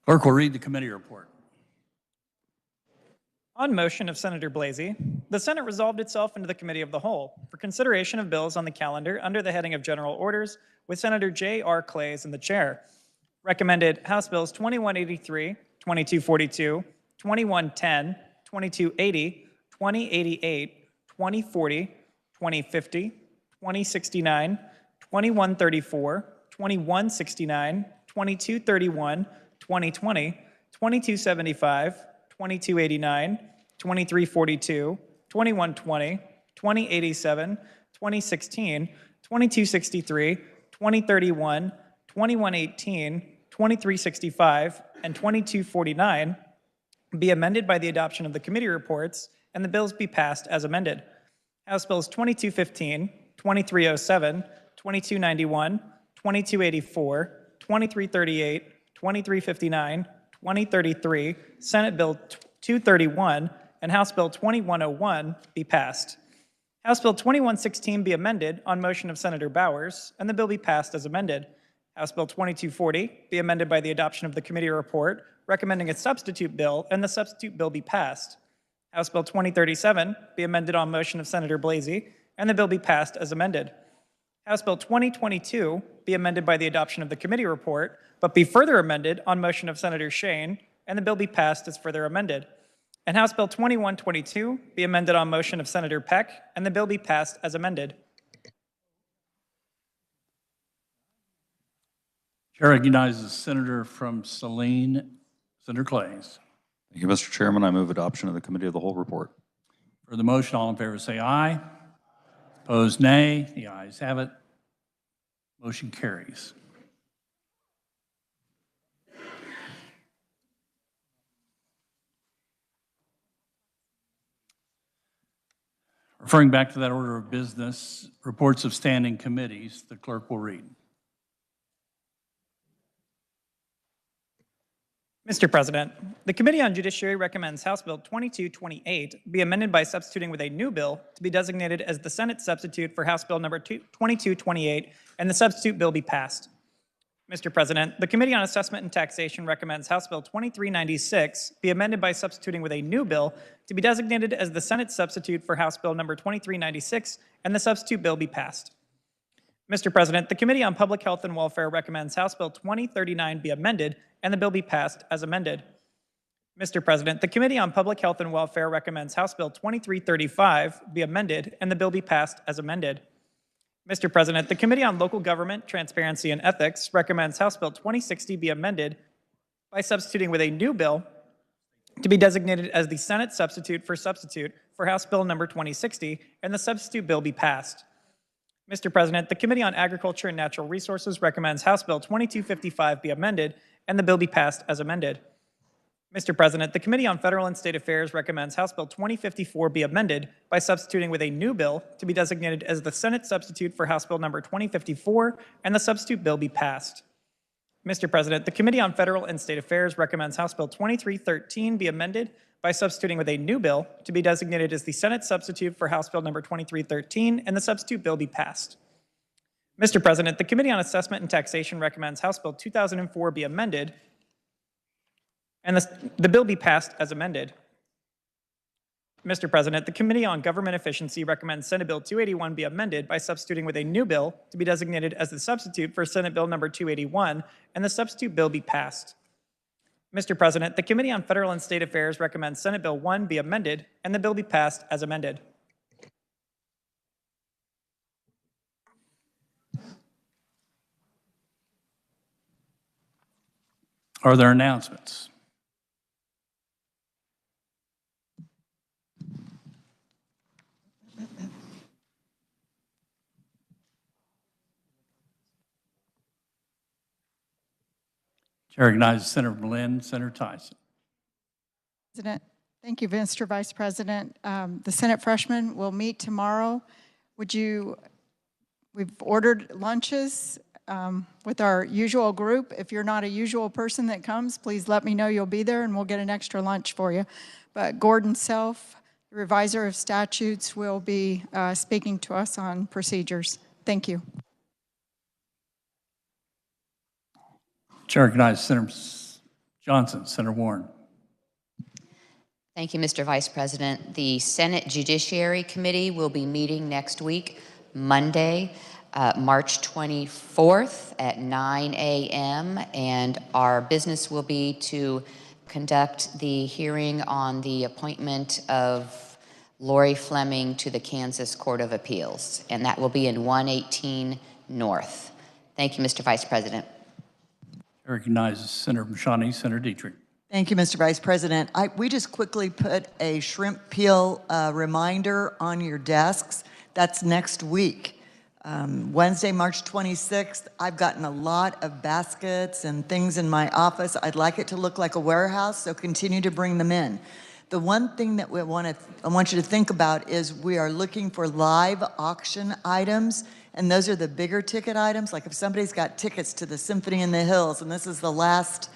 Clerk will read the committee report. On motion of Senator Blasey, the Senate resolved itself into the Committee of the Whole for consideration of bills on the calendar under the heading of General Orders, with Senator J.R. Clays in the chair. Recommended House Bills 2183, 2242, 2110, 2280, 2088, 2040, 2050, 2069, 2134, 2169, 2231, 2020, 2275, 2289, 2342, 2120, 2087, 2016, 2263, 2031, 2118, 2365, and 2249 be amended by the adoption of the committee reports and the bills be passed as amended. House Bills 2215, 2307, 2291, 2284, 2338, 2359, 2033, Senate Bill 231, and House Bill 2101 be passed. House Bill 2116 be amended on motion of Senator Bowers, and the bill be passed as amended. House Bill 2240 be amended by the adoption of the committee report recommending a substitute bill, and the substitute bill be passed. House Bill 2037 be amended on motion of Senator Blasey, and the bill be passed as amended. House Bill 2022 be amended by the adoption of the committee report, but be further amended on motion of Senator Shane, and the bill be passed as further amended. And House Bill 2122 be amended on motion of Senator Peck, and the bill be passed as amended. Chair recognizes Senator from Saline, Senator Clays. Thank you, Mr. Chairman. I move adoption of the Committee of the Whole report. For the motion, all in favor say aye. Opposed, nay. The ayes have it. Motion carries. Referring back to that order of business, reports of standing committees, the clerk will read. Mr. President, the Committee on Judiciary recommends House Bill 2228 be amended by substituting with a new bill to be designated as the Senate substitute for House Bill number 2228, and the substitute bill be passed. Mr. President, the Committee on Assessment and Taxation recommends House Bill 2396 be amended by substituting with a new bill to be designated as the Senate substitute for House Bill number 2396, and the substitute bill be passed. Mr. President, the Committee on Public Health and Welfare recommends House Bill 2039 be amended and the bill be passed as amended. Mr. President, the Committee on Public Health and Welfare recommends House Bill 2335 be amended and the bill be passed as amended. Mr. President, the Committee on Local Government, Transparency, and Ethics recommends House Bill 2060 be amended by substituting with a new bill to be designated as the Senate substitute for House Bill number 2060, and the substitute bill be passed. Mr. President, the Committee on Agriculture and Natural Resources recommends House Bill 2255 be amended and the bill be passed as amended. Mr. President, the Committee on Federal and State Affairs recommends House Bill 2054 be amended by substituting with a new bill to be designated as the Senate substitute for House Bill number 2054, and the substitute bill be passed. Mr. President, the Committee on Federal and State Affairs recommends House Bill 2313 be amended by substituting with a new bill to be designated as the Senate substitute for House Bill number 2313, and the substitute bill be passed. Mr. President, the Committee on Assessment and Taxation recommends House Bill 2004 be amended and the bill be passed as amended. Mr. President, the Committee on Government Efficiency recommends Senate Bill 281 be amended by substituting with a new bill to be designated as the substitute for Senate Bill number 281, and the substitute bill be passed. Mr. President, the Committee on Federal and State Affairs recommends Senate Bill 1 be amended and the bill be passed as amended. Are there announcements? Chair recognizes Senator Berlin, Senator Tyson. President, thank you, Mr. Vice President. The Senate freshmen will meet tomorrow. We've ordered lunches with our usual group. If you're not a usual person that comes, please let me know you'll be there and we'll get an extra lunch for you. But Gordon Self, the reviser of statutes, will be speaking to us on procedures. Thank you. Chair recognizes Senator Johnson, Senator Warren. Thank you, Mr. Vice President. The Senate Judiciary Committee will be meeting next week, Monday, March 24th at 9 a.m. And our business will be to conduct the hearing on the appointment of Lori Fleming to the Kansas Court of Appeals. And that will be in 118 North. Thank you, Mr. Vice President. Chair recognizes Senator Mashani, Senator Dietrich. Thank you, Mr. Vice President. We just quickly put a shrimp peel reminder on your desks. That's next week. Wednesday, March 26th, I've gotten a lot of baskets and things in my office. I'd like it to look like a warehouse, so continue to bring them in. The one thing that I want you to think about is we are looking for live auction items, and those are the bigger ticket items. Like if somebody's got tickets to the Symphony in the Hills, and this is the last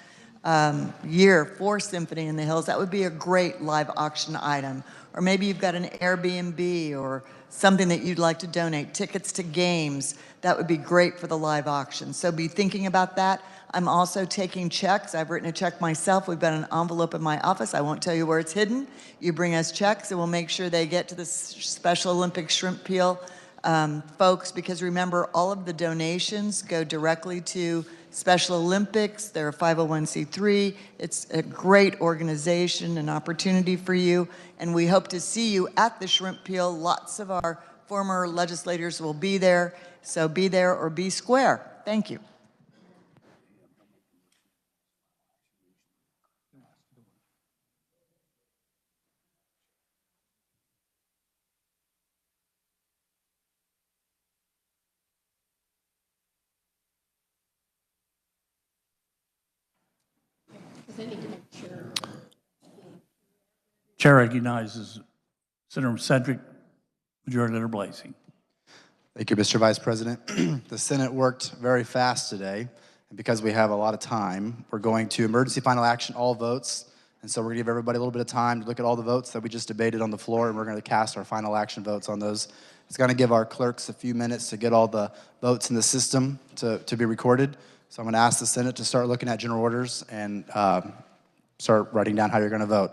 year for Symphony in the Hills, that would be a great live auction item. Or maybe you've got an Airbnb or something that you'd like to donate, tickets to games, that would be great for the live auction. So be thinking about that. I'm also taking checks. I've written a check myself. We've got an envelope in my office. I won't tell you where it's hidden. You bring us checks and we'll make sure they get to the Special Olympic Shrimp Peel folks, because remember, all of the donations go directly to Special Olympics. They're a 501c3. It's a great organization, an opportunity for you, and we hope to see you at the Shrimp Peel. Lots of our former legislators will be there, so be there or be square. Thank you. Chair recognizes Senator Cedric, Majority Leader Blasey. Thank you, Mr. Vice President. The Senate worked very fast today, and because we have a lot of time, we're going to emergency final action all votes, and so we're gonna give everybody a little bit of time to look at all the votes that we just debated on the floor, and we're gonna cast our final action votes on those. It's gonna give our clerks a few minutes to get all the votes in the system to be recorded. So I'm gonna ask the Senate to start looking at general orders and start writing down how you're gonna vote.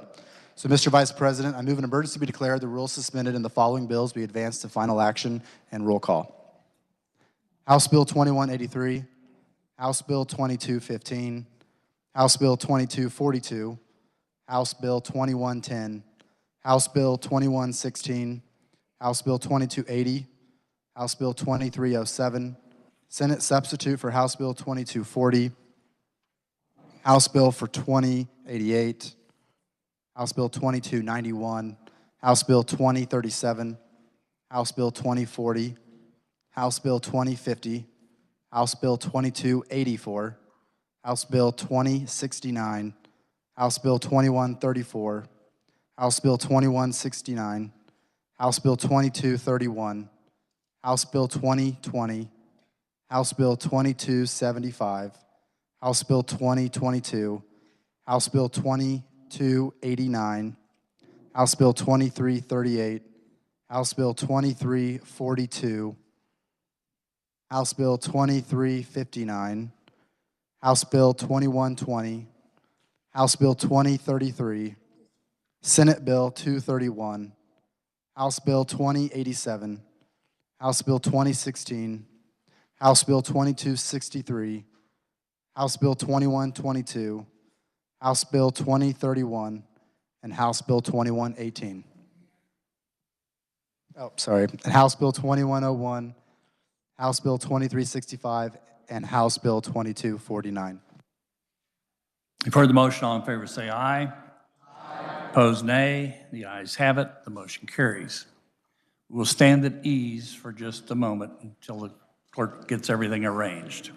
So, Mr. Vice President, I move an emergency be declared, the rules suspended, and the following bills be advanced to final action and roll call. House Bill 2183, House Bill 2215, House Bill 2242, House Bill 2110, House Bill 2116, House Bill 2280, House Bill 2307, Senate substitute for House Bill 2240, House Bill for 2088, House Bill 2291, House Bill 2037, House Bill 2040, House Bill 2050, House Bill 2284, House Bill 2069, House Bill 2134, House Bill 2169, House Bill 2231, House Bill 2020, House Bill 2275, House Bill 2022, House Bill 2289, House Bill 2338, House Bill 2342, House Bill 2359, House Bill 2120, House Bill 2033, Senate Bill 231, House Bill 2087, House Bill 2016, House Bill 2263, House Bill 2122, House Bill 2031, and House Bill 2118. Oh, sorry. And House Bill 2101, House Bill 2365, and House Bill 2249. You've heard the motion. All in favor say aye. Aye. Opposed, nay. The ayes have it. The motion carries. We'll stand at ease for just a moment until the clerk gets everything arranged.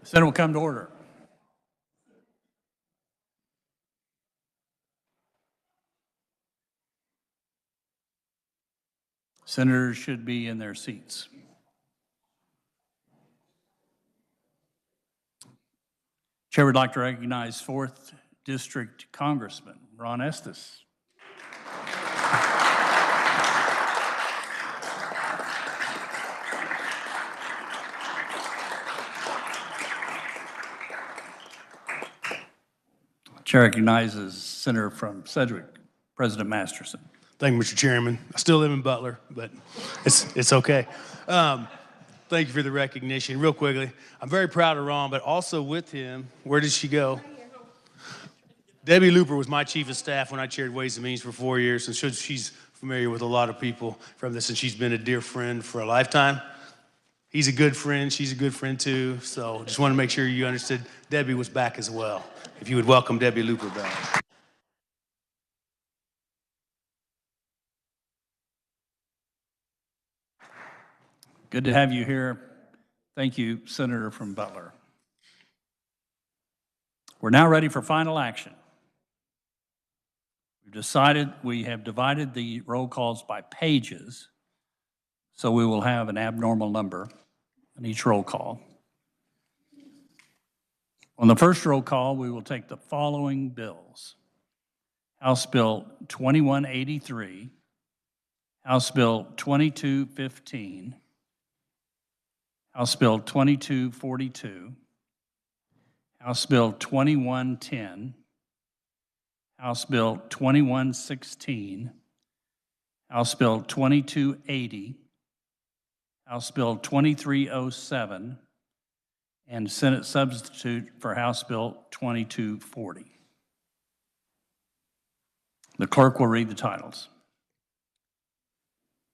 The Senate will come to order. Senators should be in their seats. Chair would like to recognize 4th District Congressman Ron Estes. Chair recognizes Senator from Sedgwick, President Masterson. Thank you, Mr. Chairman. I still live in Butler, but it's okay. Thank you for the recognition. Real quickly, I'm very proud of Ron, but also with him, where did she go? Debbie Looper was my chief of staff when I chaired Ways and Means for 4 years, and she's familiar with a lot of people from this, and she's been a dear friend for a lifetime. He's a good friend. She's a good friend, too. So just want to make sure you understood Debbie was back as well. If you would welcome Debbie Looper back. Good to have you here. Thank you, Senator from Butler. We're now ready for final action. We have divided the roll calls by pages, so we will have an abnormal number in each roll call. On the first roll call, we will take the following bills: House Bill 2183, House Bill 2215, House Bill 2242, House Bill 2110, House Bill 2116, House Bill 2280, House Bill 2307, and Senate substitute for House Bill 2240. The clerk will read the titles.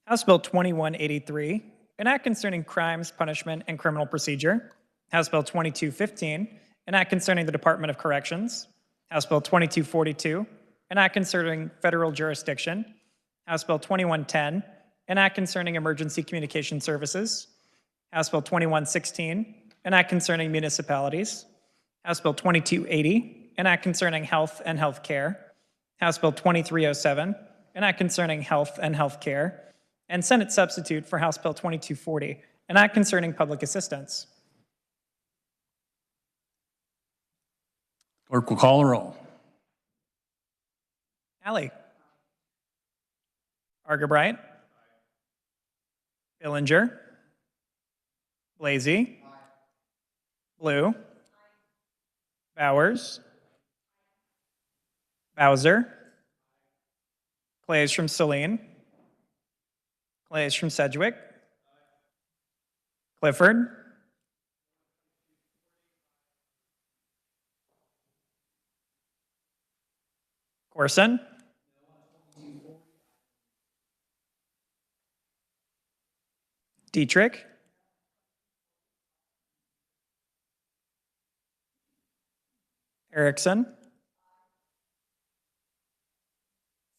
House Bill 2183, an act concerning crimes, punishment, and criminal procedure. House Bill 2215, an act concerning the Department of Corrections. House Bill 2242, an act concerning federal jurisdiction. House Bill 2110, an act concerning emergency communication services. House Bill 2116, an act concerning municipalities. House Bill 2280, an act concerning health and health care. House Bill 2307, an act concerning health and health care. And Senate substitute for House Bill 2240, an act concerning public assistance. Clerk will call the roll. Alley. Argabright. Billinger. Blasey. Blue. Bowers. Bowser. Clays from Saline. Clays from Sedgwick. Clifford. Corson. Dietrich. Erickson.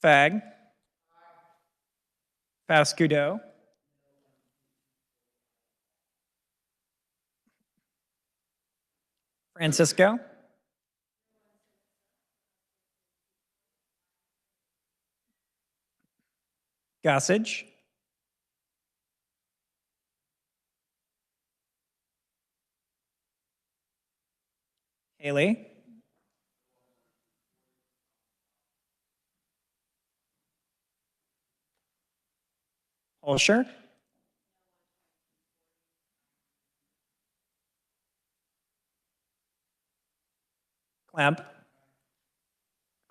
Fag. Fascudo. Francisco. Gossage. Haley. Holscher. Clamp.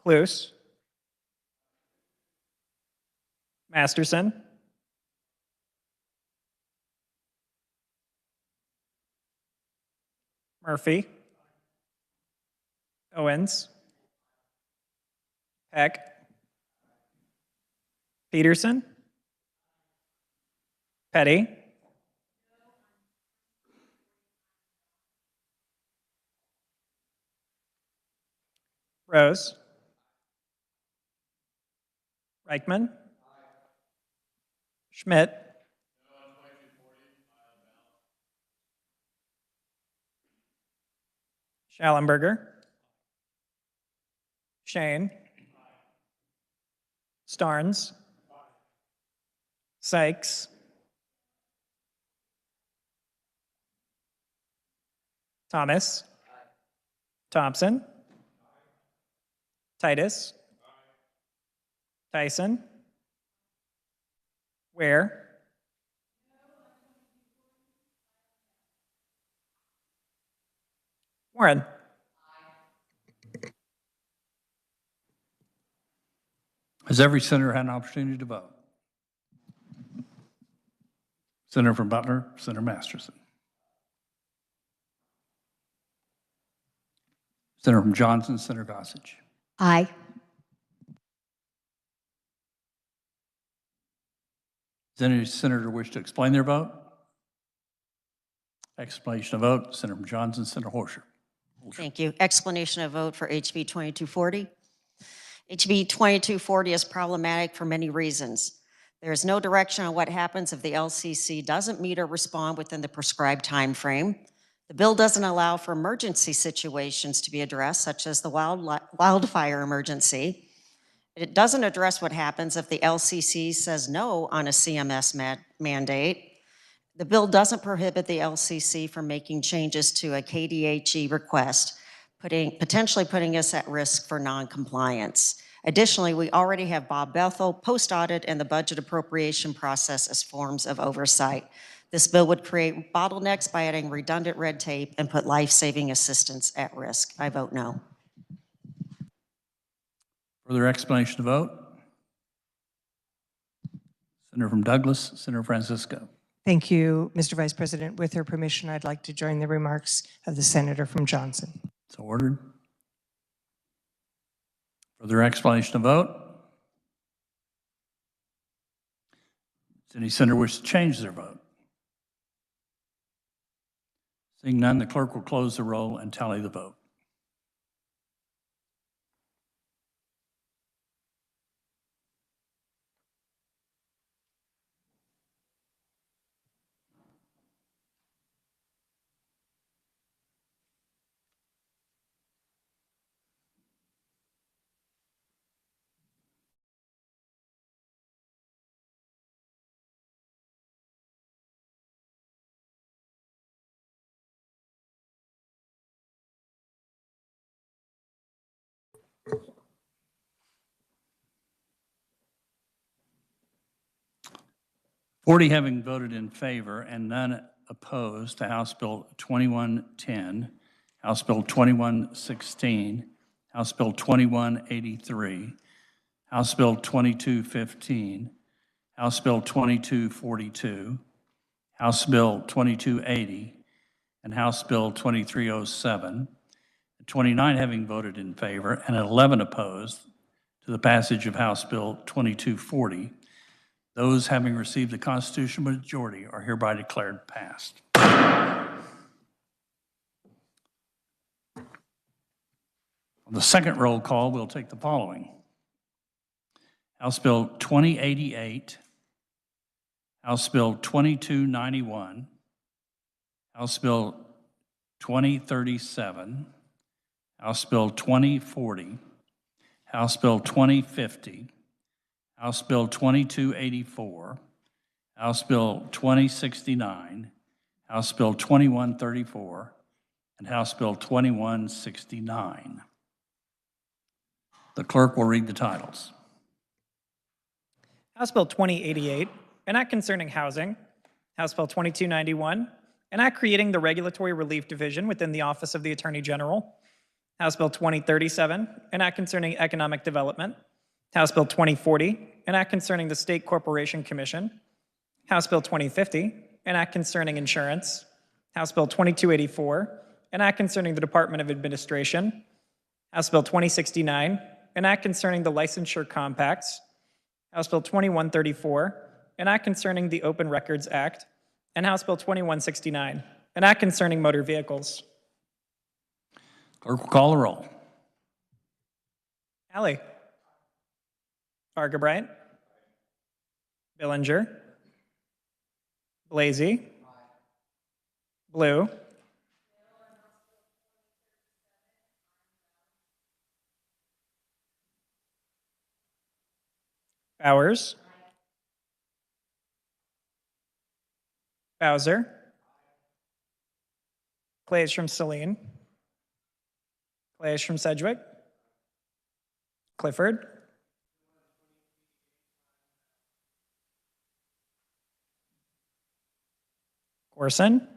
Cluse. Masterson. Murphy. Owens. Peck. Peterson. Petty. Rose. Reichman. Schmidt. Schallenberger, Shane, Starnes, Sykes, Thomas, Thompson, Titus, Tyson, Ware, Warren. Has every senator had an opportunity to vote? Senator from Butler, Senator Masterson. Senator from Johnson, Senator Gossage. Aye. Does any senator wish to explain their vote? Explanation of vote, Senator from Johnson, Senator Horscher. Thank you. Explanation of vote for HB 2240. HB 2240 is problematic for many reasons. There is no direction on what happens if the LCC doesn't meet or respond within the prescribed time frame. The bill doesn't allow for emergency situations to be addressed, such as the wildfire emergency. It doesn't address what happens if the LCC says no on a CMS mandate. The bill doesn't prohibit the LCC from making changes to a KDHE request, potentially putting us at risk for non-compliance. Additionally, we already have Bob Bethel, post-audit, and the budget appropriation process as forms of oversight. This bill would create bottlenecks by adding redundant red tape and put life-saving assistance at risk. I vote no. Further explanation of vote? Senator from Douglas, Senator Francisco. Thank you, Mr. Vice President. With your permission, I'd like to join the remarks of the senator from Johnson. So ordered. Further explanation of vote? Does any senator wish to change their vote? Seeing none, the clerk will close the roll and tally the vote. Forty having voted in favor and none opposed to House Bill 2110, House Bill 2116, House Bill 2183, House Bill 2215, House Bill 2242, House Bill 2280, and House Bill 2307, 29 having voted in favor and 11 opposed to the passage of House Bill 2240. Those having received the constitutional majority are hereby declared passed. On the second roll call, we'll take the following. House Bill 2088, House Bill 2291, House Bill 2037, House Bill 2040, House Bill 2050, House Bill 2284, House Bill 2069, House Bill 2134, and House Bill 2169. The clerk will read the titles. House Bill 2088, an act concerning housing. House Bill 2291, an act creating the Regulatory Relief Division within the Office of the Attorney General. House Bill 2037, an act concerning economic development. House Bill 2040, an act concerning the State Corporation Commission. House Bill 2050, an act concerning insurance. House Bill 2284, an act concerning the Department of Administration. House Bill 2069, an act concerning the licensure compacts. House Bill 2134, an act concerning the Open Records Act. And House Bill 2169, an act concerning motor vehicles. Clerk will call the roll. Alley. Argabright. Billinger. Blasey. Blue. Bowers. Bowser. Clays from Celine. Clays from Sedgwick. Clifford. Corson.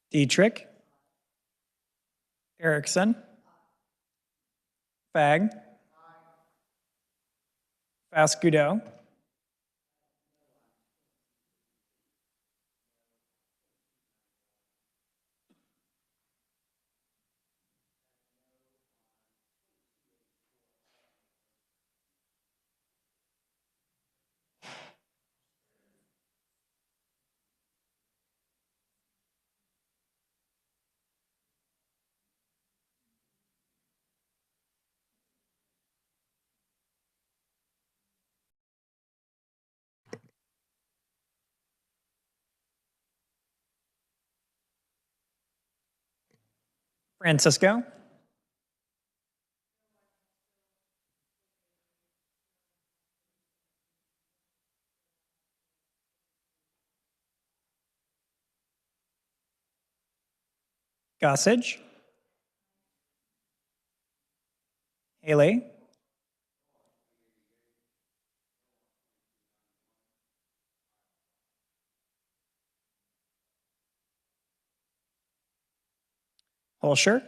Dietrich. Erickson. Fag. Fascudo. Francisco. Gossage. Haley. Holscher.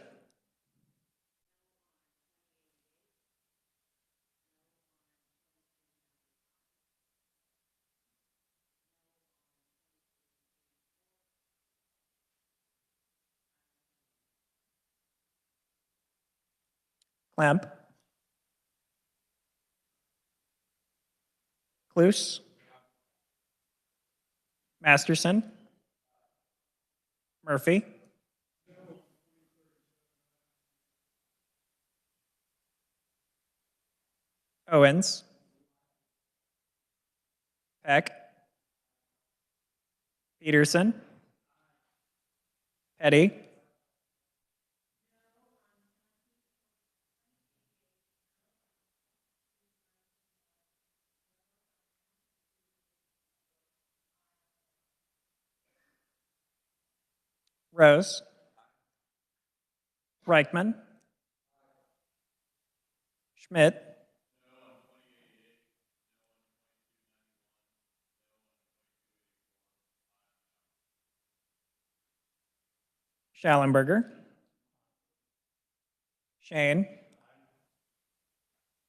Clamp. Cluse. Masterson. Murphy. Owens. Peck. Peterson. Petty. Rose. Reichman. Schmidt. Schallenberger. Shane.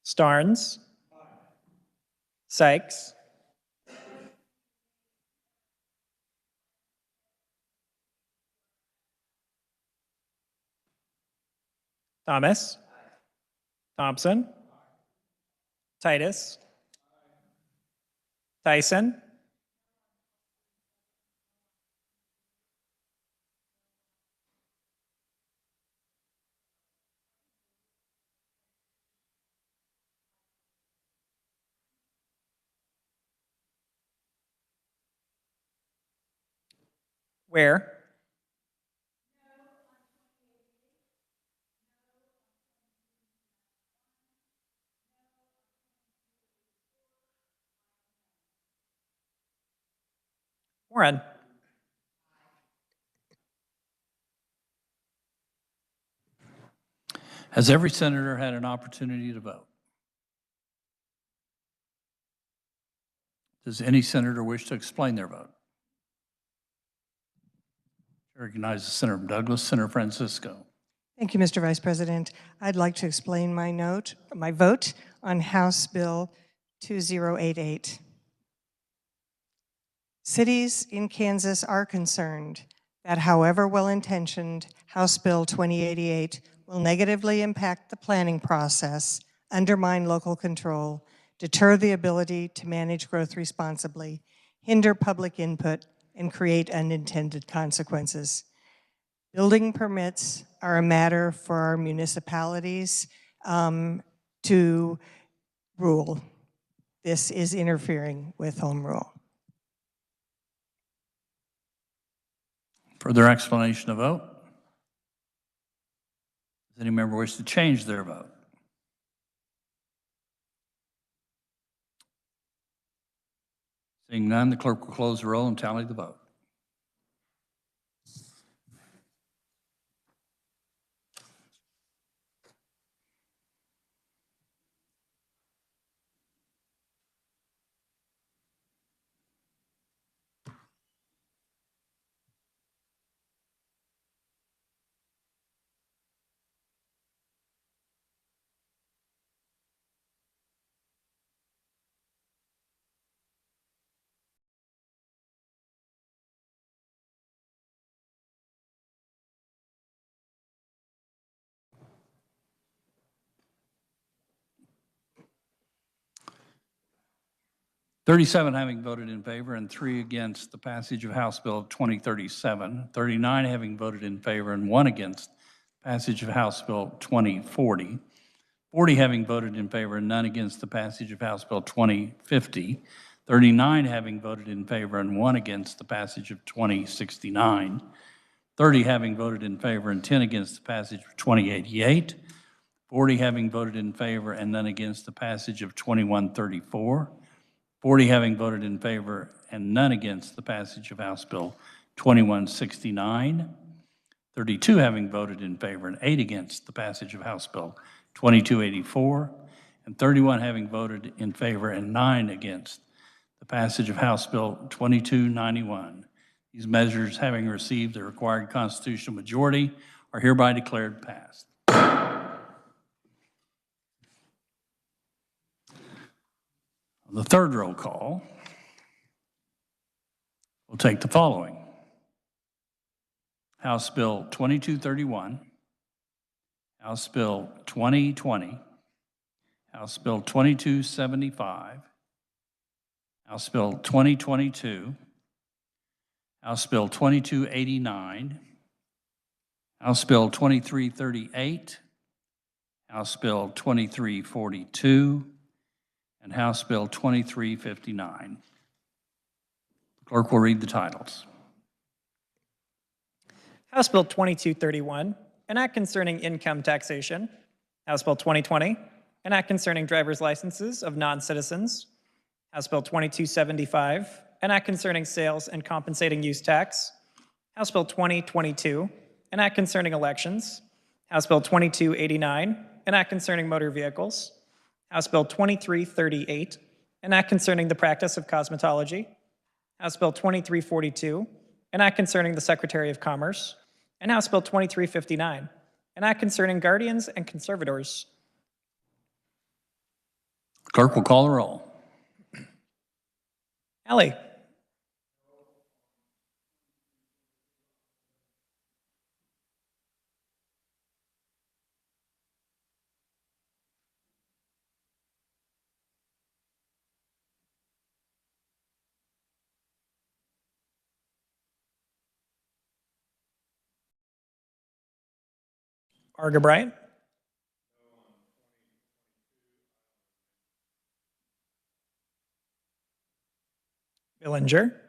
Starnes. Sykes. Thomas. Thompson. Titus. Tyson. Where? Warren. Has every senator had an opportunity to vote? Does any senator wish to explain their vote? I recognize the Senator from Douglas, Senator Francisco. Thank you, Mr. Vice President. I'd like to explain my vote on House Bill 2088. Cities in Kansas are concerned that however well-intentioned House Bill 2088 will negatively impact the planning process, undermine local control, deter the ability to manage growth responsibly, hinder public input, and create unintended consequences. Building permits are a matter for our municipalities to rule. This is interfering with home rule. Further explanation of vote? Does any member wish to change their vote? Seeing none, the clerk will close the roll and tally the vote. "37 having voted in favor and 3 against the passage of House Bill 2037, 39 having voted in favor and 1 against passage of House Bill 2040, 40 having voted in favor and none against the passage of House Bill 2050, 39 having voted in favor and 1 against the passage of 2069, 30 having voted in favor and 10 against the passage of 2088, 40 having voted in favor and none against the passage of 2134, 40 having voted in favor and none against the passage of House Bill 2169, 32 having voted in favor and 8 against the passage of House Bill 2284, and 31 having voted in favor and 9 against the passage of House Bill 2291. These measures, having received the required constitutional majority, are hereby declared passed. The third roll call will take the following: House Bill 2231, House Bill 2020, House Bill 2275, House Bill 2022, House Bill 2289, House Bill 2338, House Bill 2342, and House Bill 2359. The clerk will read the titles. House Bill 2231, an act concerning income taxation. House Bill 2020, an act concerning driver's licenses of non-citizens. House Bill 2275, an act concerning sales and compensating use tax. House Bill 2022, an act concerning elections. House Bill 2289, an act concerning motor vehicles. House Bill 2338, an act concerning the practice of cosmetology. House Bill 2342, an act concerning the Secretary of Commerce. And House Bill 2359, an act concerning guardians and conservators. Clerk will call the roll. Ellie. Argabright. Billinger.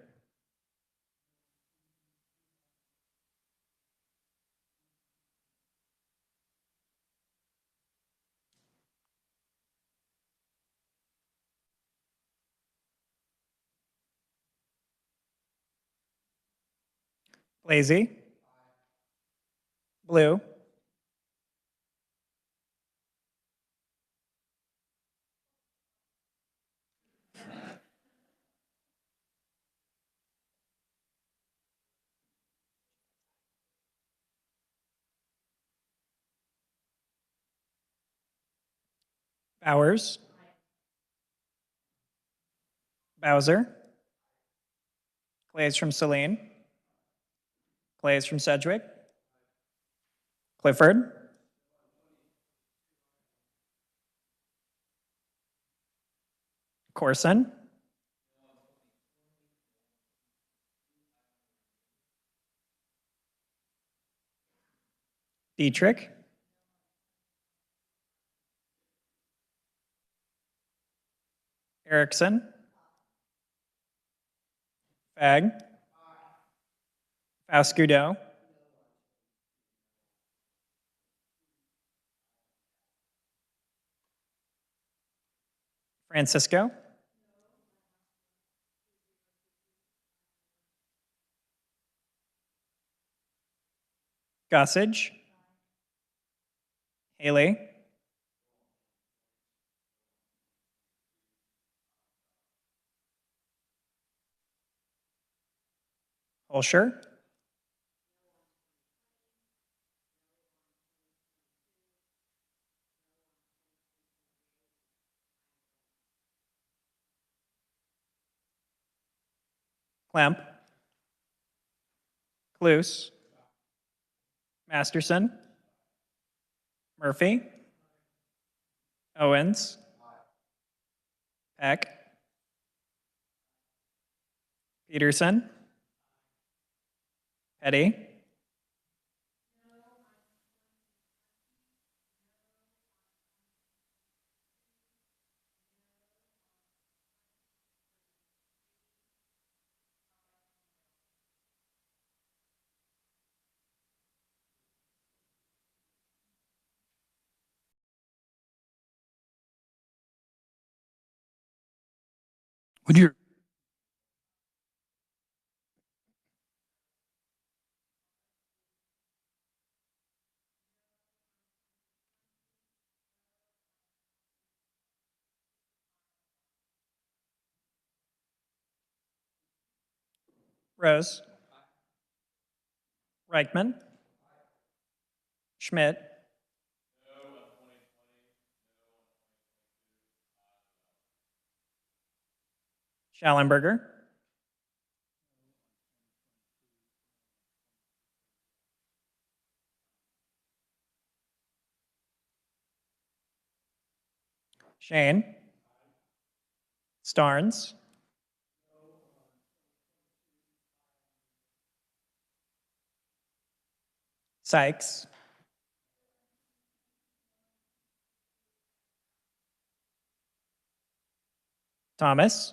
Lazy. Blue. Bowers. Bowser. Clays from Saline. Clays from Sedgwick. Clifford. Corson. Dietrich. Erickson. Fag. Escudo, Francisco, Gossage, Haley, Holscher, Klemp, Cluse, Masterson, Murphy, Owens, Peck, Peterson, Petty, Would you, Rose, Reichman, Schmidt, Schallenberger, Shane, Starnes, Sykes, Thomas,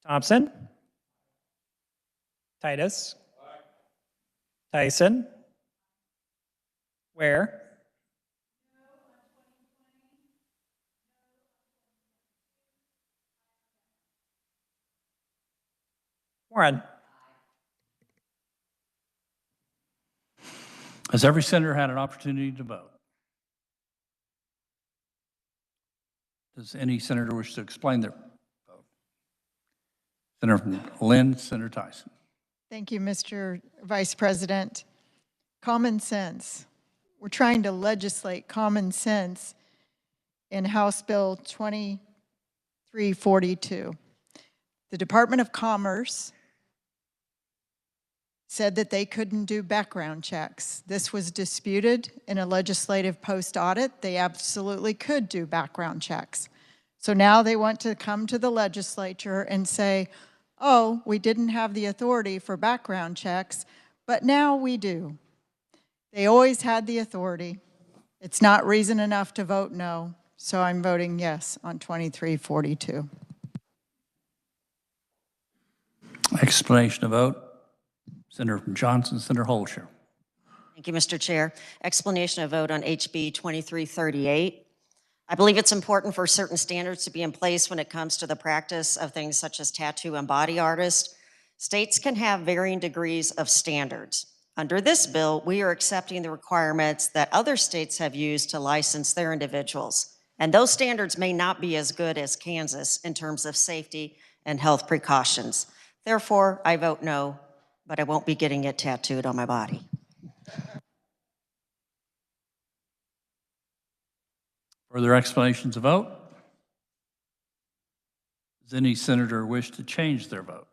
Thompson, Titus, Tyson, Ware, Warren. has every senator had an opportunity to vote? Does any senator wish to explain their vote? Senator from Lynn, Senator Tyson. Thank you, Mr. Vice President. Common sense. We're trying to legislate common sense in House Bill 2342. The Department of Commerce said that they couldn't do background checks. This was disputed in a legislative post-audit. They absolutely could do background checks. So now they want to come to the legislature and say, oh, we didn't have the authority for background checks, but now we do. They always had the authority. It's not reason enough to vote no, so I'm voting yes on 2342. Explanation of vote. Senator from Johnson, Senator Holscher. Thank you, Mr. Chair. Explanation of vote on HB 2338. I believe it's important for certain standards to be in place when it comes to the practice of things such as tattoo and body artists. States can have varying degrees of standards. Under this bill, we are accepting the requirements that other states have used to license their individuals. And those standards may not be as good as Kansas in terms of safety and health precautions. Therefore, I vote no, but I won't be getting it tattooed on my body. Further explanations of vote? Does any senator wish to change their vote?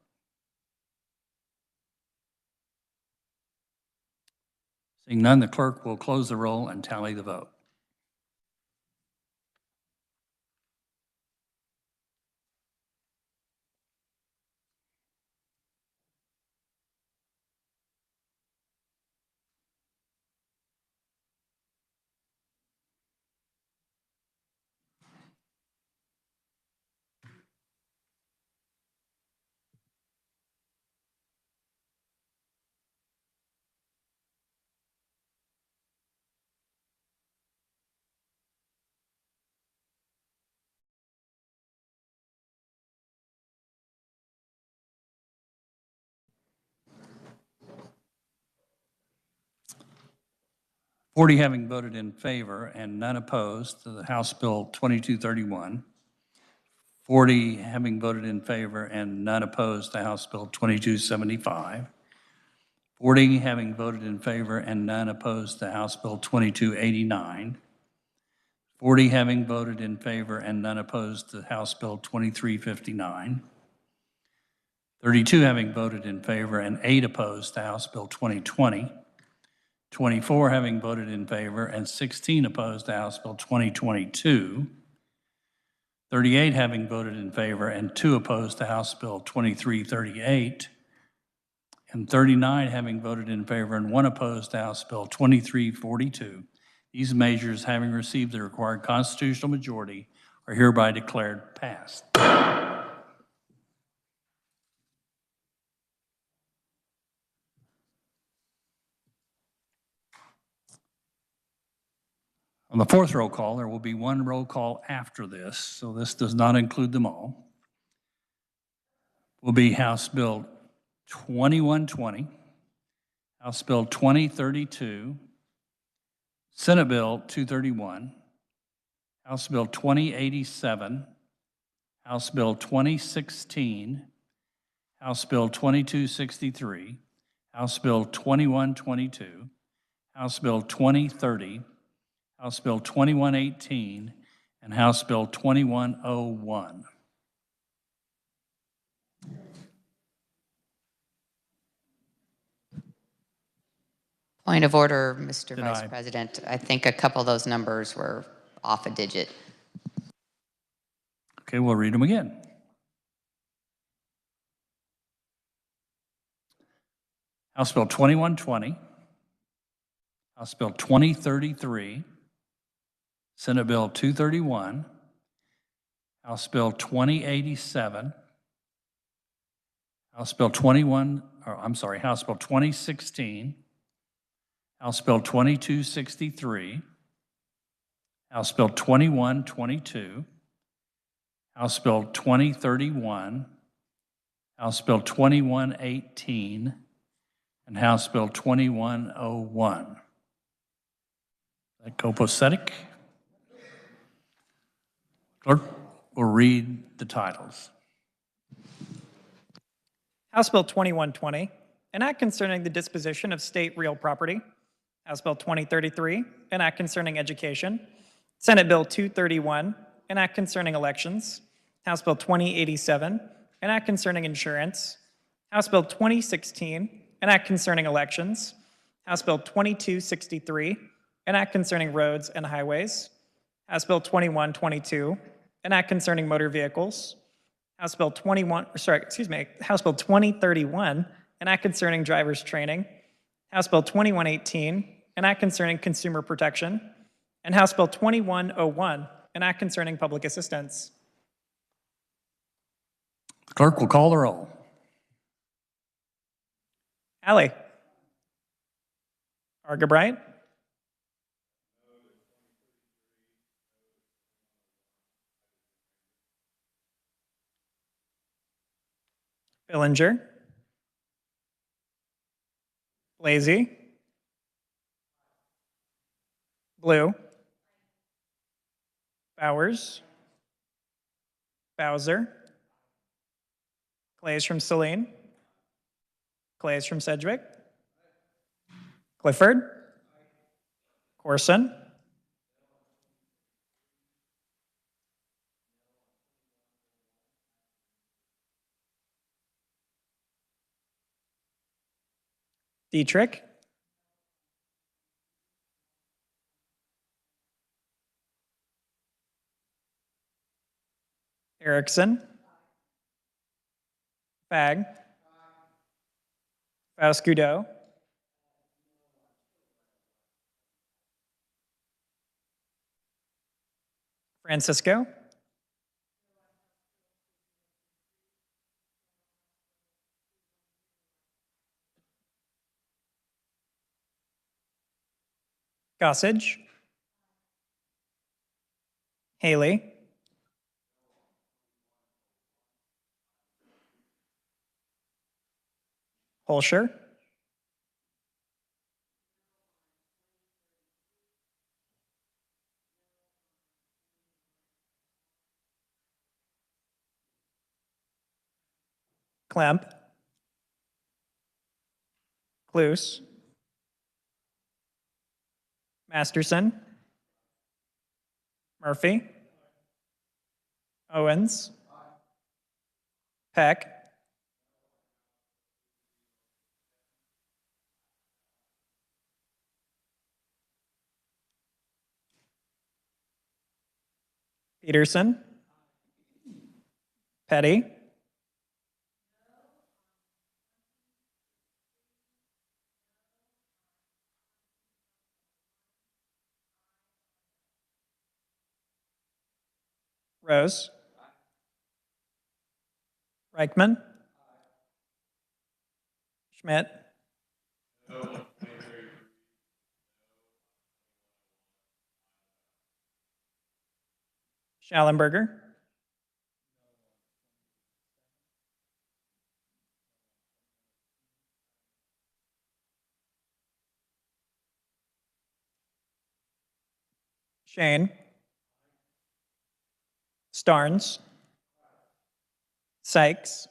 Seeing none, the clerk will close the roll and tally the vote. 40 having voted in favor and none opposed to the House Bill 2231. 40 having voted in favor and none opposed to House Bill 2275. 40 having voted in favor and none opposed to House Bill 2289. 40 having voted in favor and none opposed to House Bill 2359. 32 having voted in favor and 8 opposed to House Bill 2020. 24 having voted in favor and 16 opposed to House Bill 2022. 38 having voted in favor and 2 opposed to House Bill 2338. And 39 having voted in favor and 1 opposed to House Bill 2342. These measures, having received the required constitutional majority, are hereby declared passed. On the fourth roll call, there will be one roll call after this, so this does not include them all. Will be House Bill 2120, House Bill 2032, Senate Bill 231, House Bill 2087, House Bill 2016, House Bill 2263, House Bill 2122, House Bill 2030, House Bill 2118, and House Bill 2101. Point of order, Mr. Did Vice I- President. I think a couple of those numbers were off a digit. Okay, we'll read them again. House Bill 2120, House Bill 2033, Senate Bill 231, House Bill 2087, House Bill 2016, House Bill 2263, House Bill 2122, House Bill 2031, House Bill 2118, and House Bill 2101. That copacetic? Clerk will read the titles. House Bill 2120, an act concerning the disposition of state real property. House Bill 2033, an act concerning education. Senate Bill 231, an act concerning elections. House Bill 2087, an act concerning insurance. House Bill 2016, an act concerning elections. House Bill 2263, an act concerning roads and highways. House Bill 2122, an act concerning motor vehicles. House Bill 2031, an act concerning driver's training. House Bill 2118, an act concerning consumer protection. And House Bill 2101, an act concerning public assistance. The clerk will call the roll. Alley. Argabright. Billinger. Blasey. Blue. Bowers. Bowser. Clays from Saline. Clays from Sedgwick. Clifford. Corson. Dietrich. Erickson. Fag. Faust-Goudot. Francisco. Gossage. Haley. Holscher. Klemp, Cluse, Masterson, Murphy, Owens, Peck, Peterson, Petty, Rose, Reichman, Schmidt, Schallenberger, Shane, Starnes, Sykes,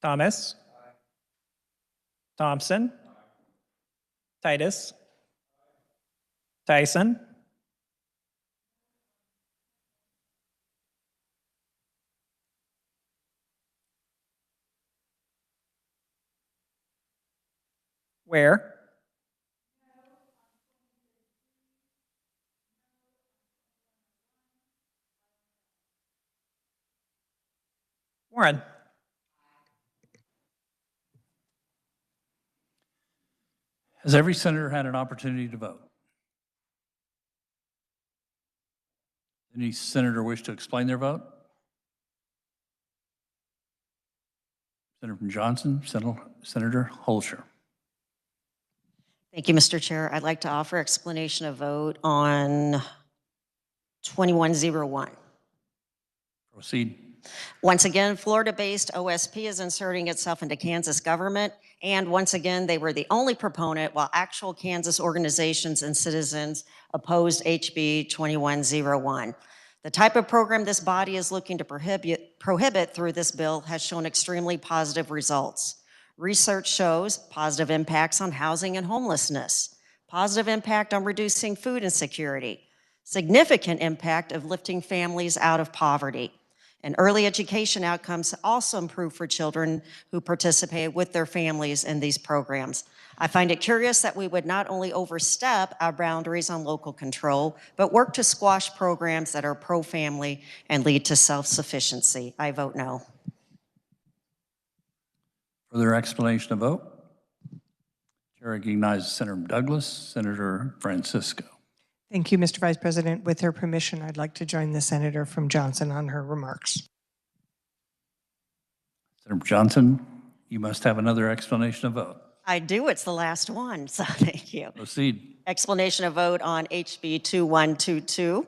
Thomas, Thompson, Titus, Tyson, Ware, Warren. Has every senator had an opportunity to vote? Any senator wish to explain their vote? Senator from Johnson, Senator Holscher. Thank you, Mr. Chair. I'd like to offer explanation of vote on 2101. Proceed. Once again, Florida-based OSP is inserting itself into Kansas government, and once again, they were the only proponent while actual Kansas organizations and citizens opposed HB 2101. The type of program this body is looking to prohibit through this bill has shown extremely positive results. Research shows positive impacts on housing and homelessness, positive impact on reducing food insecurity, significant impact of lifting families out of poverty. And early education outcomes also improve for children who participate with their families in these programs. I find it curious that we would not only overstep our boundaries on local control, but work to squash programs that are pro-family and lead to self-sufficiency. I vote no. Further explanation of vote? Chair recognizes Senator Douglas, Senator Francisco. Thank you, Mr. Vice President. With her permission, I'd like to join the senator from Johnson on her remarks. Senator Johnson, you must have another explanation of vote. I do, it's the last one, so thank you. Proceed. Explanation of vote on HB 2122.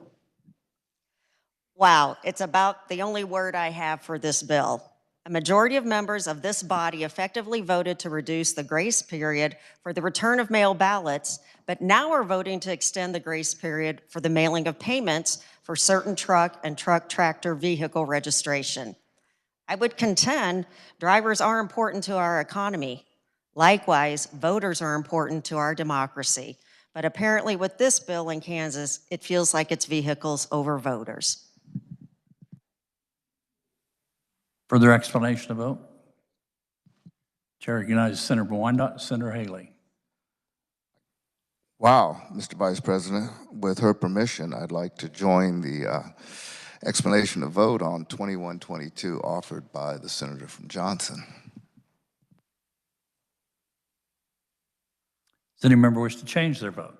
Wow, it's about the only word I have for this bill. A majority of members of this body effectively voted to reduce the grace period for the return of mail ballots, but now are voting to extend the grace period for the mailing of payments for certain truck and truck tractor vehicle registration. I would contend drivers are important to our economy. Likewise, voters are important to our democracy. But apparently with this bill in Kansas, it feels like it's vehicles over voters. Further explanation of vote? Chair recognizes Senator Wyandotte, Senator Haley. Wow, Mr. Vice President, with her permission, I'd like to join the explanation of vote on 2122 offered by the senator from Johnson. Does any member wish to change their vote?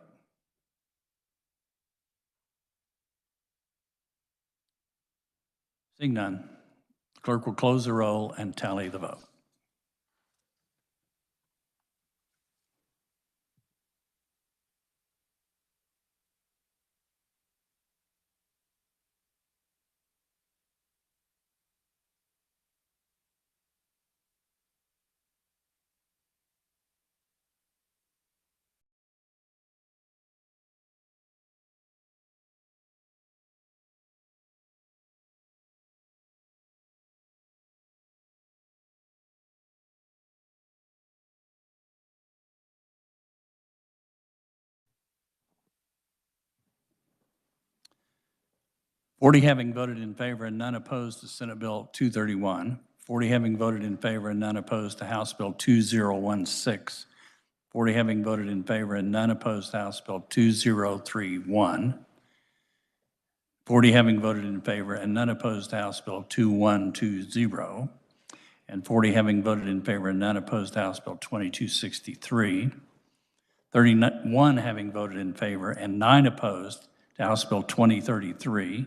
Seeing none, clerk will close the roll and tally the vote. 40 having voted in favor and none opposed to Senate Bill 231. 40 having voted in favor and none opposed to House Bill 2016. 40 having voted in favor and none opposed to House Bill 2031. 40 having voted in favor and none opposed to House Bill 2120. And 40 having voted in favor and none opposed to House Bill 2263. 31 having voted in favor and 9 opposed to House Bill 2033.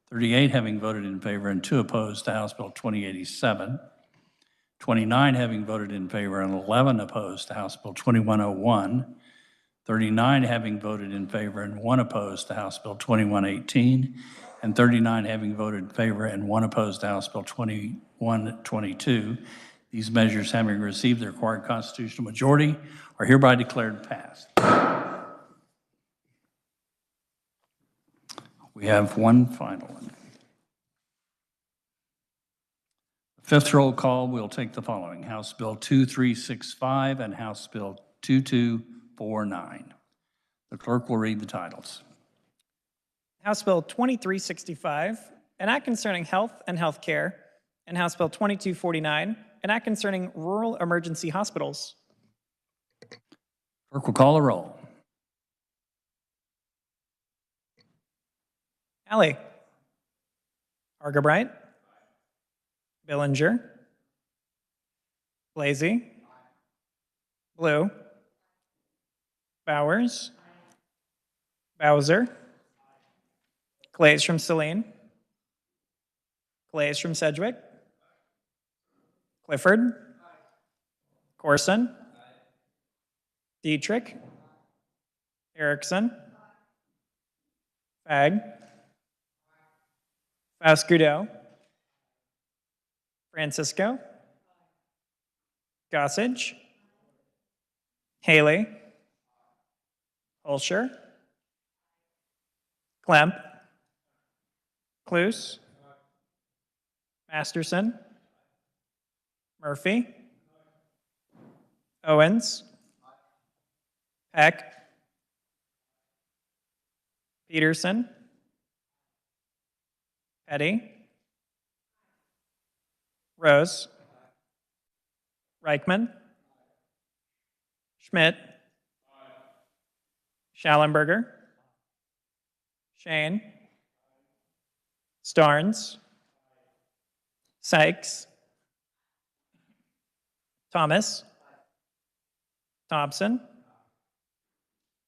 38 having voted in favor and 2 opposed to House Bill 2087. 29 having voted in favor and 11 opposed to House Bill 2101. 39 having voted in favor and 1 opposed to House Bill 2118. And 39 having voted in favor and 1 opposed to House Bill 2122. These measures, having received the required constitutional majority, are hereby declared passed. We have one final one. The fifth roll call, we'll take the following: House Bill 2365 and House Bill 2249. The clerk will read the titles. House Bill 2365, an act concerning health and health care, and House Bill 2249, an act concerning rural emergency hospitals. Clerk will call a roll. Alley. Argabright. Billinger. Blasey. Blue. Bowers. Bowser. Clays from Saline. Clays from Sedgwick. Clifford. Corson. Dietrich. Erickson. Fagg. Faust-Gudel. Francisco. Gossage. Haley. Holscher. Klemp. Cluse. Masterson. Murphy. Owens. Peck. Peterson. Petty. Rose. Reichman. Schmidt. Schallenberger. Shane. Starnes. Sykes. Thomas. Thompson.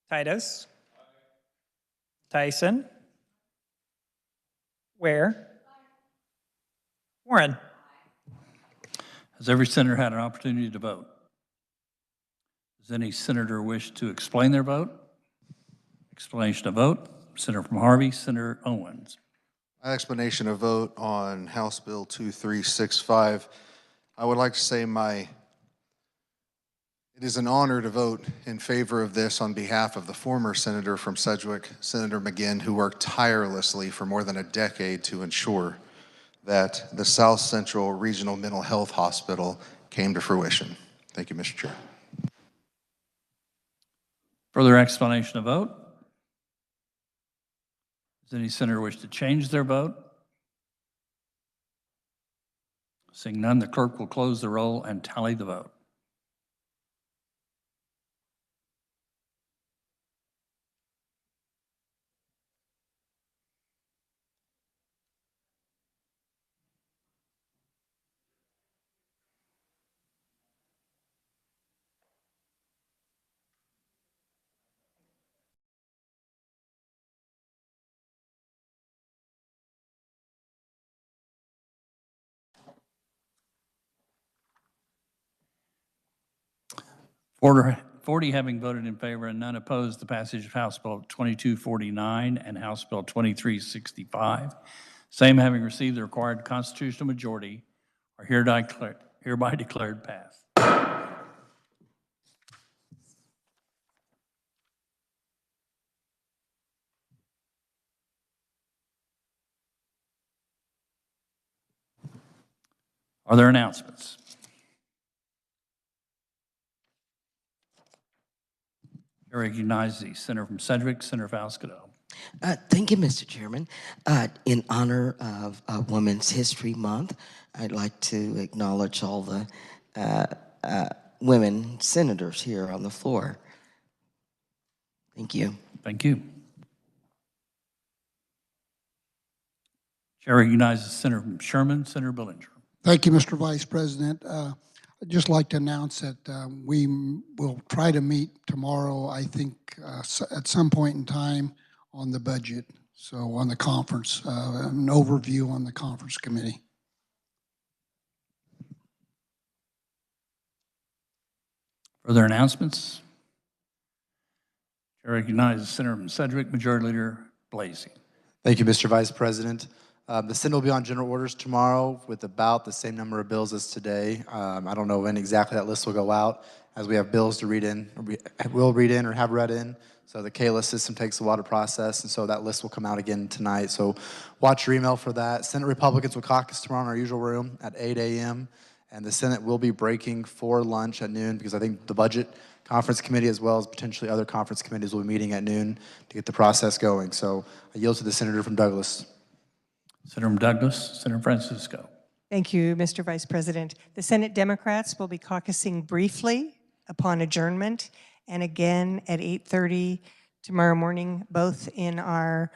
Titus. Tyson. Ware. Warren. Has every senator had an opportunity to vote? Does any senator wish to explain their vote? Explanation of vote. Senator from Harvey, Senator Owens. My explanation of vote on House Bill 2365. I would like to say it is an honor to vote in favor of this on behalf of the former senator from Sedgwick, Senator McGinn, who worked tirelessly for more than a decade to ensure that the South Central Regional Mental Health Hospital came to fruition. Thank you, Mr. Chair. Further explanation of vote? Does any senator wish to change their vote? Seeing none, the clerk will close the roll and tally the vote. Order 40 having voted in favor and none opposed, the passage of House Bill 2249 and House Bill 2365, same having received the required constitutional majority, are hereby declared passed. Are there announcements? I recognize the senator from Sedgwick, Senator Faust-Gudel. Thank you, Mr. Chairman. In honor of Women's History Month, I'd like to acknowledge all the women senators here on the floor. Thank you. Thank you. Chair recognizes Senator Sherman, Senator Billinger. Thank you, Mr. Vice President. I'd just like to announce that we will try to meet tomorrow, I think, at some point in time on the budget, so on the conference, an overview on the conference committee. Further announcements? Chair recognizes Senator from Sedgwick, Majority Leader Blasey. Thank you, Mr. Vice President. The Senate will be on general orders tomorrow with about the same number of bills as today. I don't know when exactly that list will go out, as we have bills to read in, or will read in or have read in. So the K-list system takes a while to process, and so that list will come out again tonight. So watch your email for that. Senate Republicans will caucus tomorrow in our usual room at 8 a.m., and the Senate will be breaking for lunch at noon because I think the Budget Conference Committee, as well as potentially other conference committees, will be meeting at noon to get the process going. So I yield to the Senator from Douglas. Senator from Douglas, Senator Francisco. Thank you, Mr. Vice President. The Senate Democrats will be caucusing briefly upon adjournment and again at 8:30 tomorrow morning, both in our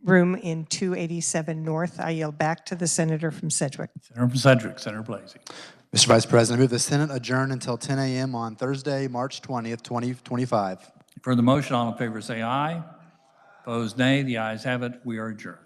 room in 287 North. I yield back to the Senator from Sedgwick. Senator from Sedgwick, Senator Blasey. Mr. Vice President, I move the Senate adjourn until 10 a.m. on Thursday, March 20th, 2025. For the motion, all in favor say aye. Opposed, nay. The ayes have it. We are adjourned.